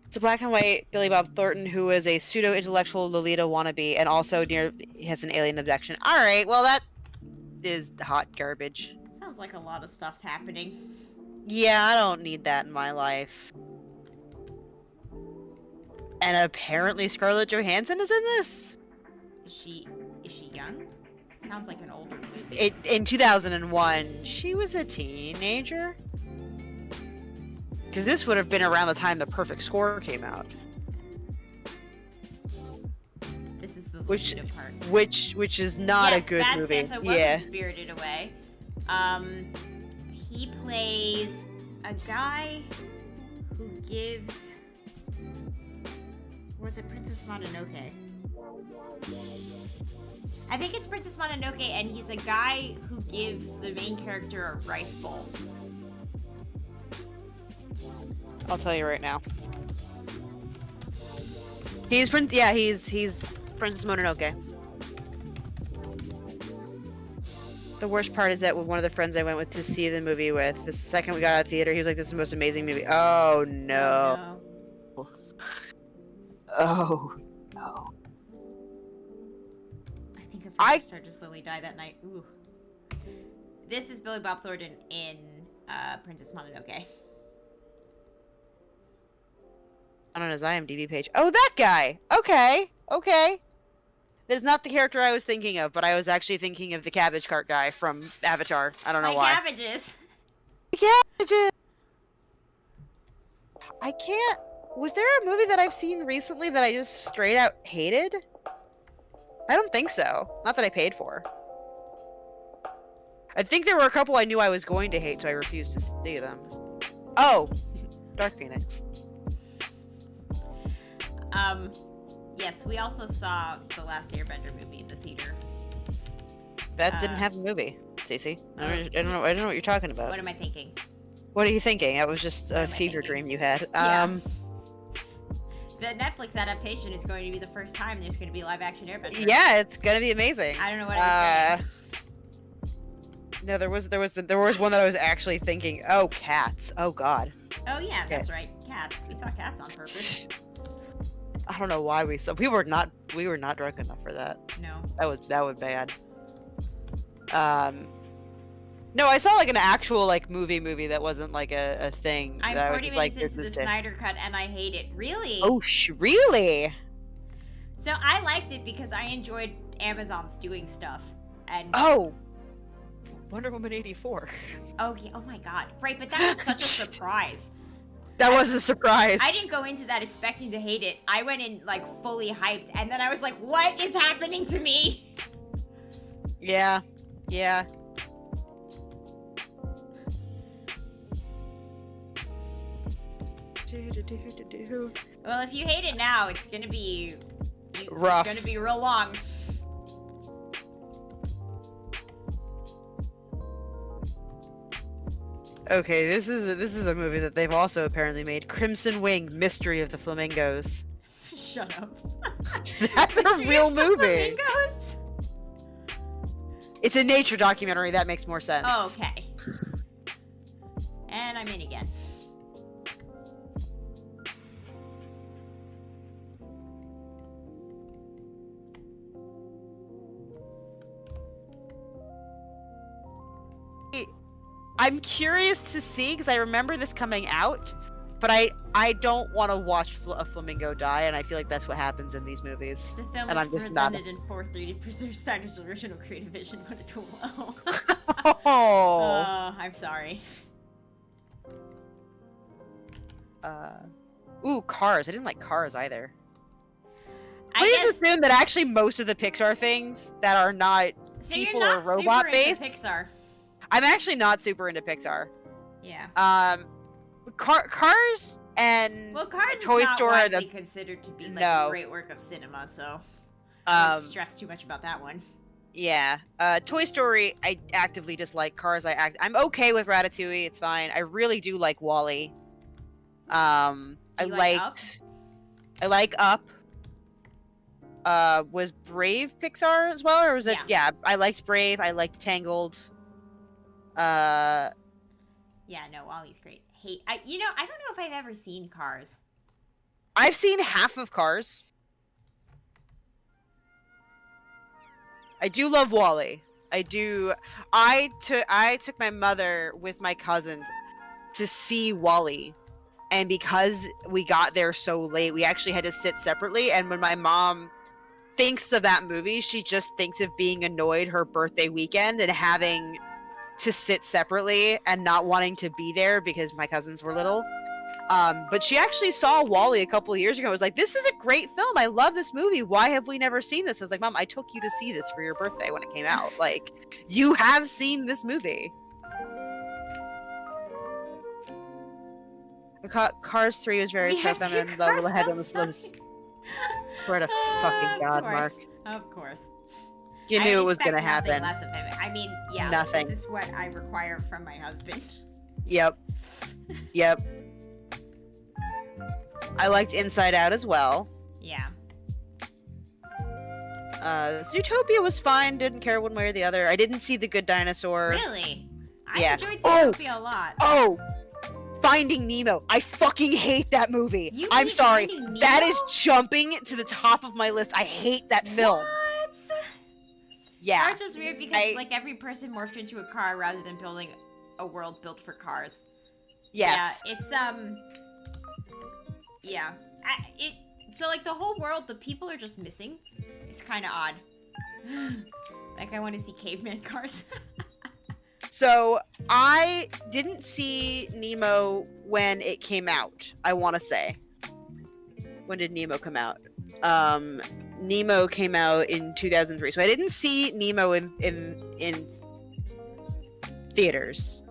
It's a black and white Billy Bob Thornton who is a pseudo-intellectual Lolita wannabe and also he has an alien abduction. Alright, well that is hot garbage. Sounds like a lot of stuff's happening. Yeah, I don't need that in my life. And apparently Scarlett Johansson is in this? Is she young? Sounds like an older movie. In 2001, she was a teenager? Because this would have been around the time The Perfect Score came out. This is the Lolita part. Which is not a good Bad movie. Santa was Spirited Away. He plays a guy who gives... Or was it Princess Mononoke? I think it's Princess Mononoke, and he's a guy who gives the main character a rice bowl. I'll tell you right now. He's Princess Mononoke. The worst part is that with one of the friends I went with to see the movie with, the second we got out of the theater, he was like, "This is the most amazing movie." Oh no. Oh no. I think a friend started to slowly die that night. Ooh. This is Billy Bob Thornton in Princess Mononoke. On his IMDb page. Oh, that guy! Okay. That is not the character I was thinking of, but I was actually thinking of the cabbage cart guy from Avatar. I don't know why. Cabbages! Cabbages! I can't... Was there a movie that I've seen recently that I just straight out hated? I don't think so. Not that I paid for. I think there were a couple I knew I was going to hate, so I refused to see them. Oh! Dark Phoenix. Yes, we also saw the Last Airbender movie in the theater. That didn't have a movie, Stacey. I don't know what you're talking about. What am I thinking? What are you thinking? That was just a fever dream you had. Yeah. The Netflix adaptation is going to be the first time there's going to be live action Airbender. Yeah, it's gonna be amazing. I don't know what I was saying. No, there was one that I was actually thinking. Oh, Cats. Oh God. Oh yeah, that's right. Cats. We saw Cats on purpose. I don't know why we were not drunk enough for that. No. That was bad. No, I saw like an actual like movie that wasn't like a thing. I'm that 40 was, minutes like, into the Snyder Cut and I hate it. Really? Oh, really? So I liked it because I enjoyed Amazon's doing stuff. And oh, Wonder Woman 84. Oh yeah. Oh my God. Right, but that was such a surprise. That was a surprise. I didn't go into that expecting to hate it. I went in like fully hyped, and then I was like, "What is happening to me?" Yeah. Yeah. Well, if you hate it now, it's gonna be Rough. It's gonna be real long. Okay, this is a movie that they've also apparently made. Crimson Wing: Mystery of the Flamingos. Shut up. That's a Mystery real of the movie. Flamingos? It's a nature documentary. That makes more sense. Oh, okay. And I'm in again. I'm curious to see because I remember this coming out, but I don't want to watch a flamingo die, and I feel like that's what happens in these movies. The film And was I'm just not- presented in 4:30 to preserve Snyder's original creative vision, but it went well. Oh. I'm sorry. Ooh, Cars. I didn't like Cars either. I Please guess, assume that actually most of the Pixar things that are not so people you're or not robot super based. into Pixar. I'm actually not super into Pixar. Yeah. Cars and Well, Cars Toy is not Story are widely the considered to be like No. a great work of cinema, so I um don't stress too much about that one. yeah. Toy Story I actively dislike. Cars I'm okay with Ratatouille. It's fine. I really do like Wall-E. I You like Up? I like Up. Was Brave Pixar as well, or was it? Yeah. Yeah, I liked Brave. I liked Tangled. Yeah, no, Wally's great. I don't know if I've ever seen Cars. I've seen half of Cars. I do love Wall-E. I do. I took my mother with my cousins to see Wall-E, and because we got there so late, we actually had to sit separately. And when my mom thinks of that movie, she just thinks of being annoyed her birthday weekend and having to sit separately and not wanting to be there because my cousins were little. But she actually saw Wall-E a couple of years ago. I was like, this is a great film. I love this movie. Why have we never seen this? I was like, Mom, I took you to see this for your birthday when it came out. Like, you have seen this movie. Cars 3 was very We have tough. two I'm in cars love head on the outside. slips. Swear to fucking God, Of course. Mark. Of course. You I knew it was expect gonna nothing happen. Less of him. I mean, yeah, Nothing. This is what I require from my husband. Yep. Yep. I liked Inside Out as well. Yeah. Zootopia was fine. Didn't care one way or the other. I didn't see The Good Dinosaur. Really? I Yeah. enjoyed Oh! Zootopia a lot. Oh! Finding Nemo. I fucking hate that movie. You I'm hate sorry. Finding That Nemo? is jumping to the top of my list. I hate that film. What? Yeah. Cars was weird because like every person morphed into a car rather than building a world built for cars. Yes. Yeah, it's yeah. So like the whole world, the people are just missing. It's kind of odd. Like I want to see caveman cars. So I didn't see Nemo when it came out. I want to say. When did Nemo come out? Nemo came out in 2003. So I didn't see Nemo in theaters.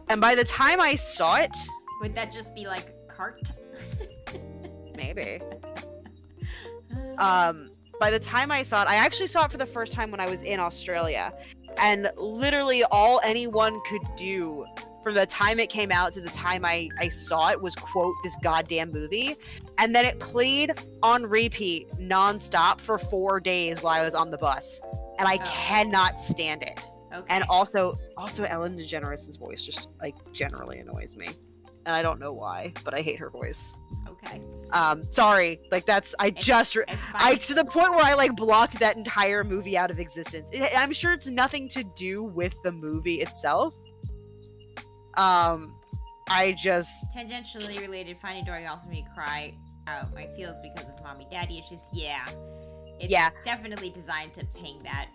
And by the time I saw it, Would that just be like cart? maybe. By the time I saw it, I actually saw it for the first time when I was in Australia. And literally all anyone could do from the time it came out to the time I saw it was quote this goddamn movie. And then it played on repeat nonstop for 4 days while I was on the bus. And I Oh. cannot stand it. Okay. And also Ellen DeGeneres' voice just like generally annoys me. And I don't know why, but I hate her voice. Okay. Sorry. Like that's It's fine. to the point where I like blocked that entire movie out of existence. I'm sure it's nothing to do with the movie itself. I just Tangentially related, Finding Dory also made me cry out my feels because of mommy daddy issues. Yeah. It's Yeah. definitely designed to ping that.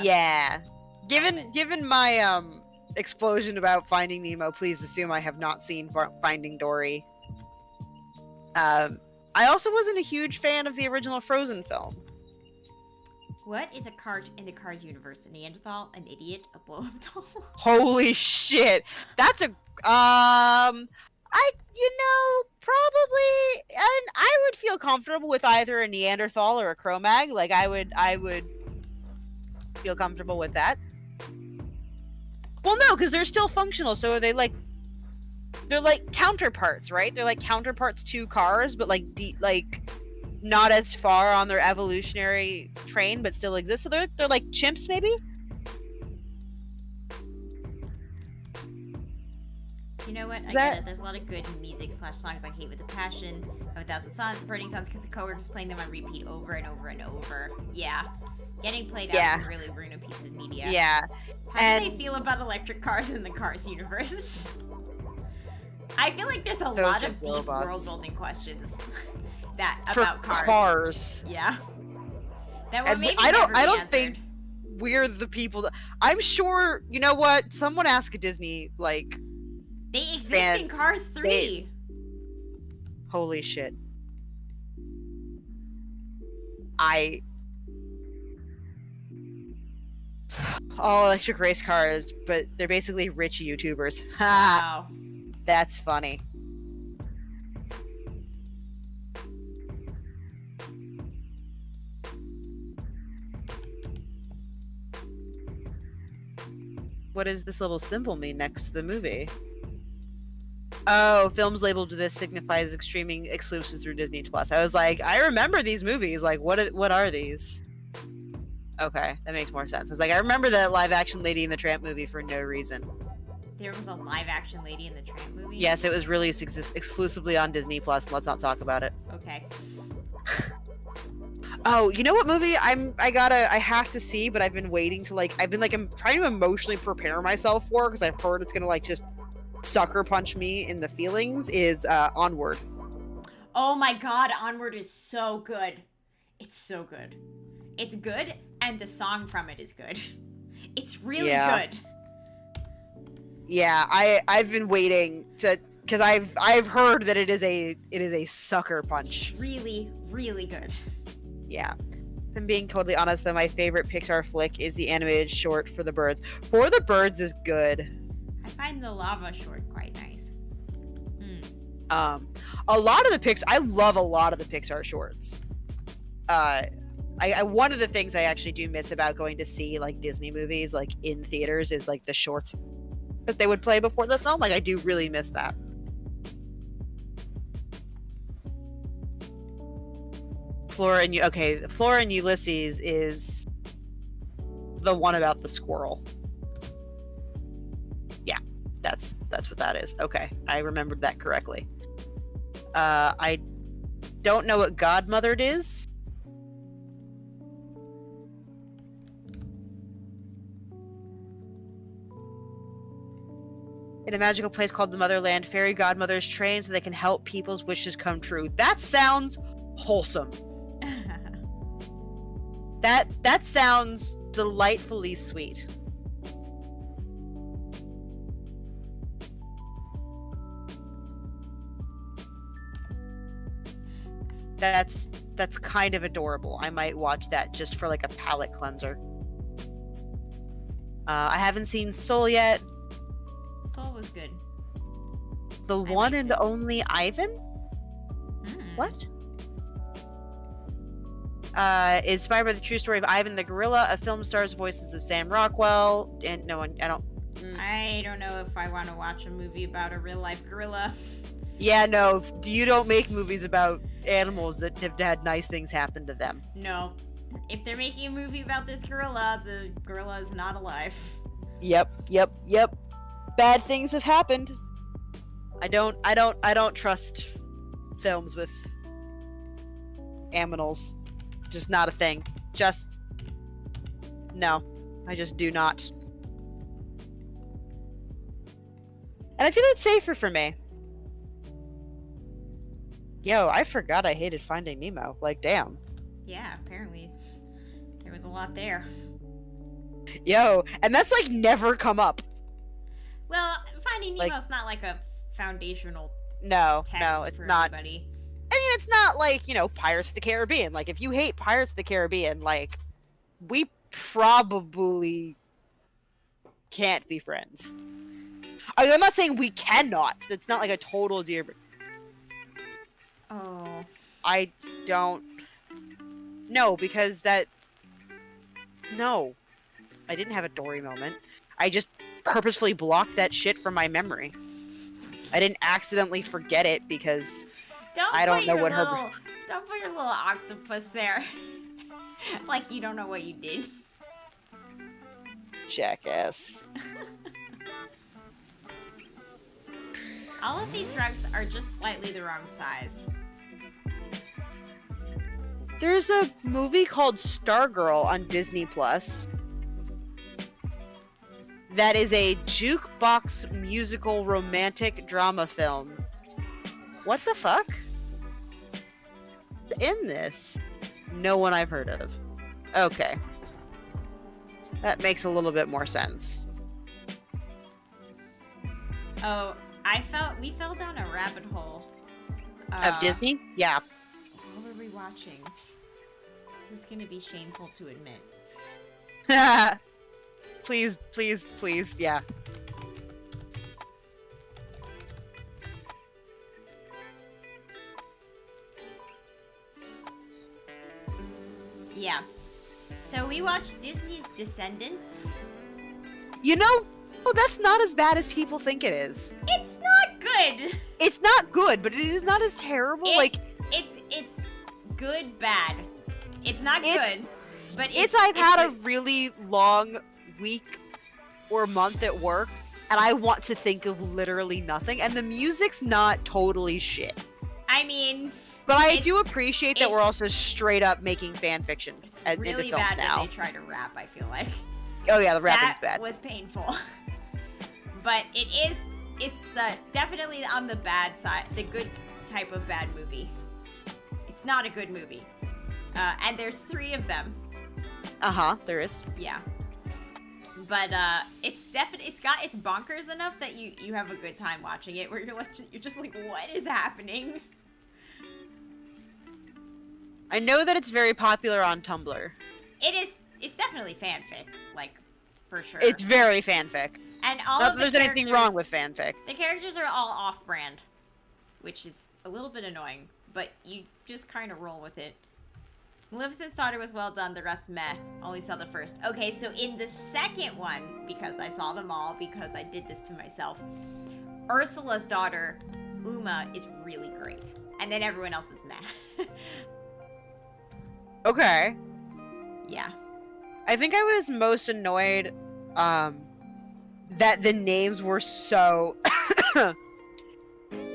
yeah. Given my explosion about Finding Nemo, please assume I have not seen Finding Dory. I also wasn't a huge fan of the original Frozen film. What is a Cars in the Cars universe? A Neanderthal, an idiot, a blow-up doll? Holy shit. That's a probably, and I would feel comfortable with either a Neanderthal or a Cro-Mag. Like I would feel comfortable with that. Well, no, because they're still functional. So they're like counterparts, right? They're like counterparts to cars, but like not as far on their evolutionary train, but still exist. So they're like chimps, maybe. You know what? I get it. There's a lot of good music / songs I hate with a passion. I have 1,000 burning songs because the coworkers playing them on repeat over and over and over. Yeah. Getting played out can really ruin a piece of media. Yeah. How do they feel about electric cars in the Cars universe? I feel like there's a lot of deep world-building questions about cars. Yeah. That were maybe I don't answered. think we're the people I'm sure, you know what? Someone ask a Disney, like... They exist in Cars 3! Holy shit. All electric race cars, but they're basically rich YouTubers. Ha! Wow. That's funny. What does this little symbol mean next to the movie? Oh, films labeled with this signifies streaming exclusives through Disney Plus. I was like, I remember these movies. Like, what are these? Okay, that makes more sense. I was like, I remember that live-action Lady and the Tramp movie for no reason. There was a live-action Lady and the Tramp movie? Yes, it was released exclusively on Disney Plus. Let's not talk about it. Okay. Oh, you know what movie I have to see, but I've been waiting to I'm trying to emotionally prepare myself for, because I've heard it's gonna like just sucker punch me in the feelings, is Onward. Oh my god, Onward is so good. It's so good. It's good, and the song from it is good. It's really good. Yeah, I've been waiting to, because I've heard that it is a sucker punch. Really, really good. Yeah. If I'm being totally honest, though, my favorite Pixar flick is the animated short For the Birds. For the Birds is good. I find the lava short quite nice. A lot of the I love a lot of the Pixar shorts. One of the things I actually do miss about going to see like Disney movies like in theaters is like the shorts that they would play before the film. Like I do really miss that. Flora and Ulysses is the one about the squirrel. Yeah, that's what that is. Okay, I remembered that correctly. I don't know what Godmothered is. In a magical place called the Motherland, fairy godmothers train so they can help people's wishes come true. That sounds wholesome. That sounds delightfully sweet. That's kind of adorable. I might watch that just for like a palate cleanser. I haven't seen Soul yet. Soul was good. The one and only Ivan? What? Inspired by the true story of Ivan the Gorilla, a film stars voices of Sam Rockwell, and no one, I don't know if I want to watch a movie about a real life gorilla. Yeah, no, you don't make movies about animals that have had nice things happen to them. No. If they're making a movie about this gorilla, the gorilla is not alive. Yep. Bad things have happened. I don't trust films with aminals. Just not a thing. No. I just do not. And I feel it's safer for me. Yo, I forgot I hated Finding Nemo. Like, damn. Yeah, apparently. There was a lot there. Yo, and that's like never come up. Well, Finding Nemo's not like a foundational text it's for not. Everybody. I mean, it's not like, Pirates of the Caribbean. Like, if you hate Pirates of the Caribbean, like, we probably can't be friends. I'm not saying we cannot. It's not like a total deal. Oh. I don't. No, because that. No. I didn't have a Dory moment. I just purposefully blocked that shit from my memory. I didn't accidentally forget it because I don't know what her. Don't put your little octopus there. Like you don't know what you did. Jackass. All of these rugs are just slightly the wrong size. There's a movie called Stargirl on Disney Plus. That is a jukebox musical romantic drama film. What the fuck? In this? No one I've heard of. Okay. That makes a little bit more sense. Oh, we fell down a rabbit hole. Of Disney? Yeah. What were we watching? This is gonna be shameful to admit. Please, please, please, yeah. Yeah. So we watched Disney's Descendants. You know, that's not as bad as people think it is. It's not good. It's not good, but it is not as terrible. It's good bad. It's not good, but I've had a really long week or month at work, and I want to think of literally nothing, and the music's not totally shit. I mean, but I do appreciate that we're also straight up making fan fiction it's in the really film bad now. that they try to rap. I feel like Oh yeah, the rapping's bad. That was painful. But it's definitely on the bad side, the good type of bad movie. It's not a good movie. And there's 3 of them. There is. Yeah. But it's bonkers enough that you have a good time watching it, where you're just like, what is happening? I know that it's very popular on Tumblr. It's definitely fanfic, like, for sure. It's very fanfic. And all Not of that the there's anything wrong with fanfic. The characters are all off-brand, which is a little bit annoying, but you just kind of roll with it. Maleficent's daughter was well done, the rest meh. Only saw the first. Okay, so in the second one, because I saw them all, because I did this to myself, Ursula's daughter, Uma, is really great. And then everyone else is meh. Okay. Yeah. I think I was most annoyed that the names were so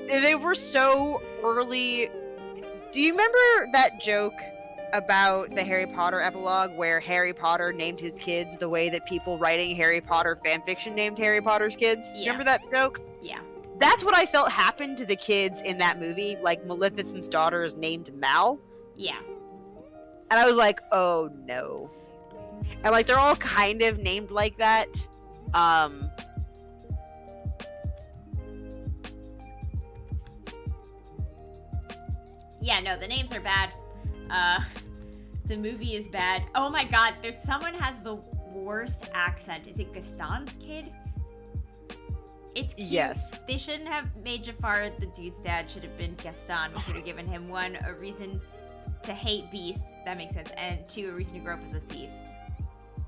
they were so early. Do you remember that joke about the Harry Potter epilogue where Harry Potter named his kids the way that people writing Harry Potter fanfiction named Harry Potter's kids? Yeah. Remember that joke? Yeah. That's what I felt happened to the kids in that movie. Like, Maleficent's daughter is named Mal. Yeah. And I was like, oh no. And like, they're all kind of named like that. Yeah, no, the names are bad. The movie is bad. Oh my god, someone has the worst accent. Is it Gaston's kid? It's cute. Yes. They shouldn't have made Jafar the dude's dad. Should have been Gaston. We should have given him 1, a reason to hate Beast. That makes sense. And 2, a reason to grow up as a thief.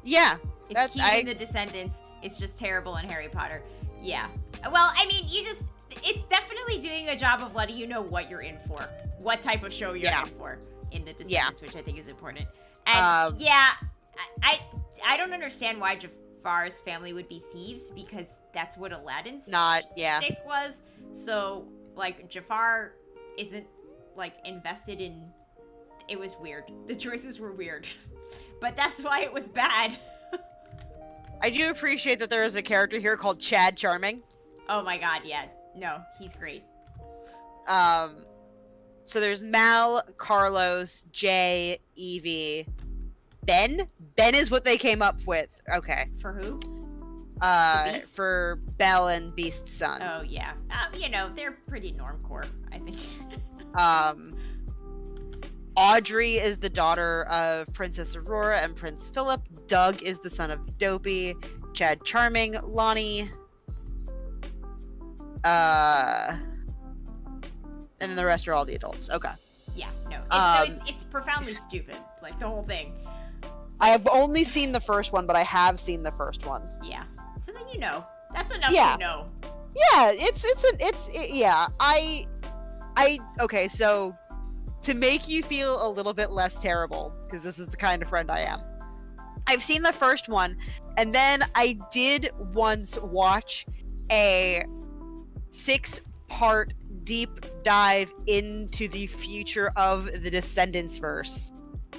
Yeah. It's cute in The Descendants. It's just terrible in Harry Potter. Yeah. Well, I mean, it's definitely doing a job of letting you know what you're in for. What type of show you're in for in The Descendants, which I think is important. And I don't understand why Jafar's family would be thieves, because that's what Aladdin's shtick was. So, like, Jafar isn't, like, invested in... It was weird. The choices were weird. But that's why it was bad. I do appreciate that there is a character here called Chad Charming. Oh my god, yeah. No, he's great. So there's Mal, Carlos, Jay, Evie, Ben. Ben is what they came up with. Okay. For who? For Belle and Beast's son. Oh yeah. They're pretty normcore, I think. Audrey is the daughter of Princess Aurora and Prince Philip. Doug is the son of Dopey. Chad Charming, Lonnie. And then the rest are all the adults. Okay. Yeah, no. It's profoundly stupid, like the whole thing. I have only seen the first one, but I have seen the first one. Yeah. So then you know. That's enough Yeah. to know. Yeah, okay, so to make you feel a little bit less terrible, because this is the kind of friend I am. I've seen the first one, and then I did once watch a 6-part deep dive into the future of the Descendants verse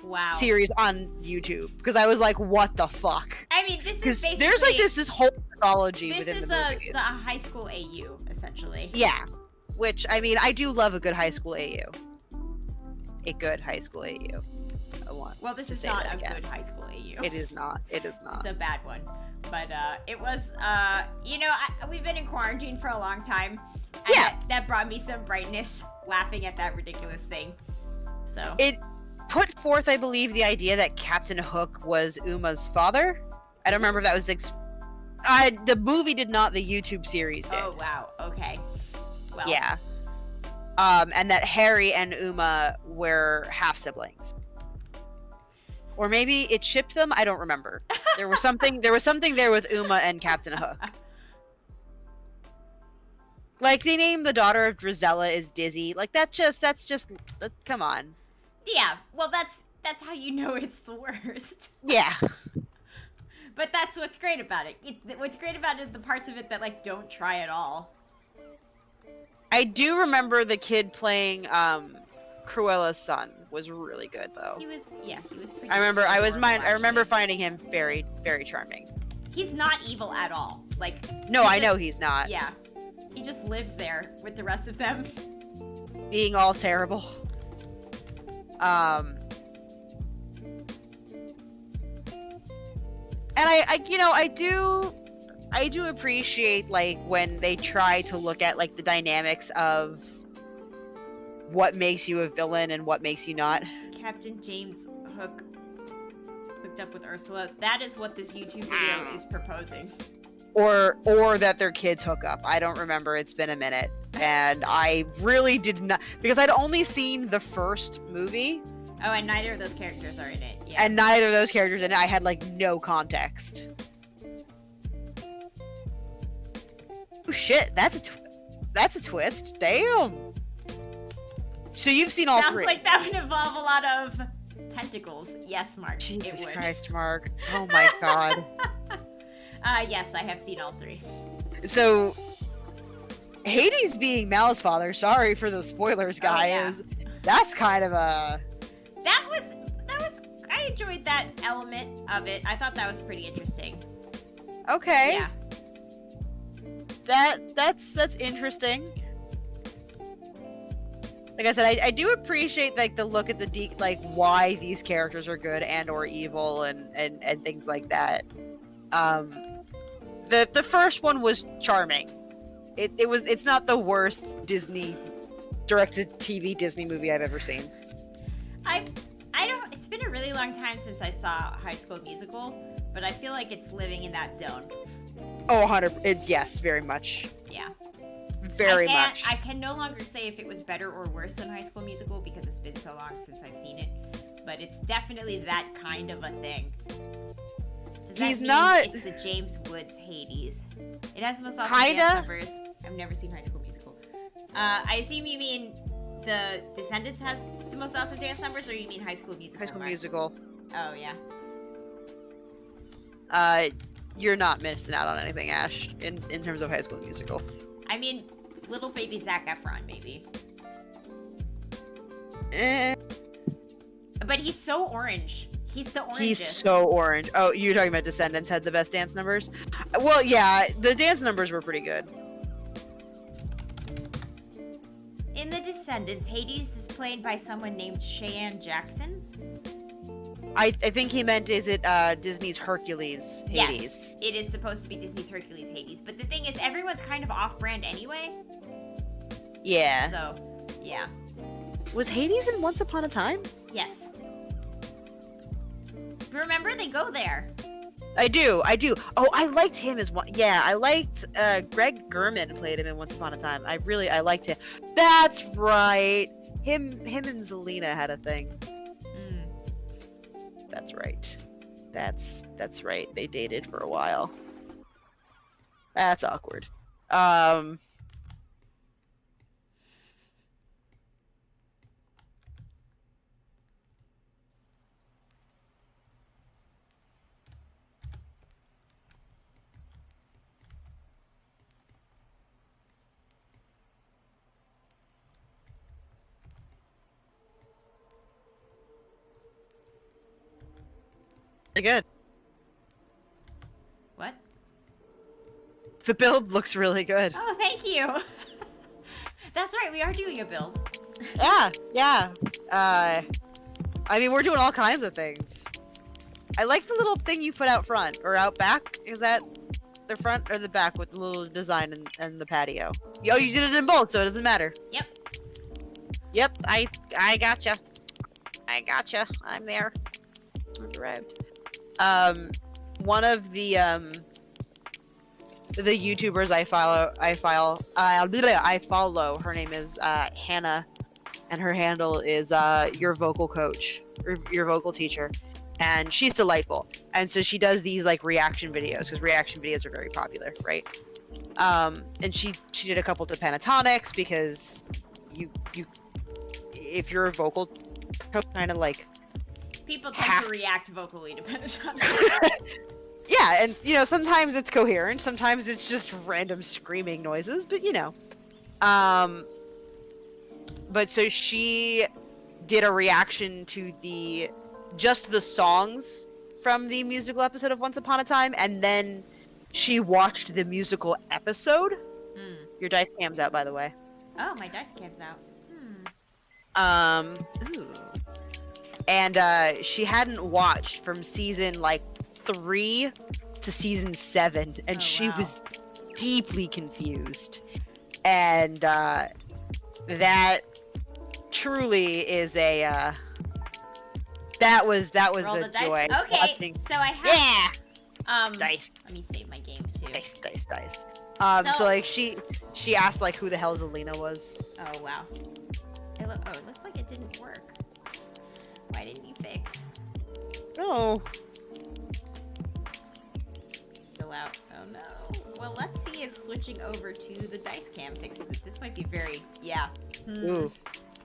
Wow. series on YouTube, because I was like, what the fuck? I mean, this is Because basically there's like this whole mythology this within is the movies. the high school AU essentially. Yeah, which, I mean, I do love a good high school AU. A good high school AU. I want Well, this to is say not that a again. good high school AU. It is not. It is not. It's a bad one. But it was, we've been in quarantine for a long time. And Yeah. that brought me some brightness laughing at that ridiculous thing. So. It put forth, I believe, the idea that Captain Hook was Uma's father. I don't remember if that was... the movie did not, the YouTube series did. Oh, wow. Okay. Well. Yeah. And that Harry and Uma were half-siblings. Or maybe it shipped them? I don't remember. There was something there with Uma and Captain Hook. Like, they named the daughter of Drizella as Dizzy. Like, that's just come on. Yeah. Well, that's how you know it's the worst. Yeah. But that's what's great about it. What's great about it is the parts of it that, like, don't try at all. I do remember the kid playing Cruella's son was really good though. He was pretty I remember adorable, I remember actually. finding him very, very charming. He's not evil at all. Like, No, he I just- know he's not. Yeah. He just lives there with the rest of them. Being all terrible. And I do appreciate, like, when they try to look at, like, the dynamics of what makes you a villain and what makes you not. Captain James Hook hooked up with Ursula. That is what this YouTube video is proposing. Or that their kids hook up. I don't remember. It's been a minute. And I really did not, because I'd only seen the first movie, Oh, and neither of those characters are in it. Yeah. and neither of those characters, and I had, like, no context. Oh shit, that's a twist. Damn. So you've seen all Sounds three. like that would involve a lot of tentacles. Yes, Mark. Jesus it would. Christ, Mark. Oh my god. Yes, I have seen all three. So Hades being Mal's father, sorry for the spoilers, Oh, guys. yeah. That's kind of a... That was. I enjoyed that element of it. I thought that was pretty interesting. Okay. Yeah. That's interesting. Like I said, I do appreciate, like, the look at the like why these characters are good and or evil and things like that. The first one was charming. It's not the worst Disney directed TV Disney movie I've ever seen. I don't. It's been a really long time since I saw High School Musical, but I feel like it's living in that zone. Oh, 100. Yes, very much. Yeah. Very much. I can no longer say if it was better or worse than High School Musical because it's been so long since I've seen it, but it's definitely that kind of a thing. Does that He's mean not- It's the James Woods Hades. It has the most awesome Kinda. dance numbers. I've never seen High School Musical. I assume you mean the Descendants has the most awesome dance numbers, or you mean High School Musical? High School Mark? Musical. Oh yeah. You're not missing out on anything, Ash, in terms of High School Musical. I mean, little baby Zac Efron maybe, but he's so orange. He's the orangest. He's so orange. Oh, you're talking about Descendants had the best dance numbers? Well, yeah, the dance numbers were pretty good. In The Descendants, Hades is played by someone named Cheyenne Jackson. I think he meant, is it Disney's Hercules Hades? Yes, it is supposed to be Disney's Hercules Hades, but the thing is, everyone's kind of off-brand anyway. Yeah. So, yeah. Was Hades in Once Upon a Time? Yes. Remember, they go there. I do. Oh, I liked him as one. Yeah, I liked Greg Gurman played him in Once Upon a Time. I liked him. That's right. Him and Zelina had a thing. Mm. That's right. That's right. They dated for a while. That's awkward. Good. What? The build looks really good. Oh, thank you. That's right, we are doing a build. Yeah. I mean, we're doing all kinds of things. I like the little thing you put out front or out back. Is that the front or the back with the little design and the patio? Oh, you did it in both, so it doesn't matter. Yep. Yep, I gotcha. I'm there. I've arrived. One of the YouTubers I follow. Her name is Hannah, and her handle is your vocal coach, or your vocal teacher, and she's delightful. And so she does these like reaction videos because reaction videos are very popular, right? And she did a couple to Pentatonics because you if you're a vocal coach, kind of like. People tend to react vocally to Pentatonic. Yeah, and sometimes it's coherent, sometimes it's just random screaming noises, but but so she did a reaction to just the songs from the musical episode of Once Upon a Time, and then she watched the musical episode. Mm. Your dice cam's out, by the way. Oh, my dice cam's out. Ooh. And she hadn't watched from season 3 to season 7, and she was deeply confused. And that truly is a that was Roll a the dice. joy. Okay, watching. so I have Dice. Let me save my game too. Dice. So- She asked who the hell Zelina was. Oh wow. It looks like it didn't work. Why didn't you fix? No. Still out. Oh no. Well, let's see if switching over to the dice cam fixes it. This might be very Ooh.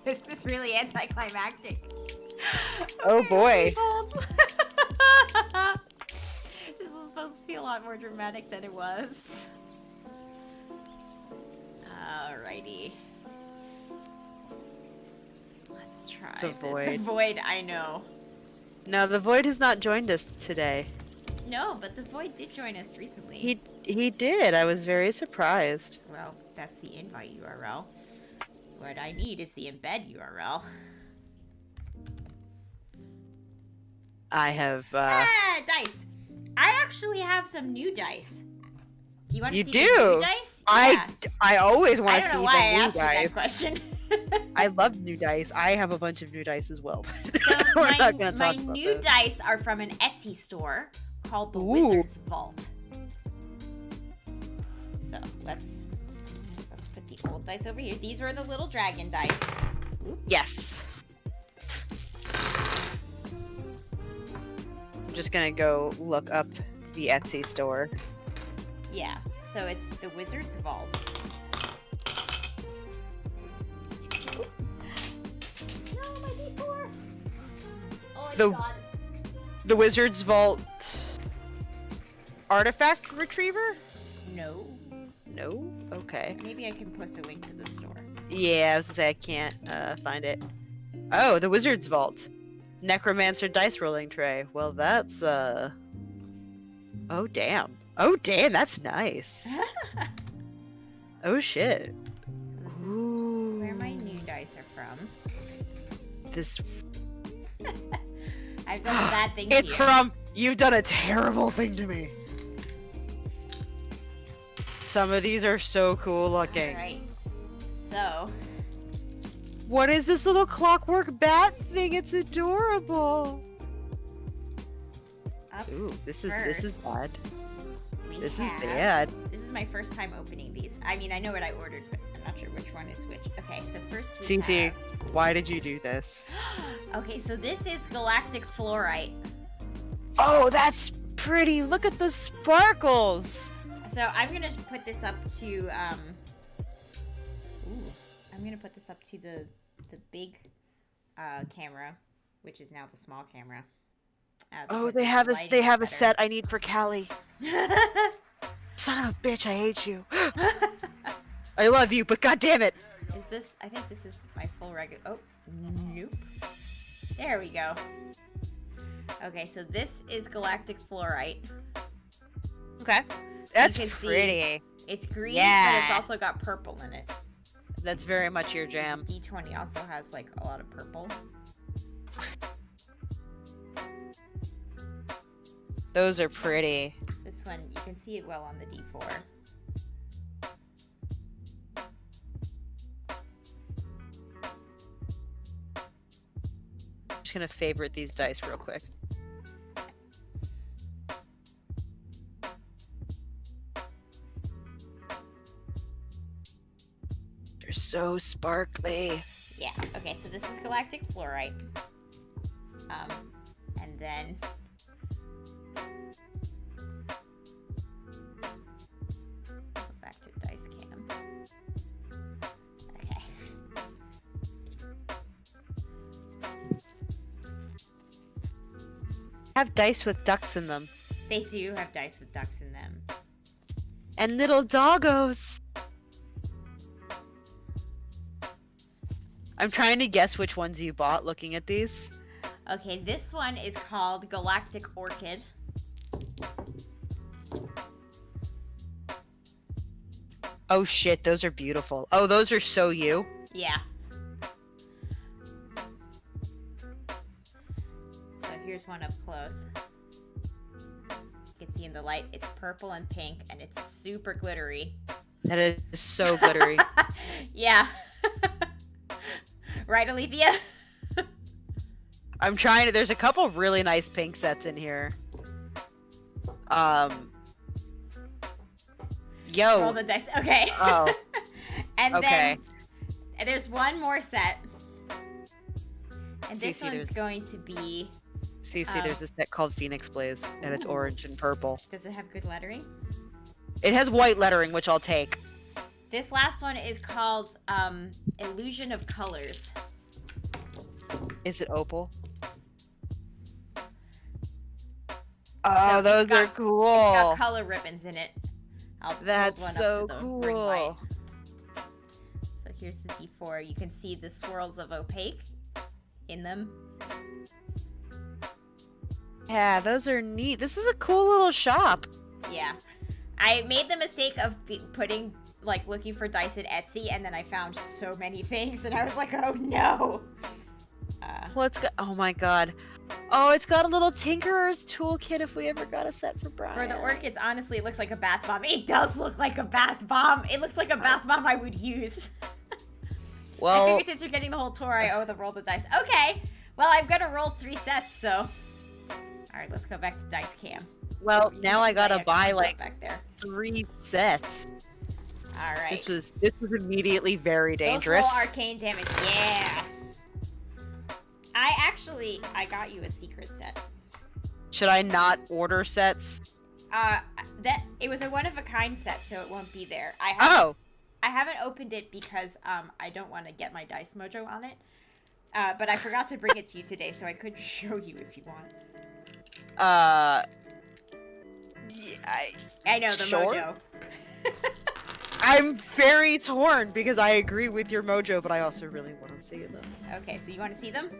This is really anticlimactic. Oh, Okay, boy. please hold. This was supposed to be a lot more dramatic than it was. Alrighty. Let's try The this. Void. The Void, I know. No, the Void has not joined us today. No, but the Void did join us recently. He did. I was very surprised. Well, that's the invite URL. What I need is the embed URL. I have Dice! I actually have some new dice. Do you want to You see do? the new dice? Yeah. I always want I to don't see know why I the new asked you that dice. question. I love new dice. I have a bunch of new dice as well. So We're my, not gonna my talk about new this. dice are from an Etsy store called the Ooh. Wizard's Vault. So let's put the old dice over here. These were the little dragon dice. Yes. I'm just gonna go look up the Etsy store. Yeah, so it's the Wizard's Vault. No, my D4! Oh, it's The- gone. The Wizard's Vault artifact retriever? No. No? Okay. Maybe I can post a link to the store. Yeah, I was gonna say I can't find it. Oh, the Wizard's Vault. Necromancer dice rolling tray. Well, that's oh damn. Oh damn, that's nice. Oh shit. This is Ooh. where my new dice are from. This I've done a bad thing it's to you. from you've done a terrible thing to me. Some of these are so cool looking. Alright. So, What is this little clockwork bat thing? It's adorable. Up Ooh, this is first, bad. we This is have- bad. This is my first time opening these. I mean, I know what I ordered, but I'm not sure which one is which. Okay, so first we Cece, have... why did you do this? Okay, so this is galactic fluorite. Oh, that's pretty. Look at the sparkles. So I'm gonna put this up to I'm gonna put this up to the big camera, which is now the small camera. Oh, because they the have a lighting is better. set I need for Callie. Son of a bitch, I hate you. I love you, but god damn it. Is this? I think this is my full regular. Oh, nope. There we go. Okay, so this is galactic fluorite. Okay. That's can see- pretty. It's green, Yeah. but it's also got purple in it. That's very much your jam. D20 also has like a lot of purple. Those are pretty. This one, you can see it well on the D4. Just gonna favorite these dice real quick. They're so sparkly. Yeah, okay, so this is galactic fluorite. And then... Go back to dice cam. Okay. Have dice with ducks in them. They do have dice with ducks in them. And little doggos. I'm trying to guess which ones you bought looking at these. Okay, this one is called Galactic Orchid. Oh shit, those are beautiful. Oh, those are so you. Yeah. So here's one up close. You can see in the light, it's purple and pink, and it's super glittery. That is so glittery. Yeah. Right, Alethea? I'm trying to. There's a couple really nice pink sets in here. Roll Yo. the dice. Okay. Oh. And Okay. then there's one more set. And this Cece, one's there's- going to be... Cece, there's a set called Phoenix Blaze, and it's Ooh. orange and purple. Does it have good lettering? It has white lettering, which I'll take. This last one is called Illusion of Colors. Is it opal? So Oh, it's those got- are It's cool. got color ribbons in it. I'll hold That's one so up to the ring light. cool. So here's the D4. You can see the swirls of opaque in them. Yeah, those are neat. This is a cool little shop. Yeah. I made the mistake of putting, like, looking for dice at Etsy, and then I found so many things, and I was like, oh no! Well, it's got. Oh my god. Oh, it's got a little Tinkerer's toolkit if we ever got a set for Brian. For the orchids, honestly, it looks like a bath bomb. It does look like a bath bomb! It looks like a bath bomb I would use. I Well, figured since you're getting the whole tour, I owe the roll the dice. Okay! Well, I'm gonna roll 3 sets, so... Alright, let's go back to dice cam. well, now I gotta Yeah, buy go like back there. 3 sets. Alright. This was immediately very dangerous. Those roll arcane damage. Yeah! I got you a secret set. Should I not order sets? It was a one-of-a-kind set, so it won't be there. I haven't opened it because I don't want to get my dice mojo on it. But I forgot to bring it to you today, so I could show you if you want. Yeah, I know, the Sure. mojo. I'm very torn because I agree with your mojo, but I also really want to see them. Okay, so you want to see them?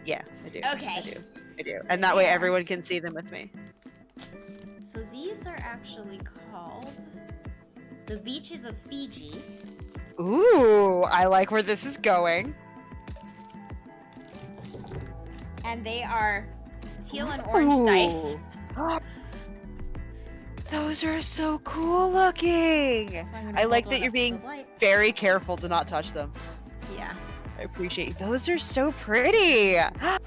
Yeah, I do. Okay. I do. And that way everyone can see them with me. So these are actually called the Beaches of Fiji. Ooh, I like where this is going. And they are teal and orange dice. Ooh. Those are so cool looking. So I'm gonna I like hold that one you're up to being the light. very careful to not touch them. Yeah. I appreciate you. Those are so pretty. I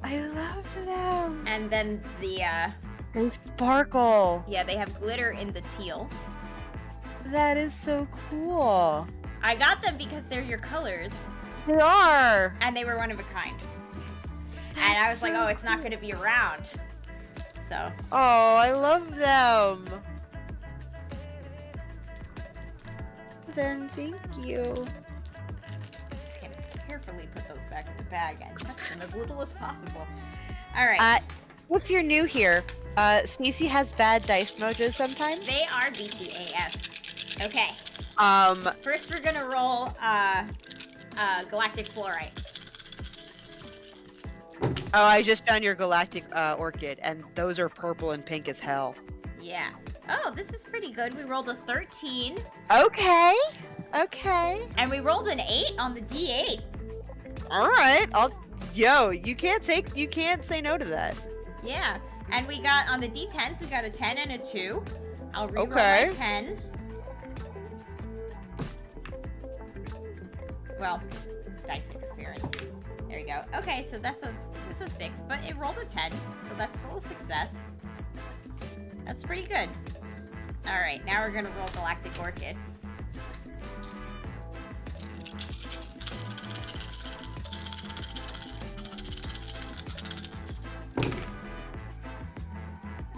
love them. And then the They sparkle. yeah, they have glitter in the teal. That is so cool. I got them because they're your colors, They are. and they were one of a kind. And I was like, oh, it's not going to be around. So, Oh, I love them. Then thank you. just gonna carefully put those back in the bag and touch them as little as possible. All right. If you're new here, Stacey has bad dice mojos sometimes. They are BTAF. Okay. First First, we're gonna roll galactic fluorite. Oh, I just found your galactic orchid, and those are purple and pink as hell. Yeah. Oh, this is pretty good. We rolled a 13, Okay. Okay. and we rolled an 8 on the D8. All right. Yo, you can't say no to that. Yeah. And we got on the D10s, we got a 10 and a 2. I'll reroll Okay. my 10. Well, dice interference. There we go. Okay, so that's a 6, but it rolled a 10, so that's still a success. That's pretty good. All right, now we're gonna roll galactic orchid.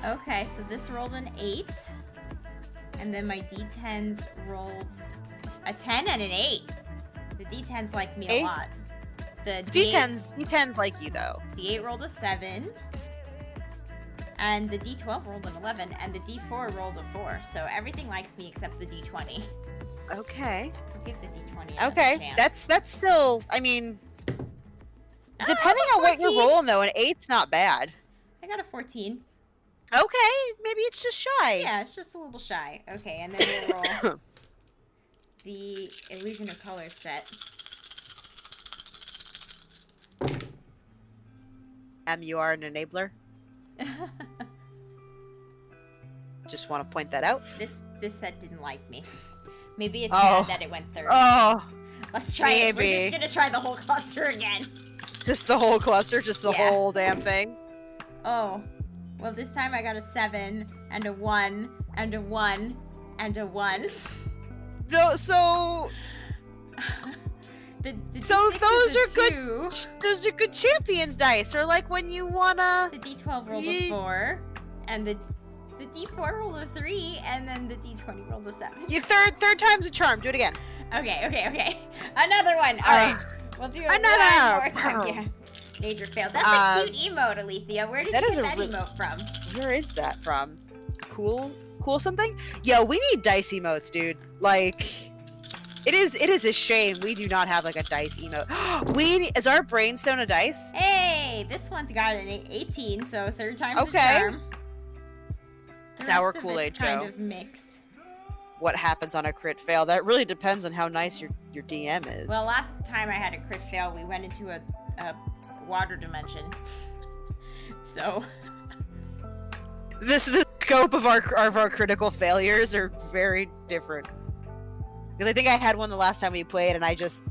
Okay, so this rolled an 8. And then my D10s rolled a 10 and an 8. The D10s like me a 8? lot. The D10s like you though. D8 rolled a 7. And the D12 rolled an 11. And the D4 rolled a 4. So everything likes me except the D20. Okay. I'll give the D20 another Okay. chance. That's still. I mean, Ah, depending it's a on what you're 14. rolling though, an 8's not bad. I got a 14. Okay. Maybe it's just shy. Yeah, it's just a little shy. Okay, and then we'll roll the Illusion of Color set. You are an enabler. Just want to point that out. This set didn't like me. Maybe it's Oh. bad that it went third. Oh, Let's try it. We're maybe. just gonna try the whole cluster again. just the whole cluster, just the Yeah. whole damn thing. Oh. Well, this time I got a 7, and a 1, and a 1, and a 1. So The So D6 those is a are good- 2. those are good champions dice, or like when you wanna. The D12 rolled a Ye- 4, and the D4 rolled a 3, and then the D20 rolled a 7. You third time's a charm. Do it again. Okay. Another one. All right. We'll do it another. one more time. Yeah. Major fail. That's a cute emote, Alethea. Where did that you is get a that re- emote from? Where is that from? Cool something? Yo, we need dice emotes, dude. Like, it is a shame we do not have like a dice emote. Is our brainstone a dice? Hey, this one's got an 18, so third time's Okay. a charm. The Sour rest of Kool-Aid it's kind Joe. of mixed. What happens on a crit fail? That really depends on how nice your DM is. Well, last time I had a crit fail, we went into a water dimension. So, the scope of our critical failures are very different. Because I think I had one the last time we played, and I just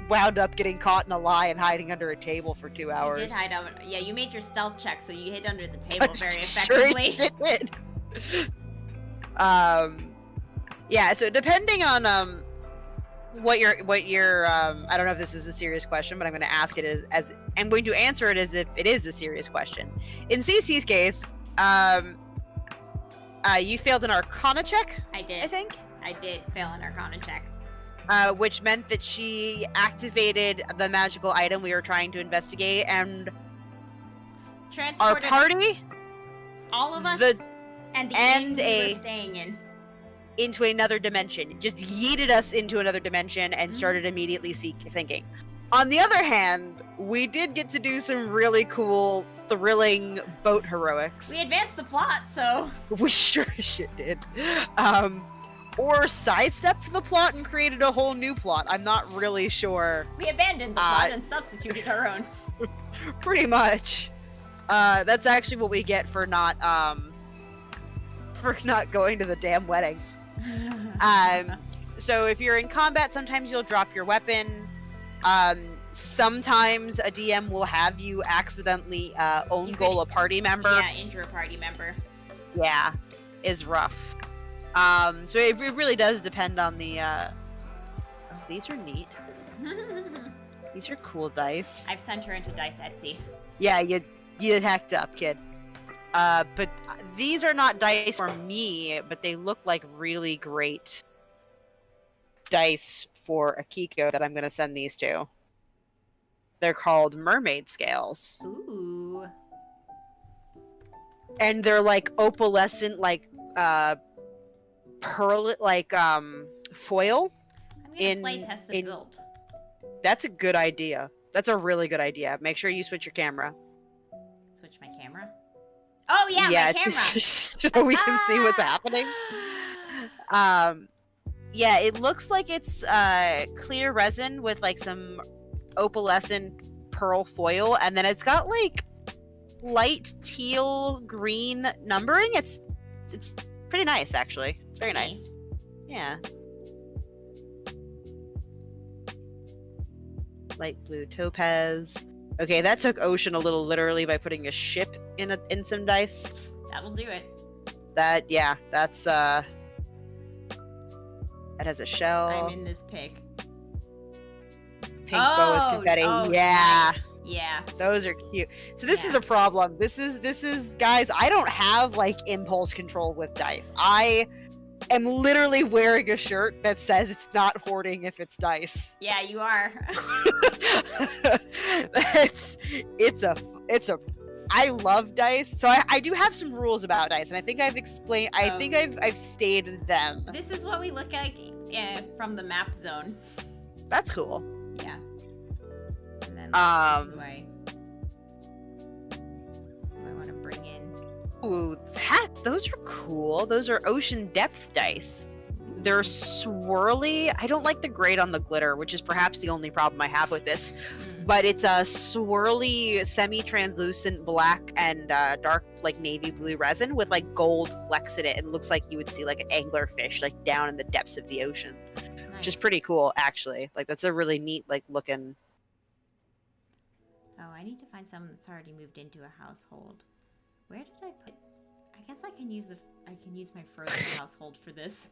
wound up getting caught in a lie and hiding under a table for 2 hours. you did hide out. Yeah, you made your stealth check, so you hid under the table very Sure effectively. did. Yeah, so depending on what your I don't know if this is a serious question, but I'm going to ask it as I'm going to answer it as if it is a serious question. In CC's case, you failed an Arcana check, I did. I think, I did fail an Arcana check. which meant that she activated the magical item we were trying to investigate, and our Transported party all of us the- and the and inn we a- were staying in. into another dimension. Just yeeted us into another dimension and started immediately sinking. On the other hand, we did get to do some really cool, thrilling boat heroics. We advanced the plot, so We sure as shit did. Or sidestepped the plot and created a whole new plot. I'm not really sure. we abandoned the plot and substituted our own. Pretty much. That's actually what we get for not going to the damn wedding. So if you're in combat, sometimes you'll drop your weapon. Sometimes a DM will have you accidentally own You goal could- a party member. Yeah, injure a party member. Yeah, is rough. So it really does depend on the. Oh, these are neat. These are cool dice. I've sent her into Dice Etsy. Yeah, you hacked up, kid. But these are not dice for me, but they look like really great dice for Akiko that I'm gonna send these to. They're called mermaid scales, Ooh. and they're like opalescent, like pearl, like foil. I'm gonna play test the build. That's a good idea. That's a really good idea. Make sure you switch your camera. Switch my camera. Oh yeah, my camera. So we can see what's happening. Yeah, it looks like it's clear resin with like some opalescent pearl foil, and then it's got like light teal green numbering. It's pretty nice, actually. It's very Okay. nice. Yeah. Light blue topaz. Okay, that took Ocean a little literally by putting a ship in some dice. That'll do it. That's that has a shell. I'm in this pig. Pink bow with confetti. Oh, Yeah. nice. Yeah. Those are cute. So this is Yeah. a problem. This is guys, I don't have like impulse control with dice. I am literally wearing a shirt that says it's not hoarding if it's dice. Yeah, you are. it's a I love dice. So I do have some rules about dice, and I think I've explained think I've stated them. This is what we look like from the map zone. That's cool. Yeah. And then Um, who I want to bring in. Ooh, those are cool. Those are ocean depth dice. They're swirly. I don't like the grade on the glitter, which is perhaps the only problem I have with this. But it's a swirly, semi-translucent black and dark, like navy blue resin with like gold flecks in it. It looks like you would see like an anglerfish like down in the depths of the ocean, which is pretty cool, actually. Like that's a really neat, like looking. Oh, I need to find someone that's already moved into a household. Where did I put? I guess I can use my frozen household for this.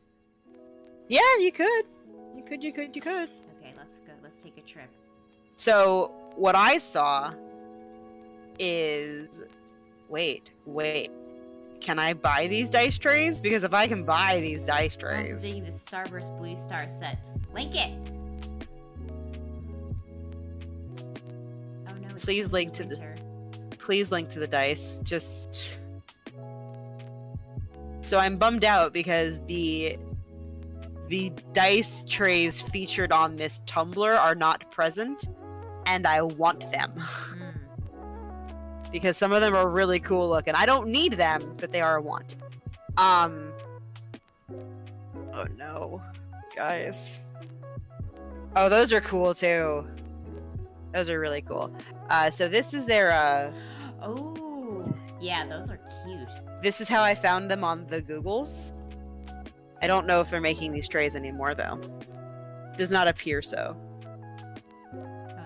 Yeah, you could. You could. Okay, let's go. Let's take a trip. So what I saw is, wait. Can I buy these dice trays? Because if I can buy these dice I'm also trays, digging the Starburst Blue Star set. Link it. Oh no. It's Please coming link in to the- winter. please link to the dice. Just so I'm bummed out because the dice trays featured on this Tumblr are not present, and I want them Mm. because some of them are really cool looking. I don't need them, but they are a want. Oh no, guys. Oh, those are cool too. Those are really cool. So this is their Oh, yeah, those are cute. this is how I found them on the Googles. I don't know if they're making these trays anymore though. Does not appear so. Oh,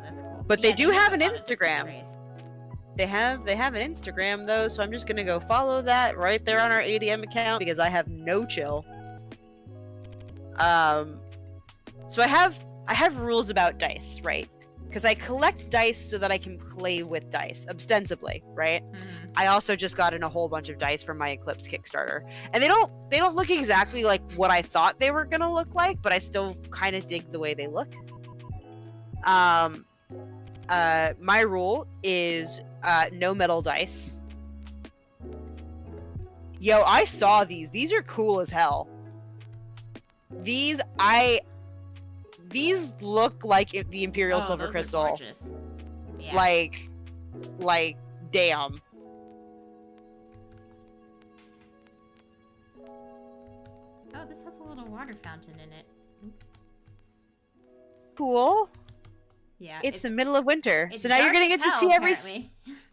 that's cool. But they do make have a an lot of different Instagram. trays. They have an Instagram though, so I'm just gonna go follow that right there on our ADM account because I have no chill. So I have rules about dice, right? Because I collect dice so that I can play with dice, ostensibly, right? Mhm. I also just got in a whole bunch of dice from my Eclipse Kickstarter, and they don't look exactly like what I thought they were gonna look like, but I still kind of dig the way they look. My rule is no metal dice. Yo, I saw these. These are cool as hell. These look like the Imperial Oh, Silver those are Crystal. gorgeous. Yeah. Like, damn. Oh, this has a little water fountain in it. Cool. Yeah. It's the middle of winter, it's so now you're dark gonna as get to hell, see everything. apparently.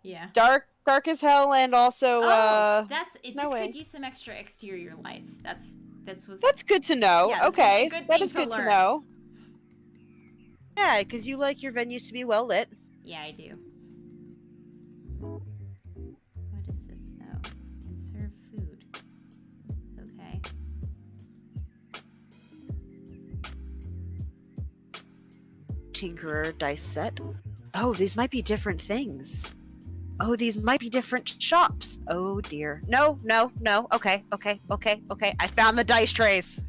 Yeah. Dark as hell, and also Oh, this snowing. could use some extra exterior lights. That's what's. that's good to know. Yeah, this is a okay, good that thing is to good to learn. know. Yeah, because you like your venues to be well lit. Yeah, I do. What is this? Oh, and serve food. Okay. Tinkerer dice set. Oh, these might be different things. Oh, these might be different shops. Oh dear. No, no, no. Okay, okay, okay, okay. I found the dice trays.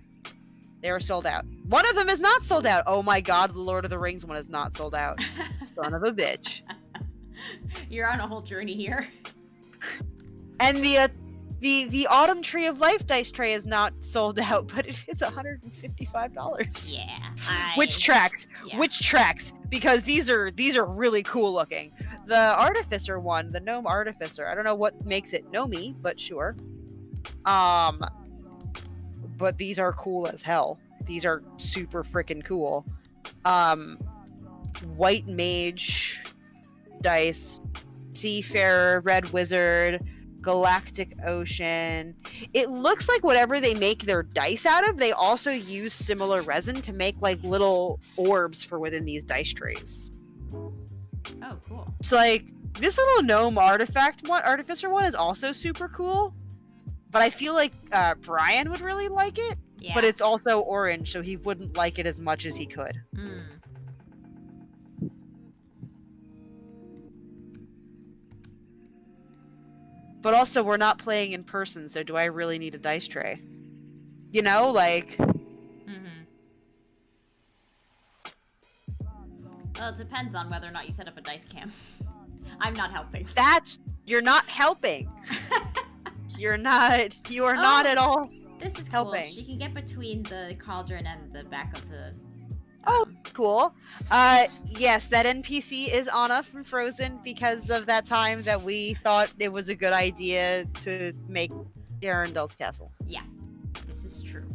They are sold out. One of them is not sold out. Oh my god, the Lord of the Rings one is not sold out. Son of a bitch. You're on a whole journey here. And the Autumn Tree of Life dice tray is not sold out, but it is $155. Yeah. Which tracks? Yeah. Which tracks? Because these are really cool looking. The Artificer one, the Gnome Artificer. I don't know what makes it gnomey, but sure. But these are cool as hell. These are super freaking cool. White Mage dice, Seafarer, Red Wizard, Galactic Ocean. It looks like whatever they make their dice out of, they also use similar resin to make like little orbs for within these dice trays. Oh, cool. So like this little gnome artificer one is also super cool. But I feel like Brian would really like it. Yeah. But it's also orange, so he wouldn't like it as much as he could. Mm. But also, we're not playing in person, so do I really need a dice tray? You know, like... Mm-hmm. Well, it depends on whether or not you set up a dice cam. I'm not helping. You're not helping. You are not at all. This is helping. cool. She can get between the cauldron and the back of the... Oh, cool. Yes, that NPC is Anna from Frozen because of that time that we thought it was a good idea to make Arendelle's castle. Yeah, this is true.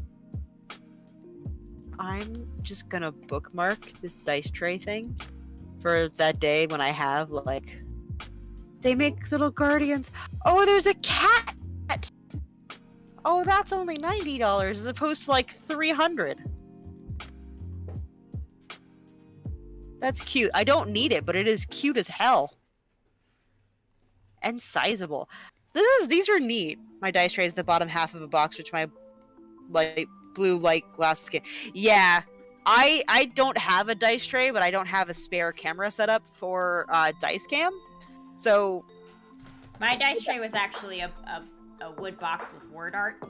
I'm just gonna bookmark this dice tray thing for that day when I have, like... They make little guardians. Oh, there's a cat! Oh, that's only $90 as opposed to, like, $300. That's cute. I don't need it, but it is cute as hell. And sizable. These are neat. My dice tray is the bottom half of a box, which my blue light glasses can. Yeah. I don't have a dice tray, but I don't have a spare camera set up for dice cam. So My dice tray was actually a wood box with word art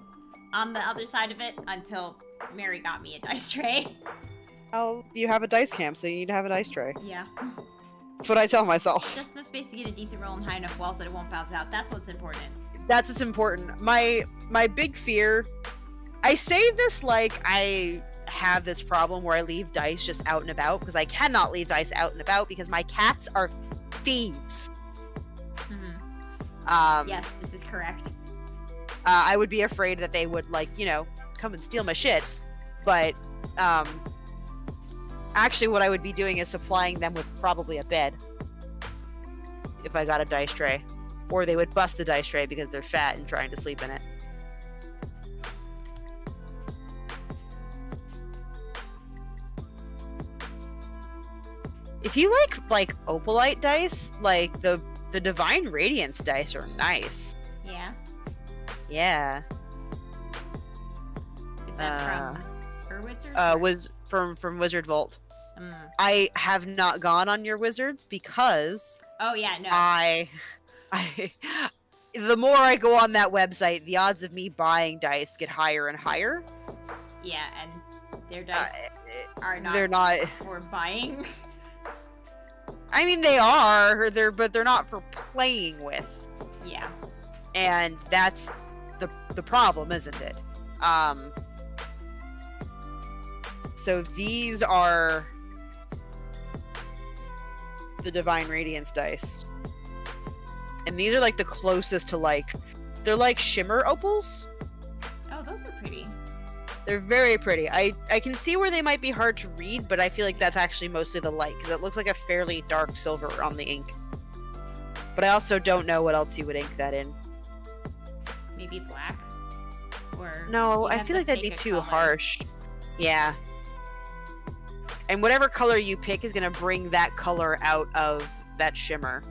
on the other side of it until Mary got me a dice tray. oh, you have a dice cam, so you need to have a dice tray. Yeah. That's what I tell myself. Just enough space to get a decent roll and high enough walls that it won't bounce out. That's what's important. That's what's important. My big fear, I say this like I have this problem where I leave dice just out and about, because I cannot leave dice out and about because my cats are thieves. Mm-hmm. Yes, this is correct. I would be afraid that they would, like, you know, come and steal my shit. But actually what I would be doing is supplying them with probably a bed if I got a dice tray. Or they would bust the dice tray because they're fat and trying to sleep in it. If you like opalite dice, like the Divine Radiance dice are nice. Yeah. Yeah. Is that from Wizards? Was from Wizard Vault. Mm. I have not gone on your wizards because Oh yeah, no. I the more I go on that website, the odds of me buying dice get higher and higher. Yeah, and their dice are not. They're not for buying. I mean, they are. But they're not for playing with. Yeah. And that's the problem, isn't it? So these are the Divine Radiance dice. And these are like the closest to they're like shimmer opals. Oh, those are pretty. They're very pretty. I can see where they might be hard to read, but I feel like that's actually mostly the light, because it looks like a fairly dark silver on the ink. But I also don't know what else you would ink that in. Maybe black? Or No, you I have feel to like that'd be pick a too color. harsh. Yeah. And whatever color you pick is going to bring that color out of that shimmer.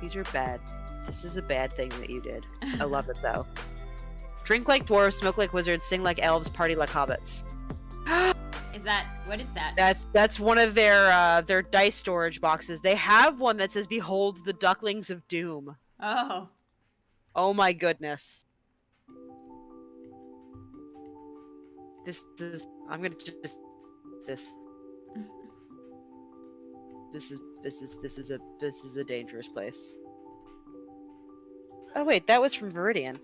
These are bad. This is a bad thing that you did. I love it, though. Drink like dwarves, smoke like wizards, sing like elves, party like hobbits. What is that? That's one of their dice storage boxes. They have one that says, "Behold the Ducklings of Doom." Oh. Oh my goodness. I'm gonna just this is a dangerous place. Oh wait, that was from Viridian.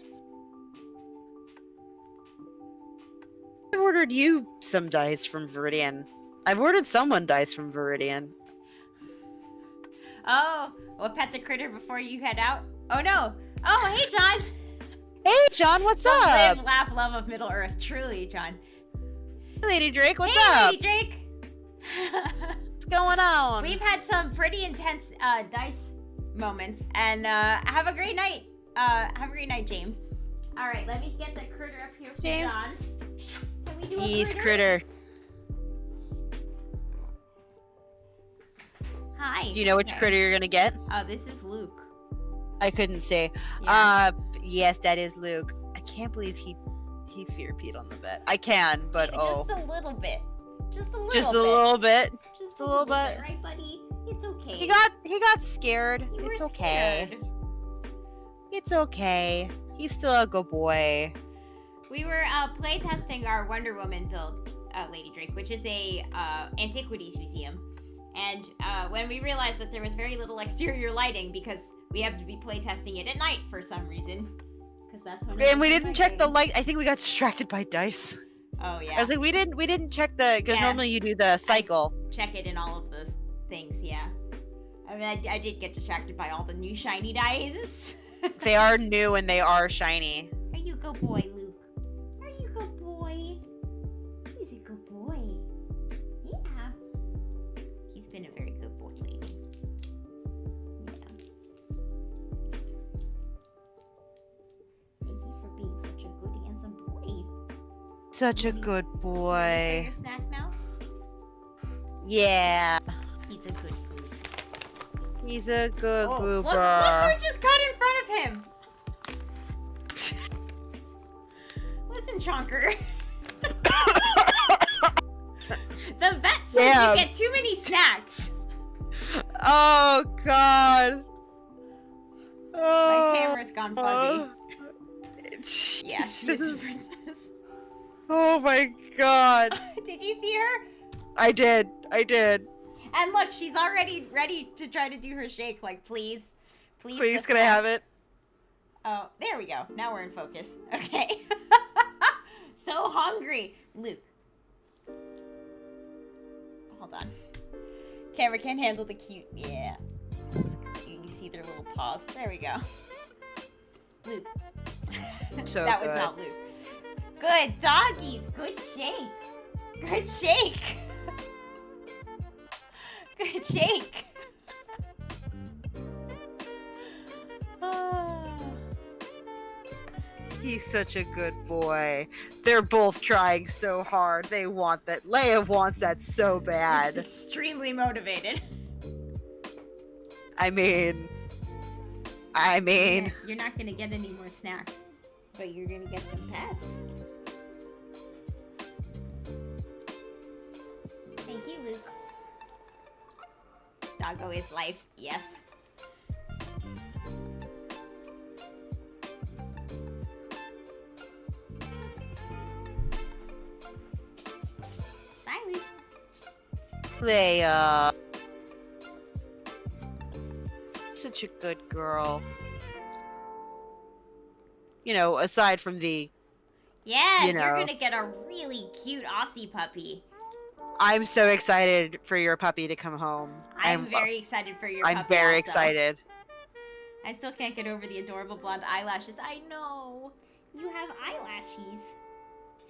I ordered you some dice from Viridian. I've ordered someone dice from Viridian. Oh, we'll pet the critter before you head out. Oh no! Oh, hey, John! Hey, John, what's up? Live, laugh, love of Middle Earth. Truly, John. Hey, Lady Drake, what's hey, up? Lady Drake! What's going on? We've had some pretty intense dice moments, and have a great night. Have a great night, James. All right, let me get the critter up here for James. John. Can we do a He's critter. Hi. Do you know which critter you're gonna get? Oh, this is Luke. I couldn't say. Yeah. Yes, that is Luke. I can't believe he fear peed on the bed. I can, but Just a little bit. Just a little bit. Just a little bit. Just a little bit. Right, buddy? It's okay. He got scared. You It's were okay. scared. It's okay. He's still a good boy. We were playtesting our Wonder Woman build, Lady Drake, which is a antiquities museum. And when we realized that there was very little exterior lighting because we have to be playtesting it at night for some reason. Because that's when. And we didn't check the light. I think we got distracted by dice. Oh yeah. I was like, we didn't check the because Yeah. normally you do the cycle. Check it in all of those things, yeah. I mean, I did get distracted by all the new shiny dice. They are new and they are shiny. Are you a good boy, Luke? Are you a good boy? He's a good boy. Yeah. He's been a very good boy lately. Yeah. Thank you for being such a good, handsome boy. Such a good Is that boy. your snack now? Yeah. He's a good food. He's a good Look goober. who just got in front of him! Listen, Chonker. The vet says Damn. you get too many snacks. Oh God. My camera's gone fuzzy. Yeah, Jesus. she's a princess. Oh my God. Did you see her? I did. And look, she's already ready to try to do her shake. Like, please. Please, just can I now. have it? Oh, there we go. Now we're in focus. Okay. So hungry. Luke. Hold on. Camera can't handle the cute. Yeah. You see their little paws. There we go. Luke. So that was good. not Luke. Good doggies. Good shake. Good shake. Good shake. He's such a good boy. They're both trying so hard. They want that. Leia wants that so He's bad. extremely motivated. I mean. You're not gonna get any more snacks, but you're gonna get some pets. Thank you, Luke. Doggo is life, yes. Bye, Luke. Leia. Such a good girl. You know, aside from the Yeah, You you're know. gonna get a really cute Aussie puppy. I'm so excited for your puppy to come home. I'm very excited for your puppy. I'm very also. excited. I still can't get over the adorable blonde eyelashes. I know. You have eyelashes.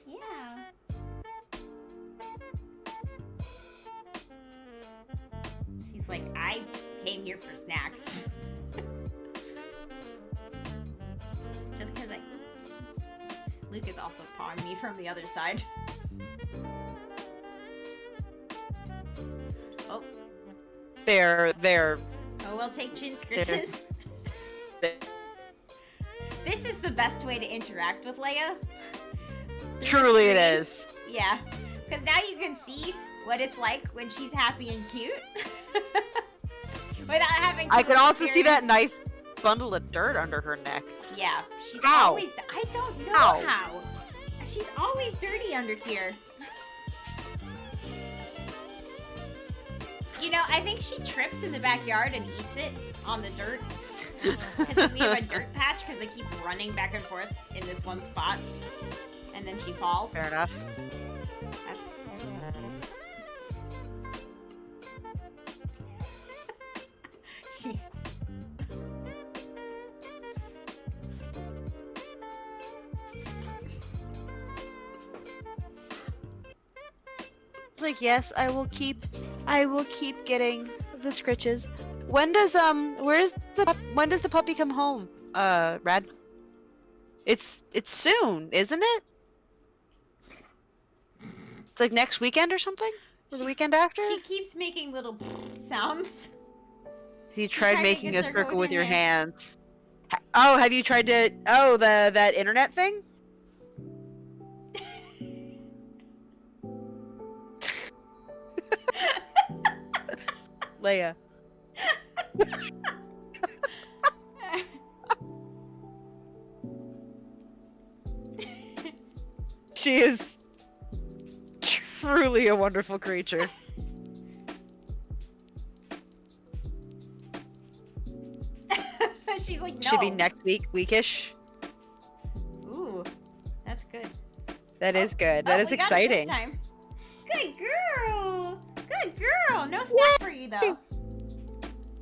Yeah. She's like, I came here for snacks. Just because Luke is also pawing me from the other side. They're Oh, we'll take chin scritches. they're- This is the best way to interact with Leia. Through a truly it screen. is. Yeah, because now you can see what it's like when she's happy and cute. Without having to I can also see that experience- nice bundle of dirt under her neck. Yeah, she's Ow. always. I don't know Ow. how. She's always dirty under here. You know, I think she trips in the backyard and eats it on the dirt. Because we have a dirt patch because they keep running back and forth in this one spot. And then she falls. Fair enough. She's. It's like, yes, I will keep getting the scritches. When does when does the puppy come home? Rad? It's soon, isn't it? It's like next weekend or something? Or the weekend after? She keeps making little sounds. You tried tried making making a circle with your hands. hands. Oh, have you tried to that internet thing? Leia. She is truly a wonderful creature. She's like, no. Should be next week, weekish. Ooh, that's good. That is good. Oh, That is we got it this exciting. time. Good girl. Good girl. No snack for you though.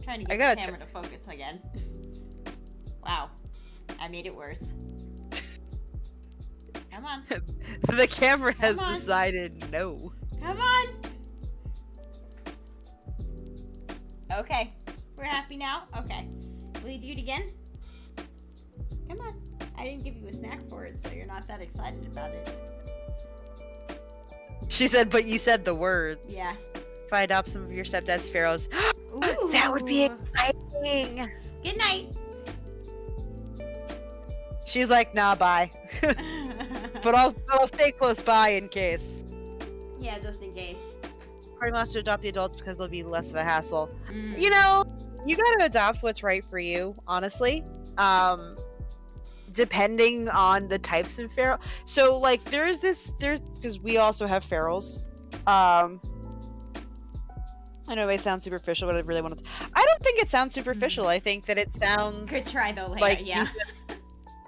Trying to I get the gotta camera to focus again. Wow, I made it worse. Come on, The camera has Come on. decided no. come on. Okay, we're happy now. Okay, will you do it again? Come on. I didn't give you a snack for it, so you're not that excited about it. She said, but you said the words. Yeah. If I adopt some of your stepdad's pharaohs, Ooh. that would be exciting. Good night. She's like, nah, bye. But I'll stay close by in case. Yeah, just in case. Party wants to adopt the adults because they'll be less of a hassle. Mm. You know, you gotta adopt what's right for you, honestly. Depending on the types of feral. So, like, there's because we also have ferals. I know it may sound superficial, but I really want to. I don't think it sounds superficial. I think that it sounds Good try though, Leia. like yeah.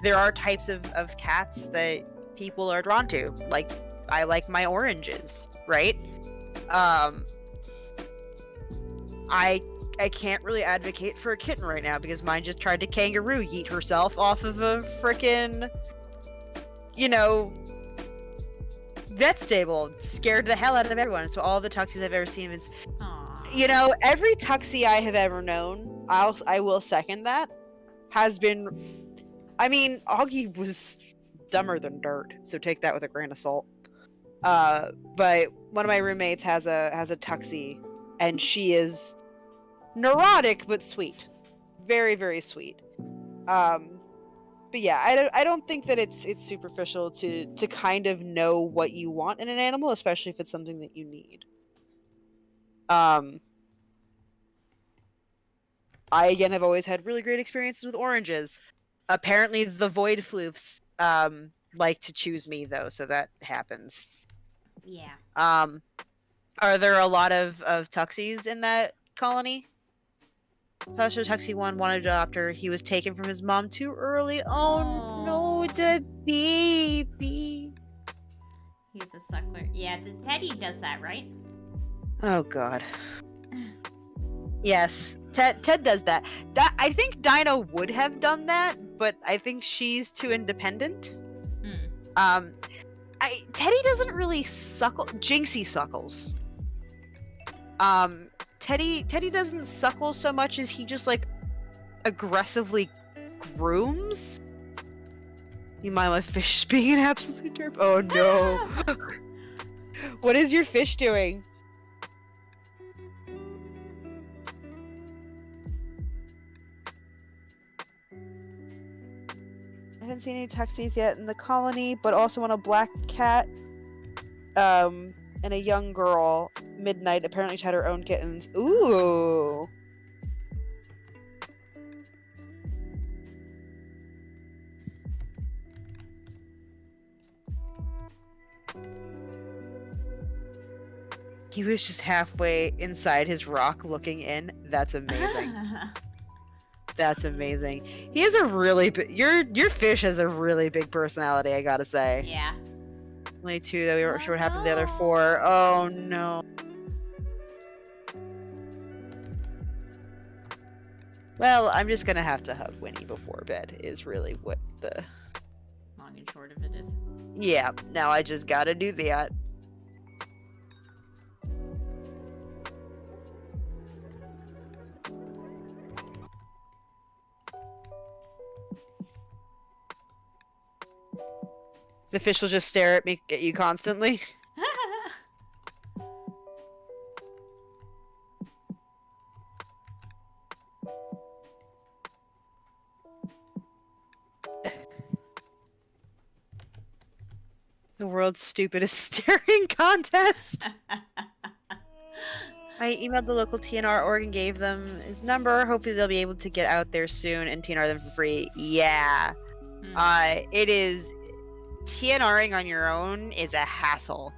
there are types of cats that people are drawn to. Like, I like my oranges, right? I can't really advocate for a kitten right now because mine just tried to kangaroo yeet herself off of a frickin', vet stable. Scared the hell out of everyone. So all the tuxies I've ever seen is, Aw. every tuxie I have ever known, I will second that, has been, I mean, Augie was dumber than dirt, so take that with a grain of salt. But one of my roommates has a tuxie, and she is neurotic but sweet, very, very sweet. But yeah, I don't think that it's superficial to kind of know what you want in an animal, especially if it's something that you need. I again have always had really great experiences with oranges. Apparently, the void floofs like to choose me though, so that happens. Yeah. Are there a lot of tuxies in that colony? Tasha Tuxie 1 wanted to adopt her. He was taken from his mom too early. Oh no, it's a baby. He's a suckler. Yeah, the Teddy does that, right? Oh god. Yes, Ted does that. I think Dinah would have done that, but I think she's too independent. Hmm. Teddy doesn't really suckle. Jinxie suckles. Teddy doesn't suckle so much as he just like aggressively grooms. You mind my fish being an absolute derp? Oh no. What is your fish doing? haven't seen any tuxies yet in the colony, but also on a black cat, and a young girl, Midnight, apparently had her own kittens. Ooh. He was just halfway inside his rock looking in. That's amazing. That's amazing. He has a really your fish has a really big personality, I gotta say. Yeah. Only 2 that we weren't sure what happened to the other no. 4. Oh no. Well, I'm just gonna have to hug Winnie before bed is really what the Long and short of it is. Yeah, now I just gotta do that. The fish will just stare at me, at you constantly. The world's stupidest staring contest. I emailed the local TNR org and gave them his number. Hopefully they'll be able to get out there soon and TNR them for free. Yeah. It is... TNRing on your own is a hassle.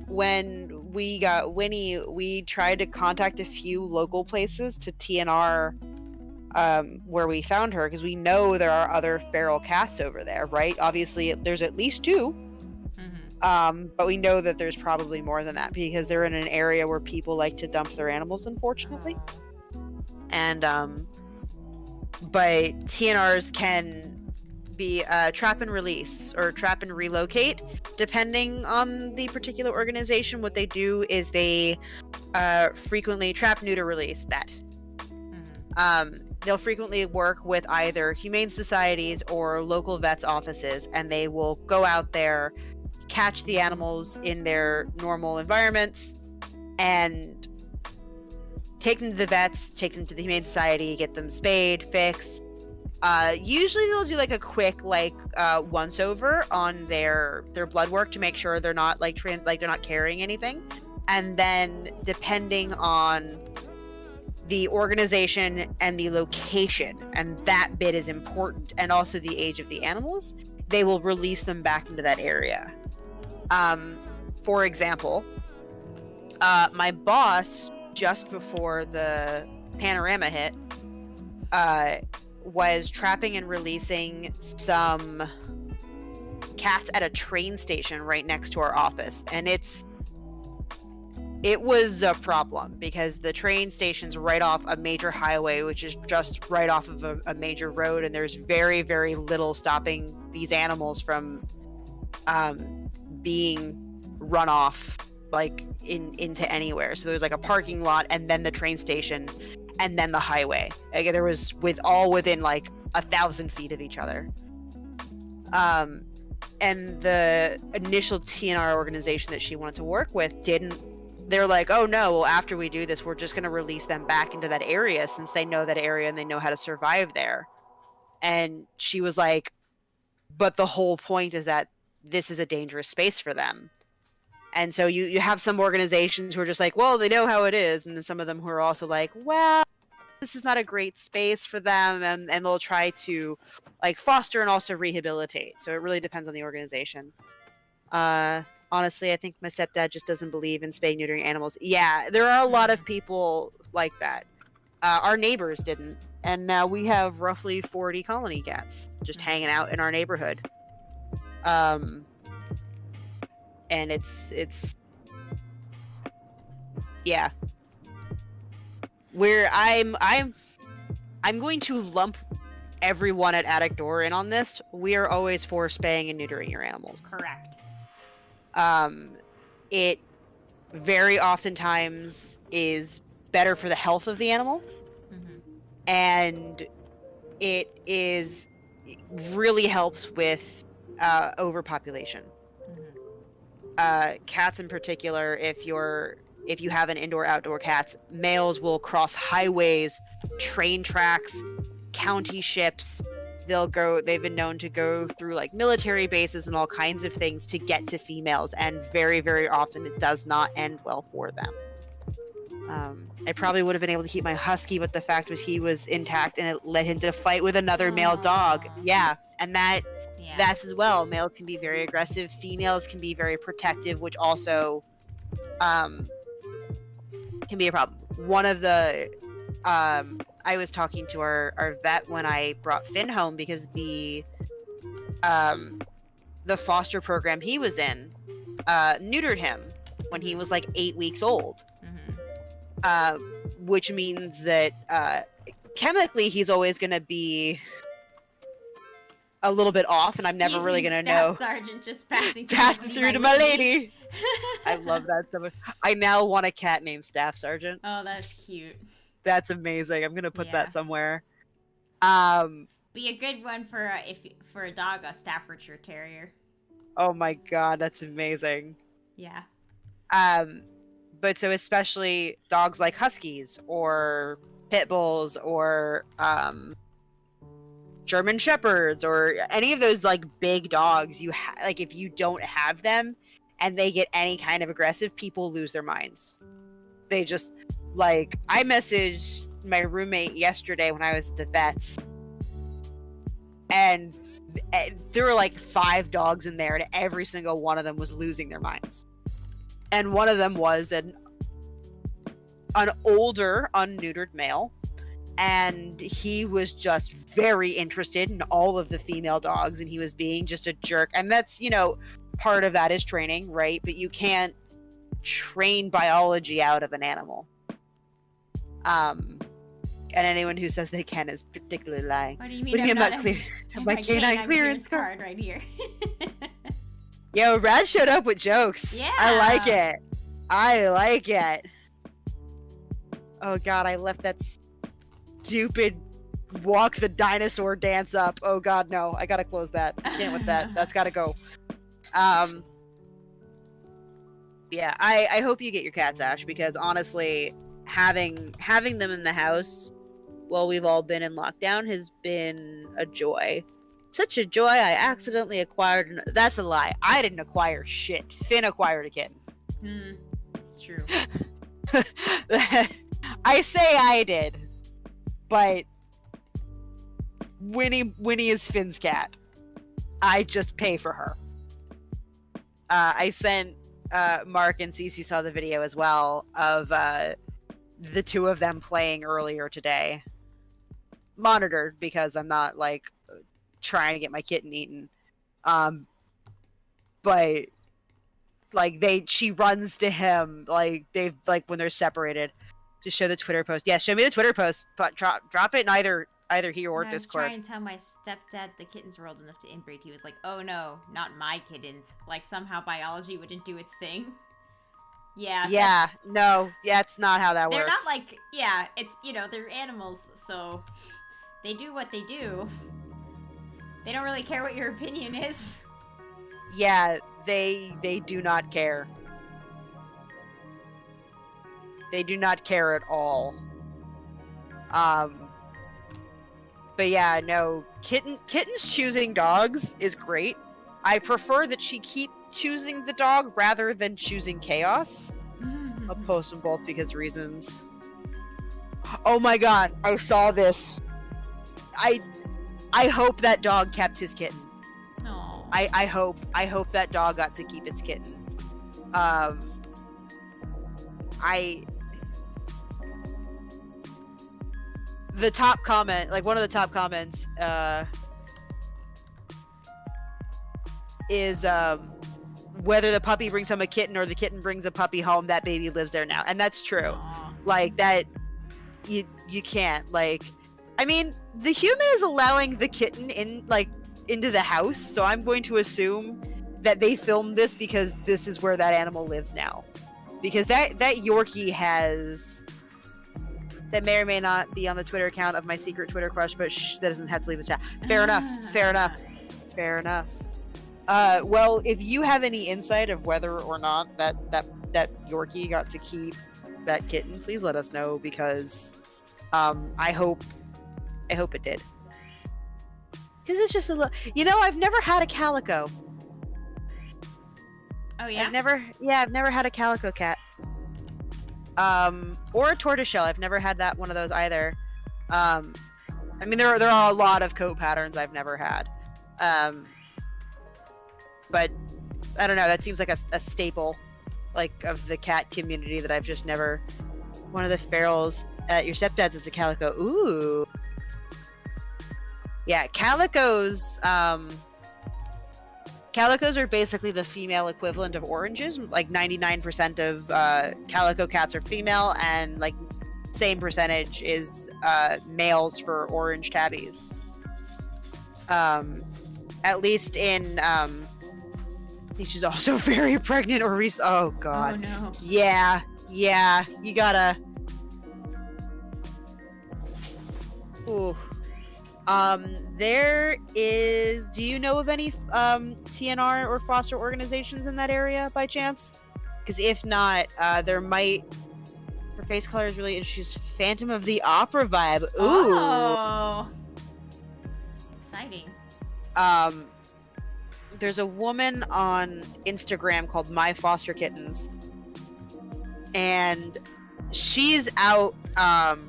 When we got Winnie, we tried to contact a few local places to TNR where we found her, because we know there are other feral cats over there, right? Obviously, there's at least 2. But we know that there's probably more than that, because they're in an area where people like to dump their animals, unfortunately. And, but TNRs can be trap and release or trap and relocate depending on the particular organization. What they do is they frequently trap, neuter, release that. They'll frequently work with either humane societies or local vets offices, and they will go out there, catch the animals in their normal environments, and take them to the vets, take them to the humane society, get them spayed, fixed. Usually they'll do like a quick once over on their blood work to make sure they're not they're not carrying anything, and then depending on the organization and the location, and that bit is important, and also the age of the animals, they will release them back into that area. For example, my boss, just before the panorama hit, was trapping and releasing some cats at a train station right next to our office, and it was a problem because the train station's right off a major highway, which is just right off of a major road, and there's very, very little stopping these animals from being run off into anywhere. So there's like a parking lot, and then the train station, and then the highway. Like, there was within like 1,000 feet of each other. And the initial TNR organization that she wanted to work with they're like, oh no, well, after we do this, we're just going to release them back into that area, since they know that area and they know how to survive there. And she was like, but the whole point is that this is a dangerous space for them. And so you have some organizations who are just like, well, they know how it is. And then some of them who are also like, well, this is not a great space for them. And they'll try to foster and also rehabilitate. So it really depends on the organization. Honestly, I think my stepdad just doesn't believe in spay neutering animals. Yeah, there are a lot of people like that. Our neighbors didn't. And now we have roughly 40 colony cats just hanging out in our neighborhood. And it's yeah. I'm going to lump everyone at Attic Door in on this. We are always for spaying and neutering your animals. Correct. It very oftentimes is better for the health of the animal, and it really helps with overpopulation. Cats in particular, if you have an indoor-outdoor cats, males will cross highways, train tracks, county ships, they've been known to go through like military bases and all kinds of things to get to females, and very, very often it does not end well for them. I probably would have been able to keep my husky, but the fact was he was intact and it led him to fight with another male dog. Aw. Yeah, and Yeah. that's as well. Males can be very aggressive, females can be very protective, which also can be a problem. One of the I was talking to our vet when I brought Finn home because the foster program he was in neutered him when he was like 8 weeks old. Which means that chemically he's always going to be a little bit off, and I'm never really going to know. Sergeant just passing through, Passed through to my lady. I love that so much. I now want a cat named Staff Sergeant. Oh, that's cute. That's amazing. I'm going to put Yeah. that somewhere. Be a good one for for a dog, a Staffordshire Terrier. Oh my god, that's amazing. Yeah. But so especially dogs like huskies or pit bulls or German shepherds or any of those like big dogs, like if you don't have them and they get any kind of aggressive, people lose their minds. They just like, I messaged my roommate yesterday when I was at the vets, and there were like 5 dogs in there, and every single one of them was losing their minds. And one of them was an older, unneutered male, and he was just very interested in all of the female dogs, and he was being just a jerk. And that's, part of that is training, right? But you can't train biology out of an animal. And anyone who says they can is particularly lying. What do you mean? What do you mean I'm I'm not clear? My canine clearance card right here. Yo, Rad showed up with jokes. Yeah. I like it. Oh god, I left that stupid walk the dinosaur dance up. Oh god, no. I gotta close that. I can't with that. That's gotta go. Yeah, I hope you get your cats, Ash, because honestly, having them in the house while we've all been in lockdown has been a joy. Such a joy. I accidentally acquired. That's a lie. I didn't acquire shit. Finn acquired a kitten. It's true. I say I did, but Winnie is Finn's cat. I just pay for her. I sent Mark and Cece saw the video as well of the two of them playing earlier today. Monitored because I'm not like trying to get my kitten eaten. But like she runs to him like they've like when they're separated to show the Twitter post. Yeah, show me the Twitter post. But drop it in either here or When I was Discord. trying to tell my stepdad the kittens were old enough to inbreed, he was like, "Oh no, not my kittens." Like somehow biology wouldn't do its thing. Yeah. Yeah, no, yeah, it's not how that They're works. not like, yeah, it's, they're animals, so they do what they do. They don't really care what your opinion is. Yeah, they do not care. They do not care at all. But yeah, no, kittens choosing dogs is great. I prefer that she keep choosing the dog rather than choosing chaos. I'll post them both because reasons. Oh my god, I saw this. I hope that dog kept his kitten. Aw. I hope that dog got to keep its kitten. The top comment, like one of the top comments, is whether the puppy brings home a kitten or the kitten brings a puppy home, that baby lives there now, and that's true. Aw. Like that, you can't like. I mean, the human is allowing the kitten into the house, so I'm going to assume that they filmed this because this is where that animal lives now. Because that Yorkie that may or may not be on the Twitter account of my secret Twitter crush, but that doesn't have to leave the chat. Fair enough. Well, if you have any insight of whether or not that Yorkie got to keep that kitten, please let us know, because I hope it did. Because it's just a little. You know, I've never had a calico. Oh yeah. I've never had a calico cat. Or a tortoiseshell. I've never had that one of those either. I mean, there are a lot of coat patterns I've never had. But I don't know. That seems like a staple, like of the cat community that I've just never. One of the ferals at your stepdad's is a calico. Ooh. Yeah, calicos. Calicos are basically the female equivalent of oranges. Like 99% of calico cats are female, and like same percentage is males for orange tabbies. At least in I think she's also very pregnant or oh god. Oh no. Yeah, you gotta. Ooh. There is. Do you know of any TNR or foster organizations in that area by chance? Because if not, there might. Her face color is really. She's Phantom of the Opera vibe. Ooh. Oh. Exciting. There's a woman on Instagram called My Foster Kittens, and she's out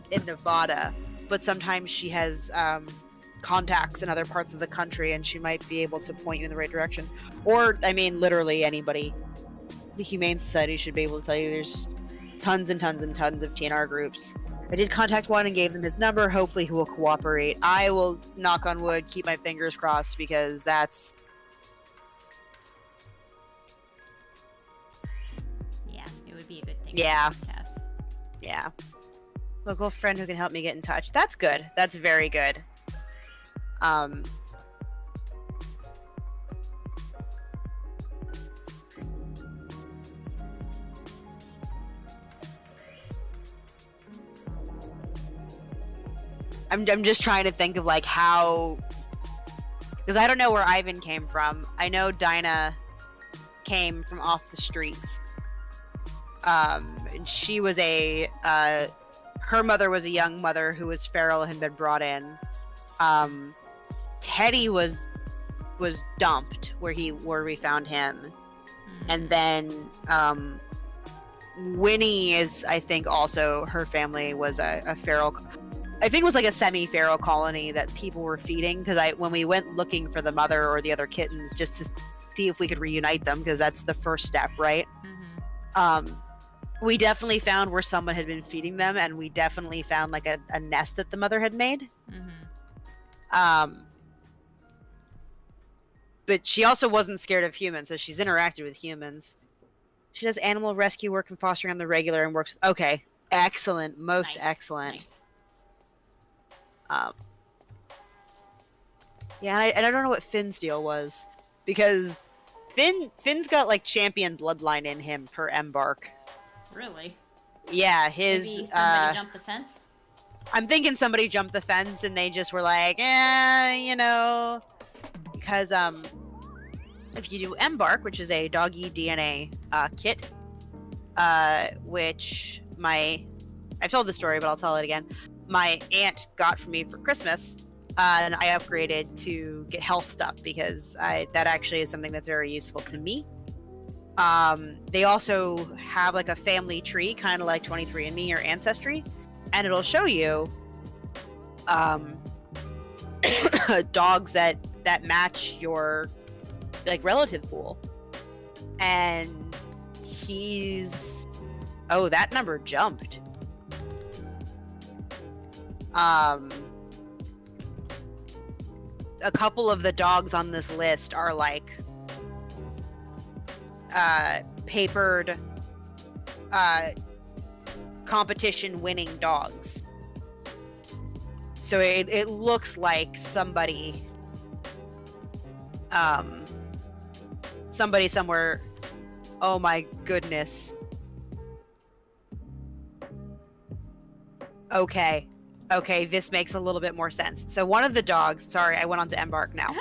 in Nevada, but sometimes she has contacts in other parts of the country, and she might be able to point you in the right direction. Or, I mean, literally anybody. The Humane Society should be able to tell you there's tons and tons and tons of TNR groups. I did contact one and gave them his number. Hopefully he will cooperate. I will, knock on wood, keep my fingers crossed, because that's... Yeah, it would be a good thing. Yeah. For these cats. Yeah. Local friend who can help me get in touch. That's good. That's very good. I'm just trying to think of like how, because I don't know where Ivan came from. I know Dinah came from off the streets. And she was her mother was a young mother who was feral and had been brought in. Teddy was dumped where we found him. And then Winnie is, I think, also her family was a feral. I think it was like a semi-feral colony that people were feeding, because when we went looking for the mother or the other kittens just to see if we could reunite them, because that's the first step, right? We definitely found where someone had been feeding them, and we definitely found like a nest that the mother had made. But she also wasn't scared of humans, so she's interacted with humans. She does animal rescue work and fostering on the regular and works. Okay, excellent, most Nice, excellent. nice. Yeah, and I don't know what Finn's deal was, because Finn's got like champion bloodline in him per Embark. Really? Yeah, Maybe somebody jumped the fence? I'm thinking somebody jumped the fence and they just were like, because if you do Embark, which is a doggy DNA kit, which I've told the story, but I'll tell it again. My aunt got for me for Christmas, and I upgraded to get health stuff, because that actually is something that's very useful to me. They also have like a family tree, kind of like 23andMe or Ancestry, and it'll show you dogs that match your like relative pool. And that number jumped. A couple of the dogs on this list are like papered competition winning dogs. So it looks like somebody somewhere. Oh my goodness. Okay, this makes a little bit more sense. So one of the dogs, sorry, I went on to Embark now.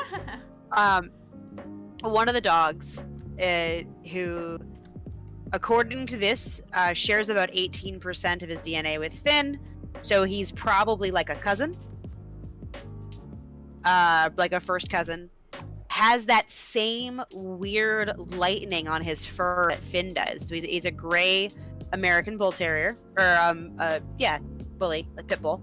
One of the dogs who, according to this, shares about 18% of his DNA with Finn, so he's probably like a cousin. like a first cousin, has that same weird lightening on his fur that Finn does. So he's a gray American Bull Terrier, or bully, like pit bull.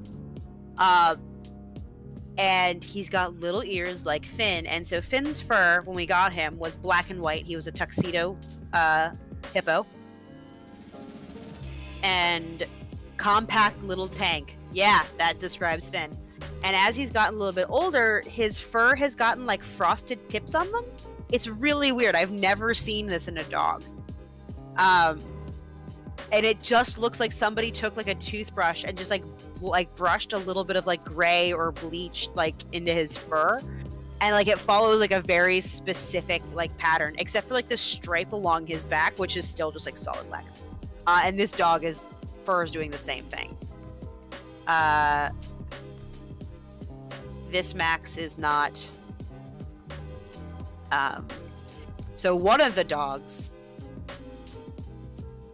And he's got little ears like Finn. And so Finn's fur, when we got him, was black and white. He was a tuxedo hippo. And compact little tank. Yeah, that describes Finn. And as he's gotten a little bit older, his fur has gotten like frosted tips on them. It's really weird. I've never seen this in a dog. And it just looks like somebody took like a toothbrush and just like brushed a little bit of like gray or bleach like into his fur, and like it follows like a very specific like pattern, except for like the stripe along his back, which is still just like solid black. And this dog fur is doing the same thing. This Max is not. So one of the dogs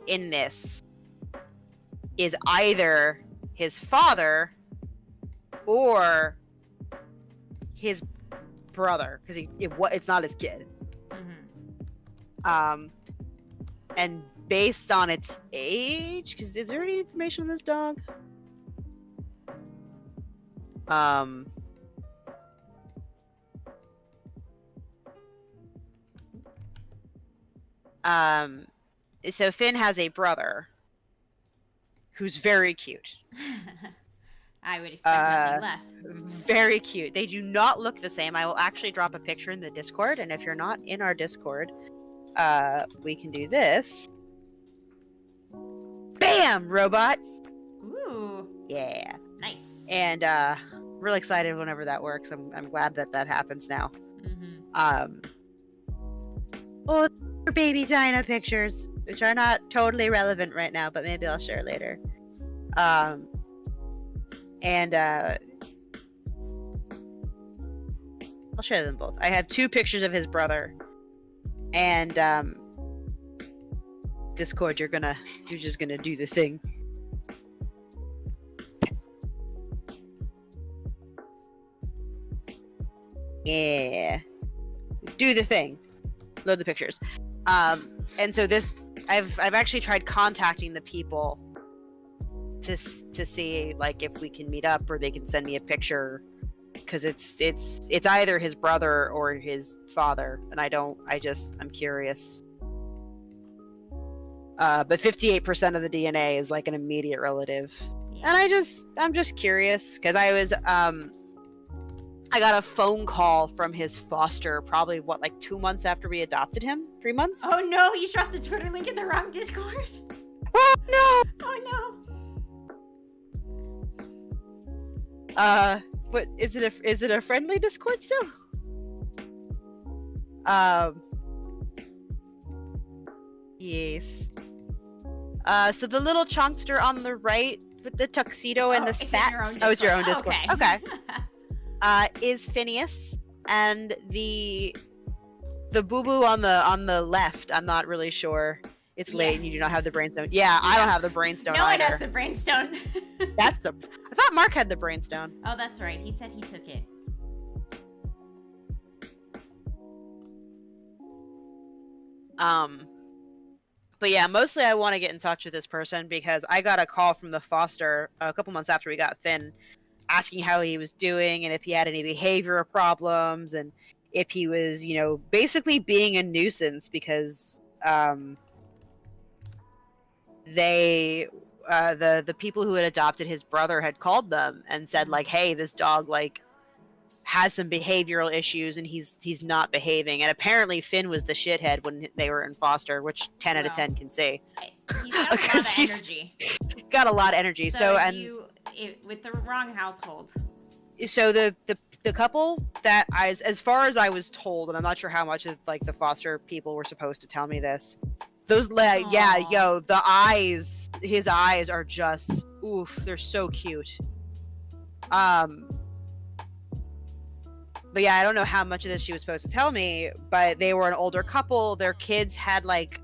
in this is either his father or his brother, because it's not his kid. Mm-hmm. And based on its age, because is there any information on this dog? So Finn has a brother who's very cute. I would expect nothing less. Very cute. They do not look the same. I will actually drop a picture in the Discord, and if you're not in our Discord, we can do this. Bam! Robot! Ooh. Yeah. Nice. And really excited whenever that works. I'm glad that happens now. Mm-hmm. Oh, baby Dinah pictures, which are not totally relevant right now, but maybe I'll share later. And I'll share them both. I have 2 pictures of his brother, and Discord, you're just gonna do the thing. Yeah, do the thing. Load the pictures. And so this, I've actually tried contacting the people to see like if we can meet up or they can send me a picture, because it's either his brother or his father, and I'm curious. But 58% of the DNA is like an immediate relative, Yeah. and I'm just curious because I got a phone call from his foster probably, like 2 months after we adopted him? 3 months? Oh no, you dropped the Twitter link in the wrong Discord. Oh, no! Oh But is it a friendly Discord still? Yes. So the little chunkster on the right with the tuxedo and the it's in your spats. own Oh, it's your own Discord. Discord. Okay. Is Phineas, and the boo-boo on the left, I'm not really sure. It's late Yes. and you do not have the brainstone. Yeah, I don't have the brainstone No one either. has the brainstone. I thought Mark had the brainstone. Oh, that's right. He said he took it. But yeah, mostly I want to get in touch with this person because I got a call from the foster a couple months after we got Finn, asking how he was doing and if he had any behavioral problems and if he was, basically being a nuisance because the people who had adopted his brother had called them and said like, hey, this dog like has some behavioral issues and he's not behaving. And apparently Finn was the shithead when they were in foster, which 10 out of 10 can see. He's got a lot of energy. Got a lot of energy. So with the wrong household. So the couple that as far as I was told, and I'm not sure how much of like the foster people were supposed to tell me this, those the eyes, his eyes are just oof, they're so cute. But yeah, I don't know how much of this she was supposed to tell me, but they were an older couple. Their kids had like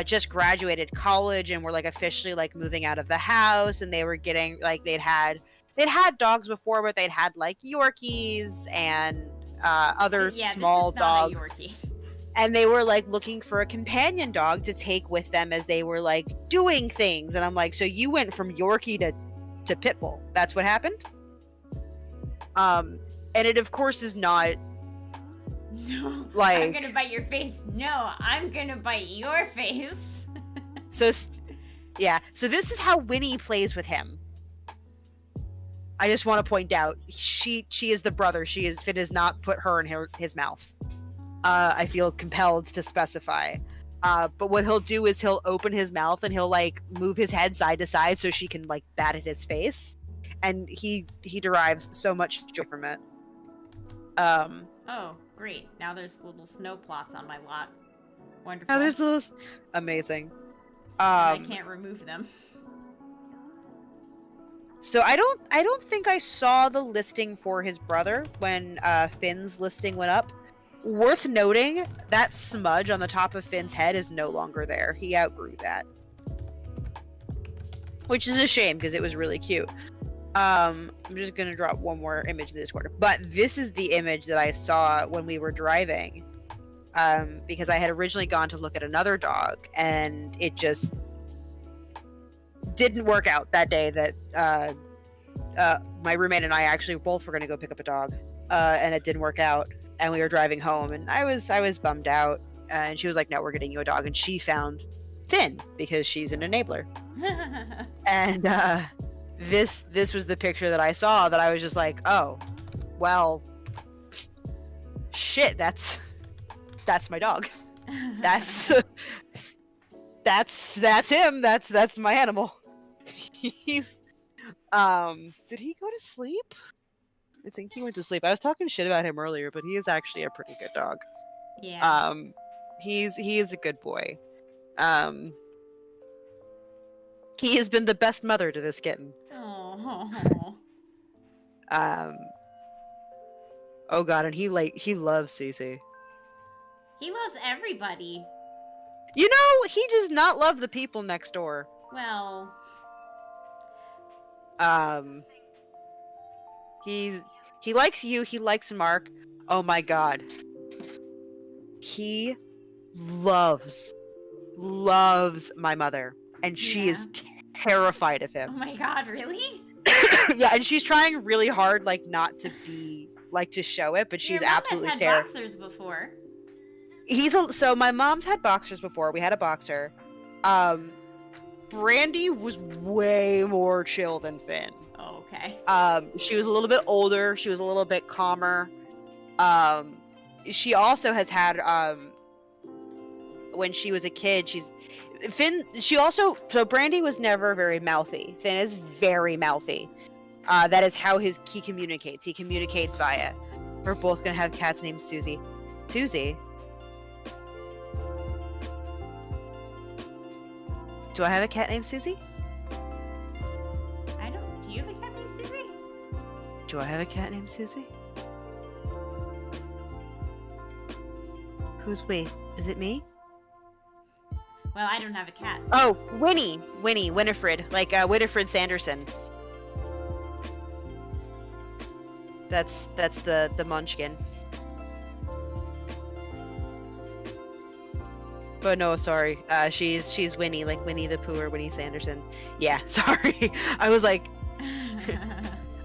just graduated college and were like officially like moving out of the house, and they were getting like they'd had they'd had dogs before, but they'd had like Yorkies and other Yeah, small this is not dogs. a Yorkie. And they were like looking for a companion dog to take with them as they were like doing things. And I'm like, so you went from Yorkie to Pitbull. That's what happened? And it of course is not No, like I'm gonna bite your face. No, I'm gonna bite your face. so yeah. So this is how Winnie plays with him. I just want to point out she is the brother. Finn has not put her in his mouth. I feel compelled to specify. But what he'll do is he'll open his mouth and he'll like move his head side to side so she can like bat at his face, and he derives so much joy from it. Oh, great. Now there's little snow plots on my lot. Wonderful. Now there's those amazing. And I can't remove them. So I don't think I saw the listing for his brother when Finn's listing went up. Worth noting, that smudge on the top of Finn's head is no longer there. He outgrew that. Which is a shame because it was really cute. I'm just going to drop one more image in the Discord. But this is the image that I saw when we were driving. Because I had originally gone to look at another dog and it just didn't work out that day that my roommate and I actually both were going to go pick up a dog. And it didn't work out. And we were driving home, and I was bummed out. And she was like, "No, we're getting you a dog." And she found Finn because she's an enabler. And this was the picture that I saw that I was just like, "Oh, well, shit. That's my dog. That's him. That's my animal." He's did he go to sleep? I think he went to sleep. I was talking shit about him earlier, but he is actually a pretty good dog. Yeah. He is a good boy. He has been the best mother to this kitten. Oh. Oh god, and he loves Cece. He loves everybody. You know, he does not love the people next door. Well. He likes you, he likes Mark. Oh my god. He loves my mother. And she is terrified of Oh him. my god, really? Yeah, and she's trying really hard, like, not to be, like, to show it, but she's Your mom absolutely has had terrified. boxers before. So my mom's had boxers before. We had a boxer. Brandy was way more chill than Finn. Oh, okay. She was a little bit older. She was a little bit calmer. She also has had when she was a kid. So Brandy was never very mouthy. Finn is very mouthy. That is how he communicates. He communicates via. We're both gonna have cats named Susie. Susie. Do I have a cat named Susie? I don't. Do you have a cat named Susie? Do I have a cat named Susie? Who's we? Is it me? Well, I don't have a cat. So. Oh, Winifred, like Winifred Sanderson. That's the Munchkin. But no, sorry. She's Winnie, like Winnie the Pooh or Winnie Sanderson. Yeah, sorry. I was like,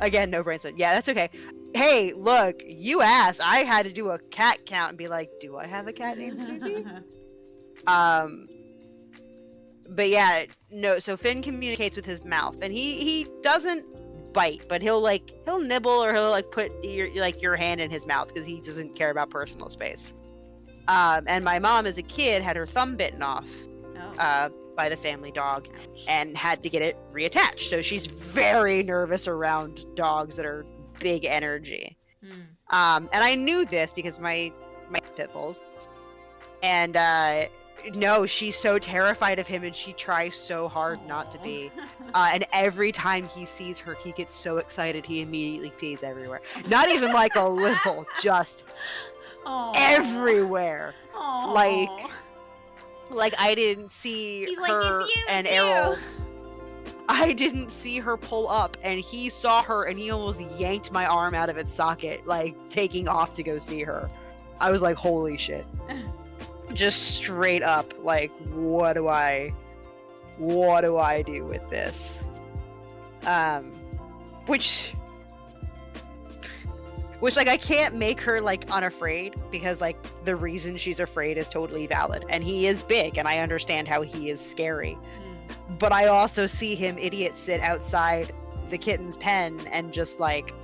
again, no brain cell. Yeah, that's okay. Hey, look, you asked. I had to do a cat count and be like, do I have a cat named Susie? But yeah, no. So Finn communicates with his mouth, and he doesn't bite, but he'll nibble or he'll like put your hand in his mouth because he doesn't care about personal space. And my mom, as a kid, had her thumb bitten off by the family dog, Ouch. and had to get it reattached. So she's very nervous around dogs that are big energy. And I knew this because my pit bulls, and no, she's so terrified of him, and she tries so hard not to be. And every time he sees her, he gets so excited he immediately pees everywhere. Not even like a little, just Aw. everywhere. Aw. Like I didn't see He's like, her it's you, and it's Errol. you. I didn't see her pull up, and he saw her, and he almost yanked my arm out of its socket, like taking off to go see her. I was like, holy shit. Just straight up, like, what do I do with this? Which like I can't make her like unafraid, because like the reason she's afraid is totally valid, and he is big, and I understand how he is scary. But I also see him idiot sit outside the kitten's pen and just like,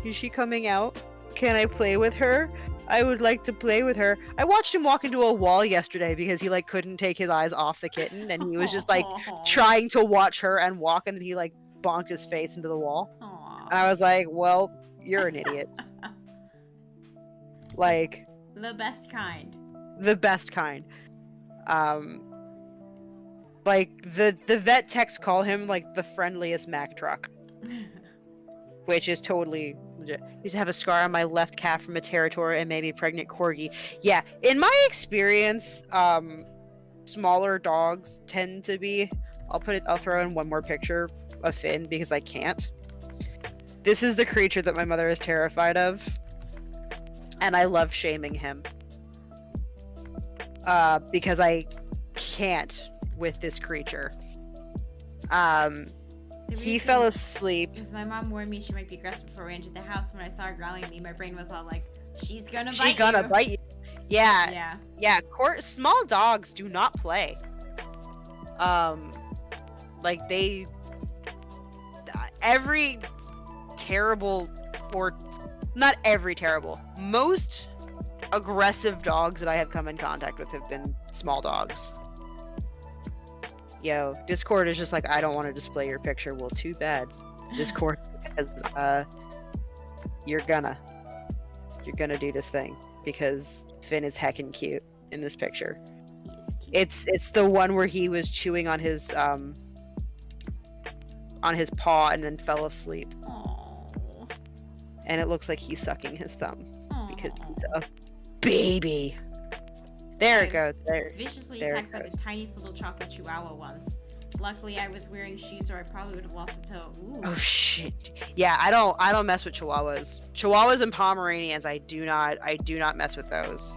is she coming out? Can I play with her? I would like to play with her. I watched him walk into a wall yesterday because he like couldn't take his eyes off the kitten, and he was just like trying to watch her and walk, and then he like bonked his face into the wall. Aw. And I was like, well, you're an idiot. Like, The best kind. the best kind. Like the vet techs call him like the friendliest Mack truck, which is totally legit. Used to have a scar on my left calf from a territor and maybe pregnant corgi. Yeah, in my experience, smaller dogs tend to be. I'll throw in one more picture of Finn because I can't. This is the creature that my mother is terrified of, and I love shaming him. Because I can't with this creature. He fell asleep. Because my mom warned me she might be aggressive before we entered the house. When I saw her growling at me, my brain was all like, she's gonna bite you. She gonna bite you. Yeah. Yeah. Small dogs do not play. Like they, every terrible, or not every terrible, most aggressive dogs that I have come in contact with have been small dogs. Yo, Discord is just like, I don't want to display your picture. Well, too bad. Discord says, you're gonna do this thing because Finn is heckin' cute in this picture. He is cute. It's the one where he was chewing on his paw and then fell asleep, Aww. and it looks like he's sucking his thumb because Aw. he's a baby. There it goes. There. Viciously there it attacked by the tiniest little chocolate chihuahua once. Luckily, I was wearing shoes, or I probably would have lost a toe. Ooh. Oh shit. Yeah, I don't mess with Chihuahuas. Chihuahuas and Pomeranians, I do not mess with those.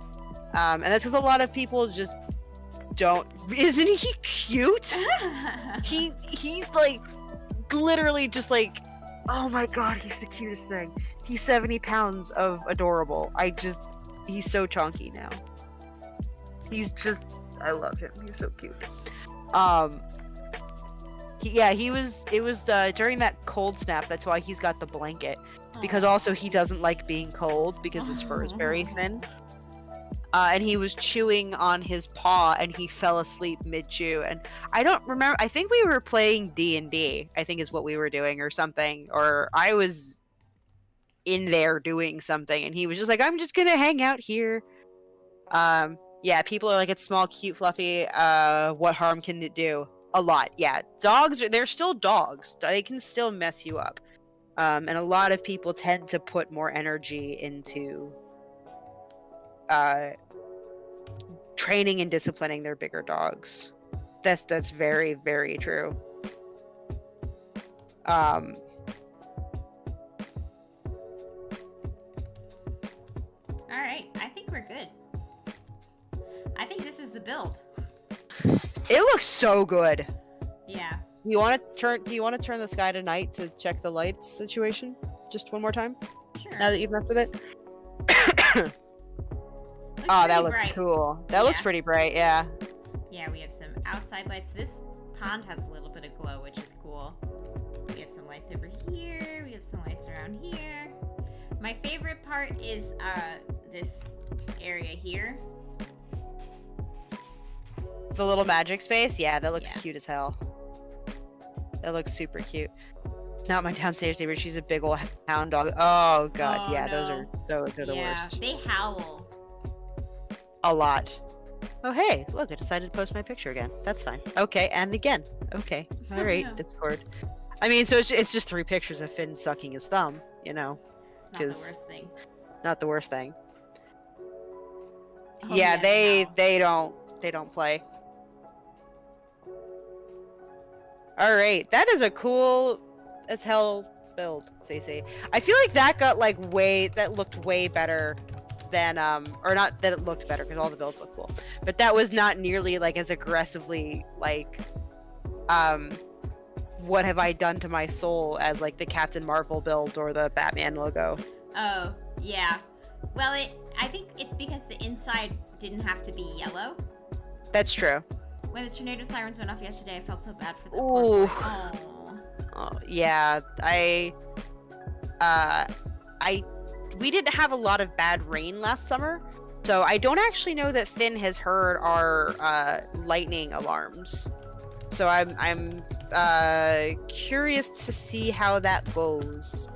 And that's because a lot of people just don't. Isn't he cute? he like literally just like, oh my god, he's the cutest thing. He's 70 pounds of adorable. He's so chunky now. I love him. He's so cute. It was during that cold snap. That's why he's got the blanket. Because also he doesn't like being cold because his fur is very thin. And he was chewing on his paw and he fell asleep mid-chew. And I don't remember. I think we were playing D&D, I think is what we were doing or something. Or I was in there doing something and he was just like, I'm just going to hang out here. Yeah, people are like, it's small, cute, fluffy. What harm can it do? A lot. Yeah, they're still dogs. They can still mess you up. And a lot of people tend to put more energy into training and disciplining their bigger dogs. That's very, very true. All right, I think we're good. I think this is the build. It looks so good. Yeah. Do you want to turn the sky to night to check the lights situation just one more time? Sure. Now that you've messed with it. Looks Oh, that pretty looks bright. cool. That looks Yeah. pretty bright, yeah. Yeah, we have some outside lights. This pond has a little bit of glow, which is cool. We have some lights over here. We have some lights around here. My favorite part is this area here. The little magic space, yeah, that looks Yeah. cute as hell. That looks super cute. Not my downstairs neighbor. She's a big old hound dog. Oh god, Oh, yeah, no. those are the Yeah, worst. they howl. A lot. Oh hey, look, I decided to post my picture again. That's fine. Okay, and again. Okay, all right, No. Discord. I mean, so it's just 3 pictures of Finn sucking his thumb. You know, Not the 'Cause- worst thing. not the worst thing. Oh, Yeah, no. they don't play. All right, that is a cool as hell build, Stacey. I feel like that got like that looked way better than or not that it looked better because all the builds look cool, but that was not nearly like as aggressively like what have I done to my soul as like the Captain Marvel build or the Batman logo. Oh, yeah. Well, I think it's because the inside didn't have to be yellow. That's true. When the tornado sirens went off yesterday, I felt so bad for them. Ooh. Oh. Oh, yeah, we didn't have a lot of bad rain last summer, so I don't actually know that Finn has heard our lightning alarms. So I'm curious to see how that goes.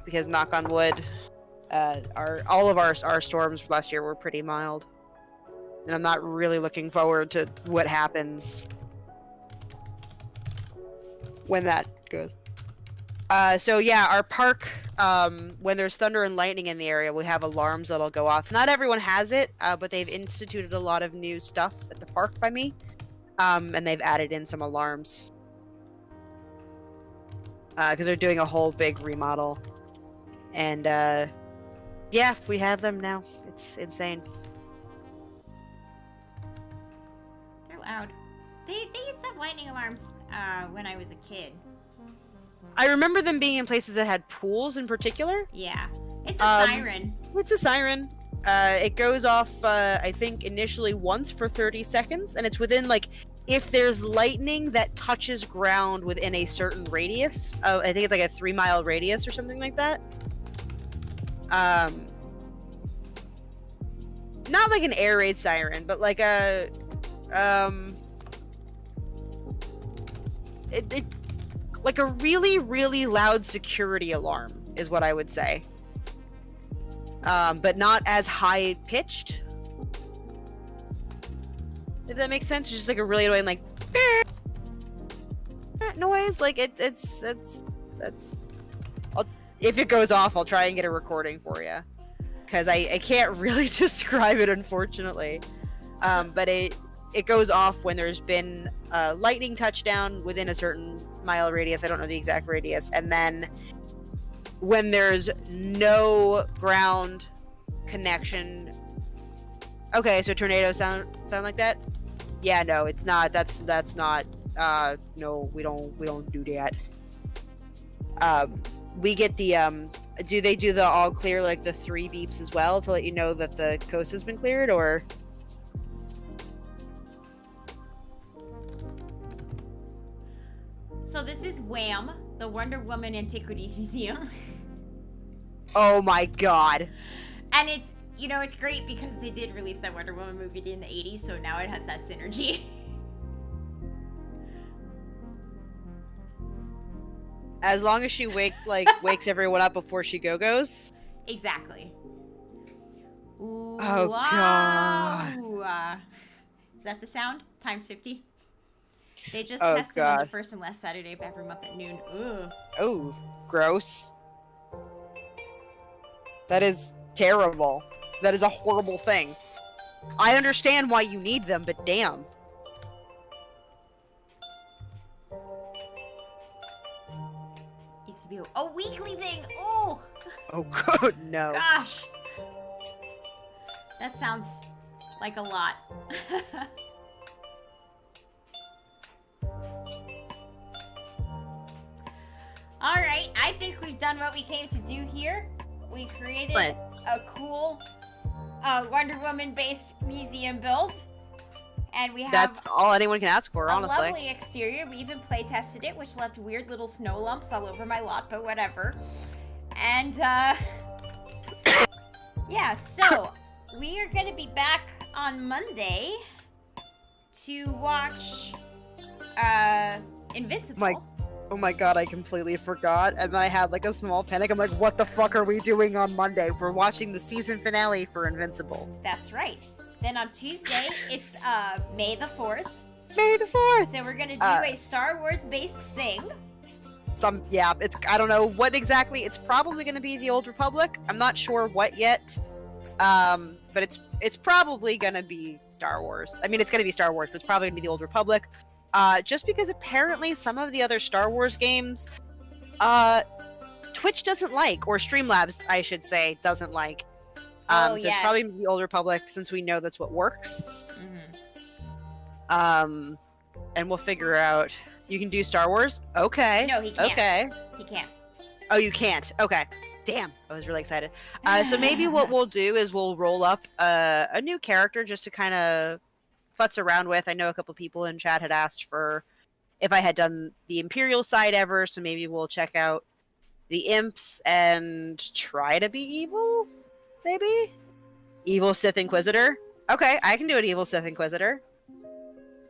Because knock on wood, all of our storms last year were pretty mild, and I'm not really looking forward to what happens when that goes. So yeah, our park, when there's thunder and lightning in the area, we have alarms that'll go off. Not everyone has it, but they've instituted a lot of new stuff at the park by me, and they've added in some alarms. Because they're doing a whole big remodel. And, yeah, we have them now. It's insane. They're loud. They used to have lightning alarms when I was a kid. I remember them being in places that had pools in particular. Yeah. It's a siren. It's a siren. It goes off, I think, initially once for 30 seconds, and it's within, like, if there's lightning that touches ground within a certain radius. I think it's like a 3-mile radius or something like that. Not like an air raid siren, but like a, like a really, really loud security alarm is what I would say. But not as high pitched. If that makes sense, it's just like a really annoying like noise. Like it's if it goes off, I'll try and get a recording for you, because I can't really describe it, unfortunately. But it goes off when there's been a lightning touchdown within a certain mile radius. I don't know the exact radius. And then when there's no ground connection. Okay, so tornadoes sound like that? Yeah, no, it's not. That's not. No, we don't do that. We get the do they do the all clear, like the 3 beeps as well, to let you know that the coast has been cleared, or? So this is WHAM, the Wonder Woman Antiquities Museum. Oh my god. And it's, you know, it's great because they did release that Wonder Woman movie in the 80s, so now it has that synergy. As long as she wakes everyone up before she goes. Exactly. Ooh, Oh god. Is that the sound? Times 50. They just Oh, tested on the God. first and last Saturday of every month at noon. Ugh. Oh, gross. That is terrible. That is a horrible thing. I understand why you need them, but damn. Used to be a weekly thing. Oh, Oh god, no. gosh. That sounds like a lot. Alright, I think we've done what we came to do here. We created a cool Wonder Woman based museum build. And we have That's all anyone can ask for, a honestly. lovely exterior. We even play tested it, which left weird little snow lumps all over my lot, but whatever. And yeah, so we are gonna be back on Monday to watch Invincible. Oh my god, I completely forgot, and then I had like a small panic. I'm like, what the fuck are we doing on Monday? We're watching the season finale for Invincible. That's right. Then on Tuesday, it's May the 4th. May the 4th! So we're gonna do a Star Wars based thing. I don't know what exactly. It's probably gonna be the Old Republic. I'm not sure what yet. But it's probably gonna be Star Wars. I mean, it's gonna be Star Wars, but it's probably gonna be the Old Republic. just because apparently some of the other Star Wars games, Twitch doesn't like, or Streamlabs, I should say, doesn't like. Oh, So yeah. it's probably the Old Republic, since we know that's what works. Mm-hmm. And we'll figure out. You can do Star Wars? Okay. No, he can't. Okay. He can't. Oh, you can't. Okay. Damn, I was really excited. So maybe what we'll do is we'll roll up a new character just to kind of futz around with. I know a couple people in chat had asked for if I had done the Imperial side ever, so maybe we'll check out the Imps and try to be evil? Maybe? Evil Sith Inquisitor? Okay, I can do an Evil Sith Inquisitor.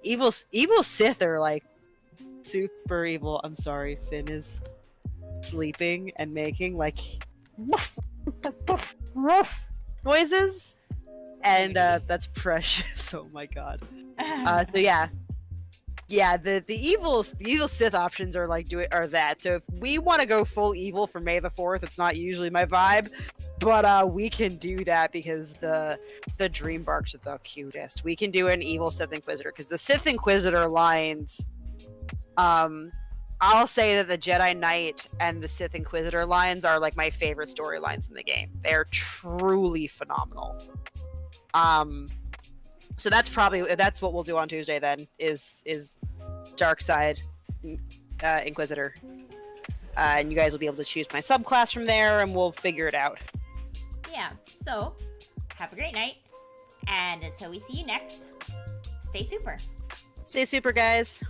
Evil Sith are like super evil. I'm sorry, Finn is sleeping and making like noises, and that's precious. Oh my god. So yeah, the evil Sith options are like that. So if we want to go full evil for May the 4th, it's not usually my vibe, but we can do that because the Dream Barks are the cutest. We can do an evil Sith Inquisitor because the Sith Inquisitor lines, I'll say that the Jedi Knight and the Sith Inquisitor lines are like my favorite storylines in the game. They're truly phenomenal. So that's what we'll do on Tuesday then, is Dark Side Inquisitor. And you guys will be able to choose my subclass from there, and we'll figure it out. Yeah, so have a great night, and until we see you next, stay super. Stay super, guys.